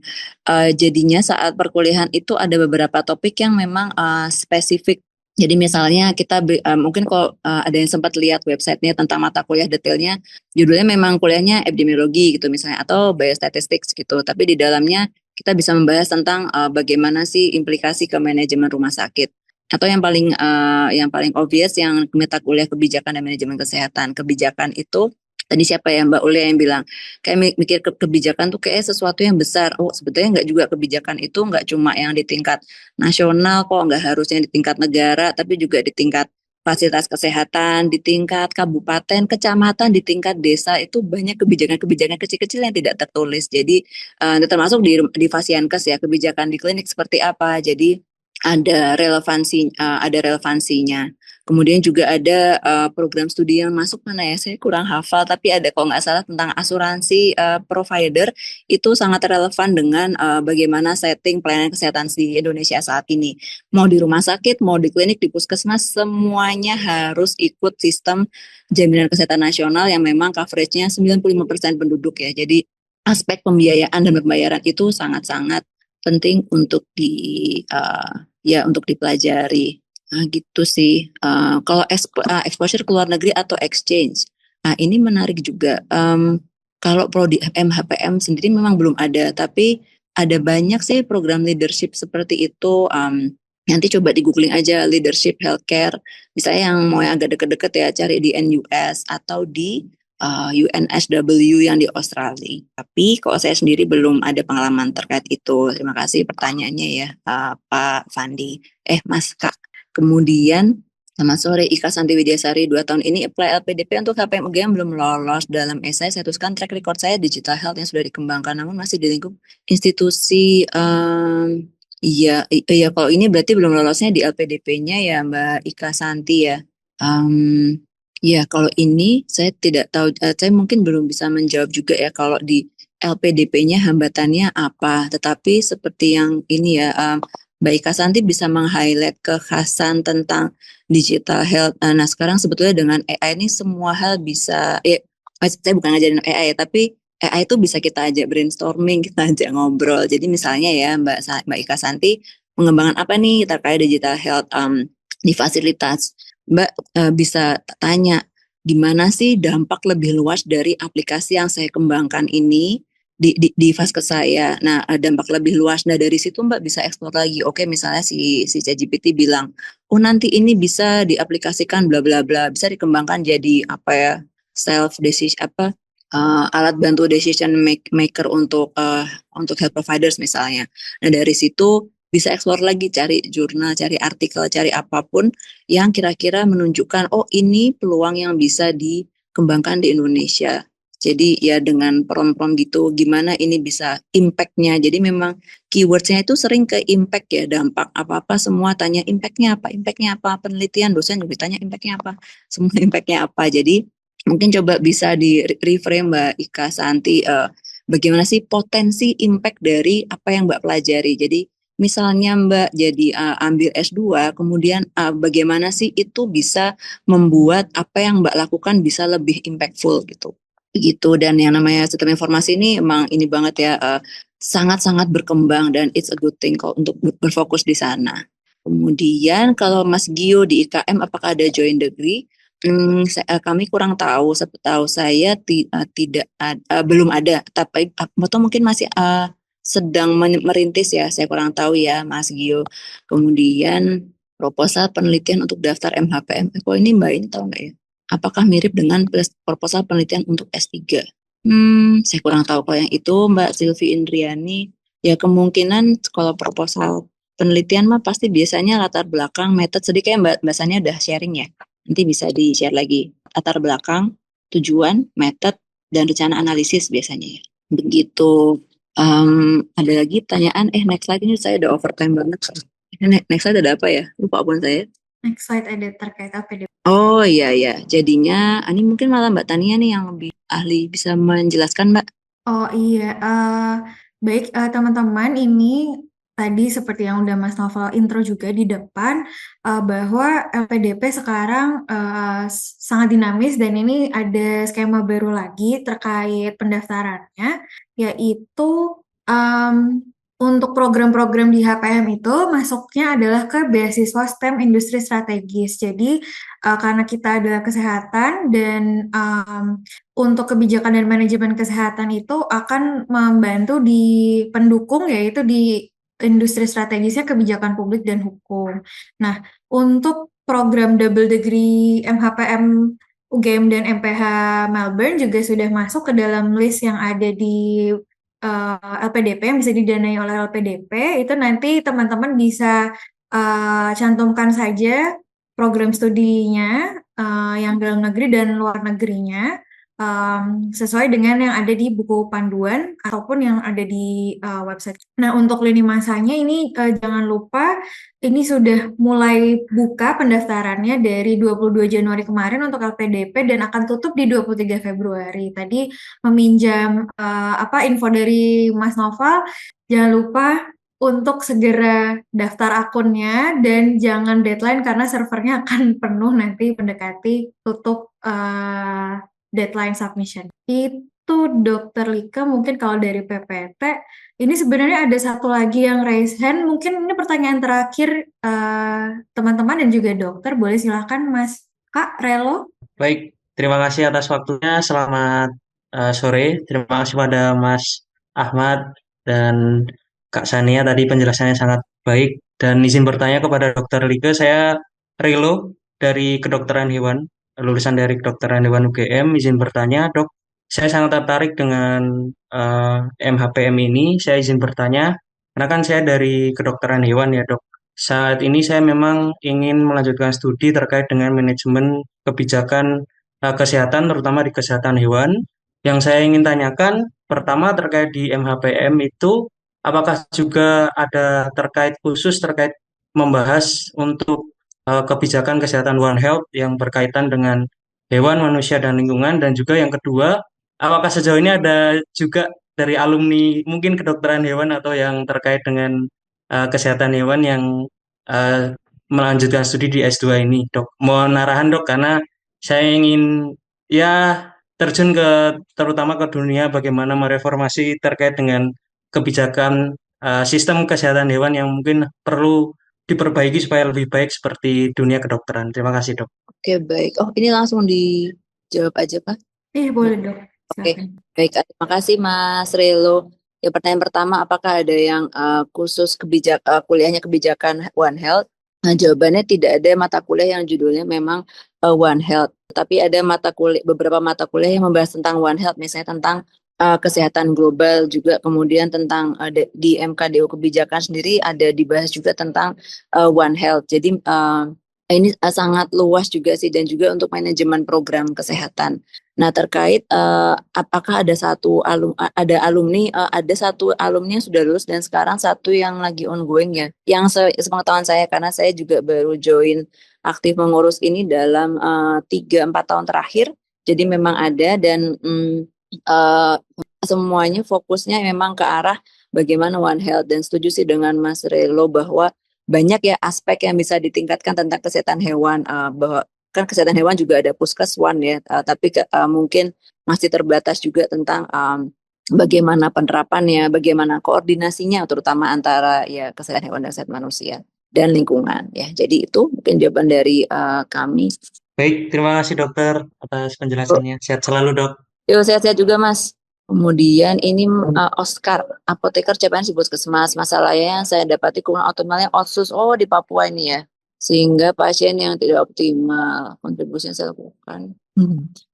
Jadinya saat perkuliahan itu ada beberapa topik yang memang spesifik. Jadi misalnya kita mungkin kalau ada yang sempat lihat websitenya tentang mata kuliah detailnya, judulnya memang kuliahnya epidemiologi gitu misalnya atau biostatistics gitu. Tapi di dalamnya kita bisa membahas tentang bagaimana sih implikasi ke manajemen rumah sakit atau yang paling obvious yang mata kuliah kebijakan dan manajemen kesehatan. Kebijakan itu tadi siapa ya Mbak Ule yang bilang kayak mikir kebijakan tuh kayak sesuatu yang besar. Oh sebetulnya nggak juga, kebijakan itu nggak cuma yang di tingkat nasional kok, nggak harusnya di tingkat negara tapi juga di tingkat fasilitas kesehatan, di tingkat kabupaten, kecamatan, di tingkat desa itu banyak kebijakan-kebijakan kecil-kecil yang tidak tertulis. Jadi termasuk di Fasiankes ya, kebijakan di klinik seperti apa. Jadi ada relevansinya. Kemudian juga ada program studi yang masuk mana ya, saya kurang hafal, tapi ada kalau nggak salah tentang asuransi provider, itu sangat relevan dengan bagaimana setting pelayanan kesehatan di Indonesia saat ini. Mau di rumah sakit, mau di klinik, di puskesmas, semuanya harus ikut sistem jaminan kesehatan nasional yang memang coveragenya 95% penduduk ya. Jadi aspek pembiayaan dan pembayaran itu sangat-sangat penting untuk untuk dipelajari. Nah, gitu sih. Kalau exposure ke luar negeri atau exchange, nah ini menarik juga. Kalau prodi MHPM sendiri memang belum ada, tapi ada banyak sih program leadership seperti itu. Nanti coba di googling aja leadership healthcare. Misalnya yang mau yang agak deket-deket ya, cari di NUS atau di UNSW yang di Australia. Tapi kalau saya sendiri belum ada pengalaman terkait itu. Terima kasih pertanyaannya ya, Pak Fandi. Mas Kak. Kemudian selamat sore, Ika Santi Widyasari, 2 tahun ini apply LPDP untuk HPM UGM belum lolos. Dalam esai saya tuliskan track record saya digital health yang sudah dikembangkan namun masih di lingkup institusi. Iya, kalau ini berarti belum lolosnya di LPDP-nya ya Mbak Ika Santi ya. Ya, kalau ini saya tidak tahu, saya mungkin belum bisa menjawab juga ya kalau di LPDP-nya hambatannya apa. Tetapi seperti yang ini ya, Mbak Ika Santi bisa meng-highlight kekhasan tentang digital health. Nah, sekarang sebetulnya dengan AI ini semua hal bisa, saya bukan ngajarin AI ya, tapi AI itu bisa kita ajak brainstorming, kita ajak ngobrol. Jadi misalnya ya Mbak Ika Santi, pengembangan apa nih terkait digital health di fasilitas. Mbak bisa tanya, gimana sih dampak lebih luas dari aplikasi yang saya kembangkan ini di Vaskes saya. Nah, dampak lebih luas. Nah, dari situ Mbak bisa eksplor lagi. Oke, misalnya si ChatGPT bilang, oh nanti ini bisa diaplikasikan bla bla bla, bisa dikembangkan jadi apa ya, self decision alat bantu decision maker untuk health providers misalnya. Nah, dari situ bisa eksplor lagi, cari jurnal, cari artikel, cari apapun yang kira-kira menunjukkan, oh ini peluang yang bisa dikembangkan di Indonesia. Jadi ya dengan prompt-prompt gitu, gimana ini bisa impact-nya. Jadi memang keywords-nya itu sering ke impact ya, dampak apa-apa semua tanya impact-nya apa, penelitian dosen juga tanya impact-nya apa, semua impact-nya apa. Jadi mungkin coba bisa di reframe Mbak Ika Santi, bagaimana sih potensi impact dari apa yang Mbak pelajari. Jadi misalnya Mbak jadi ambil S2, kemudian bagaimana sih itu bisa membuat apa yang Mbak lakukan bisa lebih impactful gitu. Dan yang namanya sistem informasi ini emang ini banget ya, sangat-sangat berkembang dan it's a good thing kalau untuk berfokus di sana. Kemudian kalau Mas Gio di IKM apakah ada joint degree? Kami kurang tahu, setahu saya belum ada, tapi atau mungkin masih sedang merintis ya, saya kurang tahu ya Mas Gio. Kemudian proposal penelitian untuk daftar MHPM. Kok ini Mbak ini tahu nggak ya? Apakah mirip dengan proposal penelitian untuk S3? Saya kurang tahu kalau yang itu Mbak Silvi Indriani. Ya kemungkinan kalau proposal penelitian mah pasti biasanya latar belakang, metode, sedikit Mbak Sania udah sharing ya. Nanti bisa di-share lagi. Latar belakang, tujuan, metode, dan rencana analisis biasanya ya. Begitu. Ada lagi pertanyaan, next slide ini saya udah overtime banget. Next slide ada apa ya? Lupa pun saya.
Next slide ada terkait APDP.
Oh iya, jadinya ini mungkin malah Mbak Tania nih yang lebih ahli bisa menjelaskan Mbak.
Oh iya, baik teman-teman, ini tadi seperti yang udah Mas Novel intro juga di depan, bahwa LPDP sekarang sangat dinamis dan ini ada skema baru lagi terkait pendaftarannya, yaitu untuk program-program di HPM itu masuknya adalah ke beasiswa STEM industri strategis. Jadi karena kita adalah kesehatan dan untuk kebijakan dan manajemen kesehatan itu akan membantu di pendukung, yaitu di industri strategisnya kebijakan publik dan hukum. Nah, untuk program double degree MHPM UGM dan MPH Melbourne juga sudah masuk ke dalam list yang ada di LPDP yang bisa didanai oleh LPDP. Itu nanti teman-teman bisa cantumkan saja program studinya yang dalam negeri dan luar negerinya sesuai dengan yang ada di buku panduan ataupun yang ada di website. Nah, untuk lini masanya ini jangan lupa ini sudah mulai buka pendaftarannya dari 22 Januari kemarin untuk LPDP dan akan tutup di 23 Februari. Tadi meminjam info dari Mas Noval, jangan lupa untuk segera daftar akunnya dan jangan deadline karena servernya akan penuh nanti mendekati tutup deadline submission. Itu Dokter Lika, mungkin kalau dari PPT, ini sebenarnya ada satu lagi yang raise hand, mungkin ini pertanyaan terakhir teman-teman dan juga dokter, boleh silakan Mas Kak Relo.
Baik, terima kasih atas waktunya. Selamat sore. Terima kasih pada Mas Ahmad dan Kak Sania tadi penjelasannya sangat baik. Dan izin bertanya kepada Dokter Lika, saya Rilo dari Kedokteran Hewan, lulusan dari Kedokteran Hewan UGM. Izin bertanya, Dok, saya sangat tertarik dengan MHPM ini. Saya izin bertanya, karena kan saya dari Kedokteran Hewan ya, Dok. Saat ini saya memang ingin melanjutkan studi terkait dengan manajemen kebijakan kesehatan, terutama di kesehatan hewan. Yang saya ingin tanyakan, pertama terkait di MHPM itu, apakah juga ada terkait khusus terkait membahas untuk kebijakan kesehatan One Health yang berkaitan dengan hewan, manusia, dan lingkungan. Dan juga yang kedua, apakah sejauh ini ada juga dari alumni mungkin kedokteran hewan atau yang terkait dengan kesehatan hewan yang uh, melanjutkan studi di S2 ini, Dok. Mohon arahan, Dok, karena saya ingin ya terjun terutama ke dunia bagaimana mereformasi terkait dengan kebijakan sistem kesehatan hewan yang mungkin perlu diperbaiki supaya lebih baik seperti dunia kedokteran. Terima kasih, Dok.
Oke, baik. Oh, ini langsung dijawab aja, Pak.
Iya, boleh Dok.
Oke,
Silakan.
baik. Terima kasih, Mas Relo. Ya, pertanyaan pertama, apakah ada yang khusus kuliahnya kebijakan One Health? Nah, jawabannya tidak ada mata kuliah yang judulnya memang One Health. Tapi ada beberapa mata kuliah yang membahas tentang One Health, misalnya tentang kesehatan global, juga kemudian tentang di MKDO kebijakan sendiri ada dibahas juga tentang One Health. Jadi ini sangat luas juga sih, dan juga untuk manajemen program kesehatan. Nah, terkait apakah ada alumni, ada satu alumni yang sudah lulus dan sekarang satu yang lagi ongoing ya. Yang sepengetahuan saya, karena saya juga baru join aktif mengurus ini dalam 3-4 tahun terakhir. Jadi memang ada, dan semuanya fokusnya memang ke arah bagaimana One Health. Dan setuju sih dengan Mas Relo bahwa banyak ya aspek yang bisa ditingkatkan tentang kesehatan hewan, bahwa kan kesehatan hewan juga ada Puskeswan ya, tapi mungkin masih terbatas juga tentang bagaimana penerapannya, bagaimana koordinasinya, terutama antara ya kesehatan hewan dan kesehatan manusia dan lingkungan ya. Jadi itu mungkin jawaban dari kami.
Baik, terima kasih dokter atas penjelasannya. Sehat selalu, Dok.
Yo, sehat-sehat juga, Mas. Kemudian ini Oscar, apoteker CPNS di Puskesmas. Masalahnya yang saya dapati kurang optimalnya otsus di Papua ini ya. Sehingga pasien yang tidak optimal, kontribusi yang saya lakukan.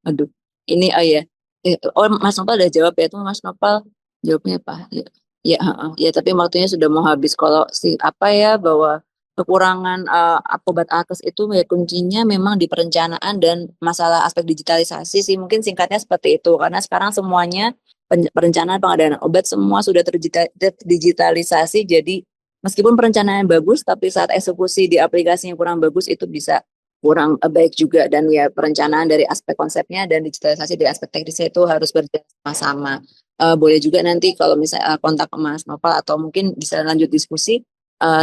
Aduh, ini ya. Mas Nopal udah jawab ya, tuh Mas Nopal jawabnya apa? Ya, tapi waktunya sudah mau habis. Kalau bahwa kekurangan obat alkes itu ya kuncinya memang di perencanaan dan masalah aspek digitalisasi sih, mungkin singkatnya seperti itu, karena sekarang semuanya perencanaan pengadaan obat semua sudah terdigitalisasi. Jadi meskipun perencanaan bagus, tapi saat eksekusi di aplikasinya kurang bagus, itu bisa kurang baik juga. Dan ya perencanaan dari aspek konsepnya dan digitalisasi dari aspek teknisnya itu harus berjalan sama-sama. boleh juga nanti kalau misalnya kontak ke Mas Nopal atau mungkin bisa lanjut diskusi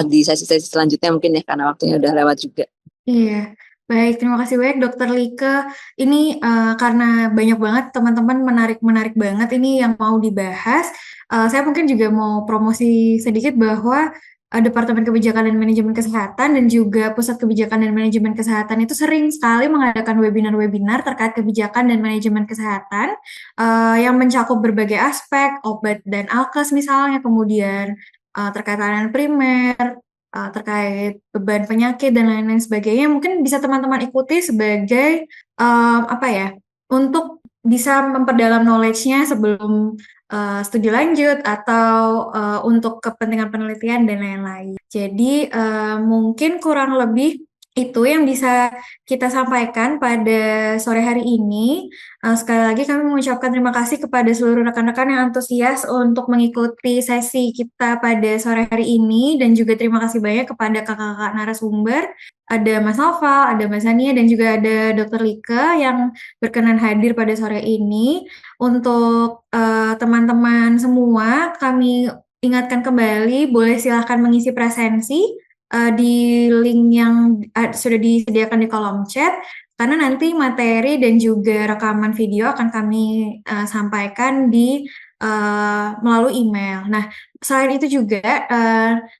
di sesi-sesi selanjutnya mungkin ya karena waktunya udah lewat juga.
Iya, baik. Terima kasih banyak Dokter Like. Ini karena banyak banget teman-teman menarik banget ini yang mau dibahas. Saya mungkin juga mau promosi sedikit bahwa Departemen Kebijakan dan Manajemen Kesehatan dan juga Pusat Kebijakan dan Manajemen Kesehatan itu sering sekali mengadakan webinar-webinar terkait kebijakan dan manajemen kesehatan yang mencakup berbagai aspek, obat dan alkes misalnya, kemudian terkait layanan primer, terkait beban penyakit dan lain-lain sebagainya, mungkin bisa teman-teman ikuti sebagai apa ya, untuk bisa memperdalam knowledge-nya sebelum studi lanjut atau untuk kepentingan penelitian dan lain-lain. Jadi mungkin kurang lebih itu yang bisa kita sampaikan pada sore hari ini. Sekali lagi kami mengucapkan terima kasih kepada seluruh rekan-rekan yang antusias untuk mengikuti sesi kita pada sore hari ini dan juga terima kasih banyak kepada kakak-kakak narasumber. Ada Mas Noval, ada Mbak Sania, dan juga ada Dr. Like yang berkenan hadir pada sore ini. Untuk teman-teman semua, kami ingatkan kembali, boleh silahkan mengisi presensi di link yang sudah disediakan di kolom chat, karena nanti materi dan juga rekaman video akan kami sampaikan di melalui email. Nah, selain itu juga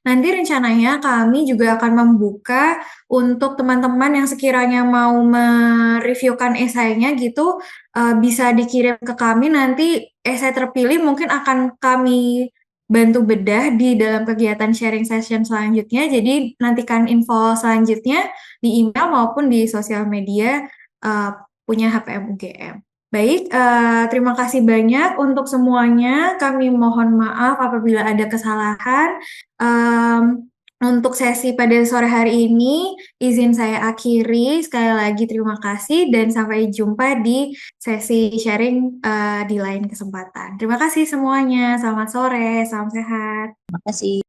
nanti rencananya kami juga akan membuka untuk teman-teman yang sekiranya mau mereviewkan esainya gitu, bisa dikirim ke kami, nanti esai terpilih mungkin akan kami bantu bedah di dalam kegiatan sharing session selanjutnya. Jadi nantikan info selanjutnya di email maupun di sosial media punya HPM UGM. Baik, terima kasih banyak untuk semuanya. Kami mohon maaf apabila ada kesalahan. Untuk sesi pada sore hari ini, izin saya akhiri. Sekali lagi terima kasih dan sampai jumpa di sesi sharing di lain kesempatan. Terima kasih semuanya. Selamat sore, salam sehat.
Terima kasih.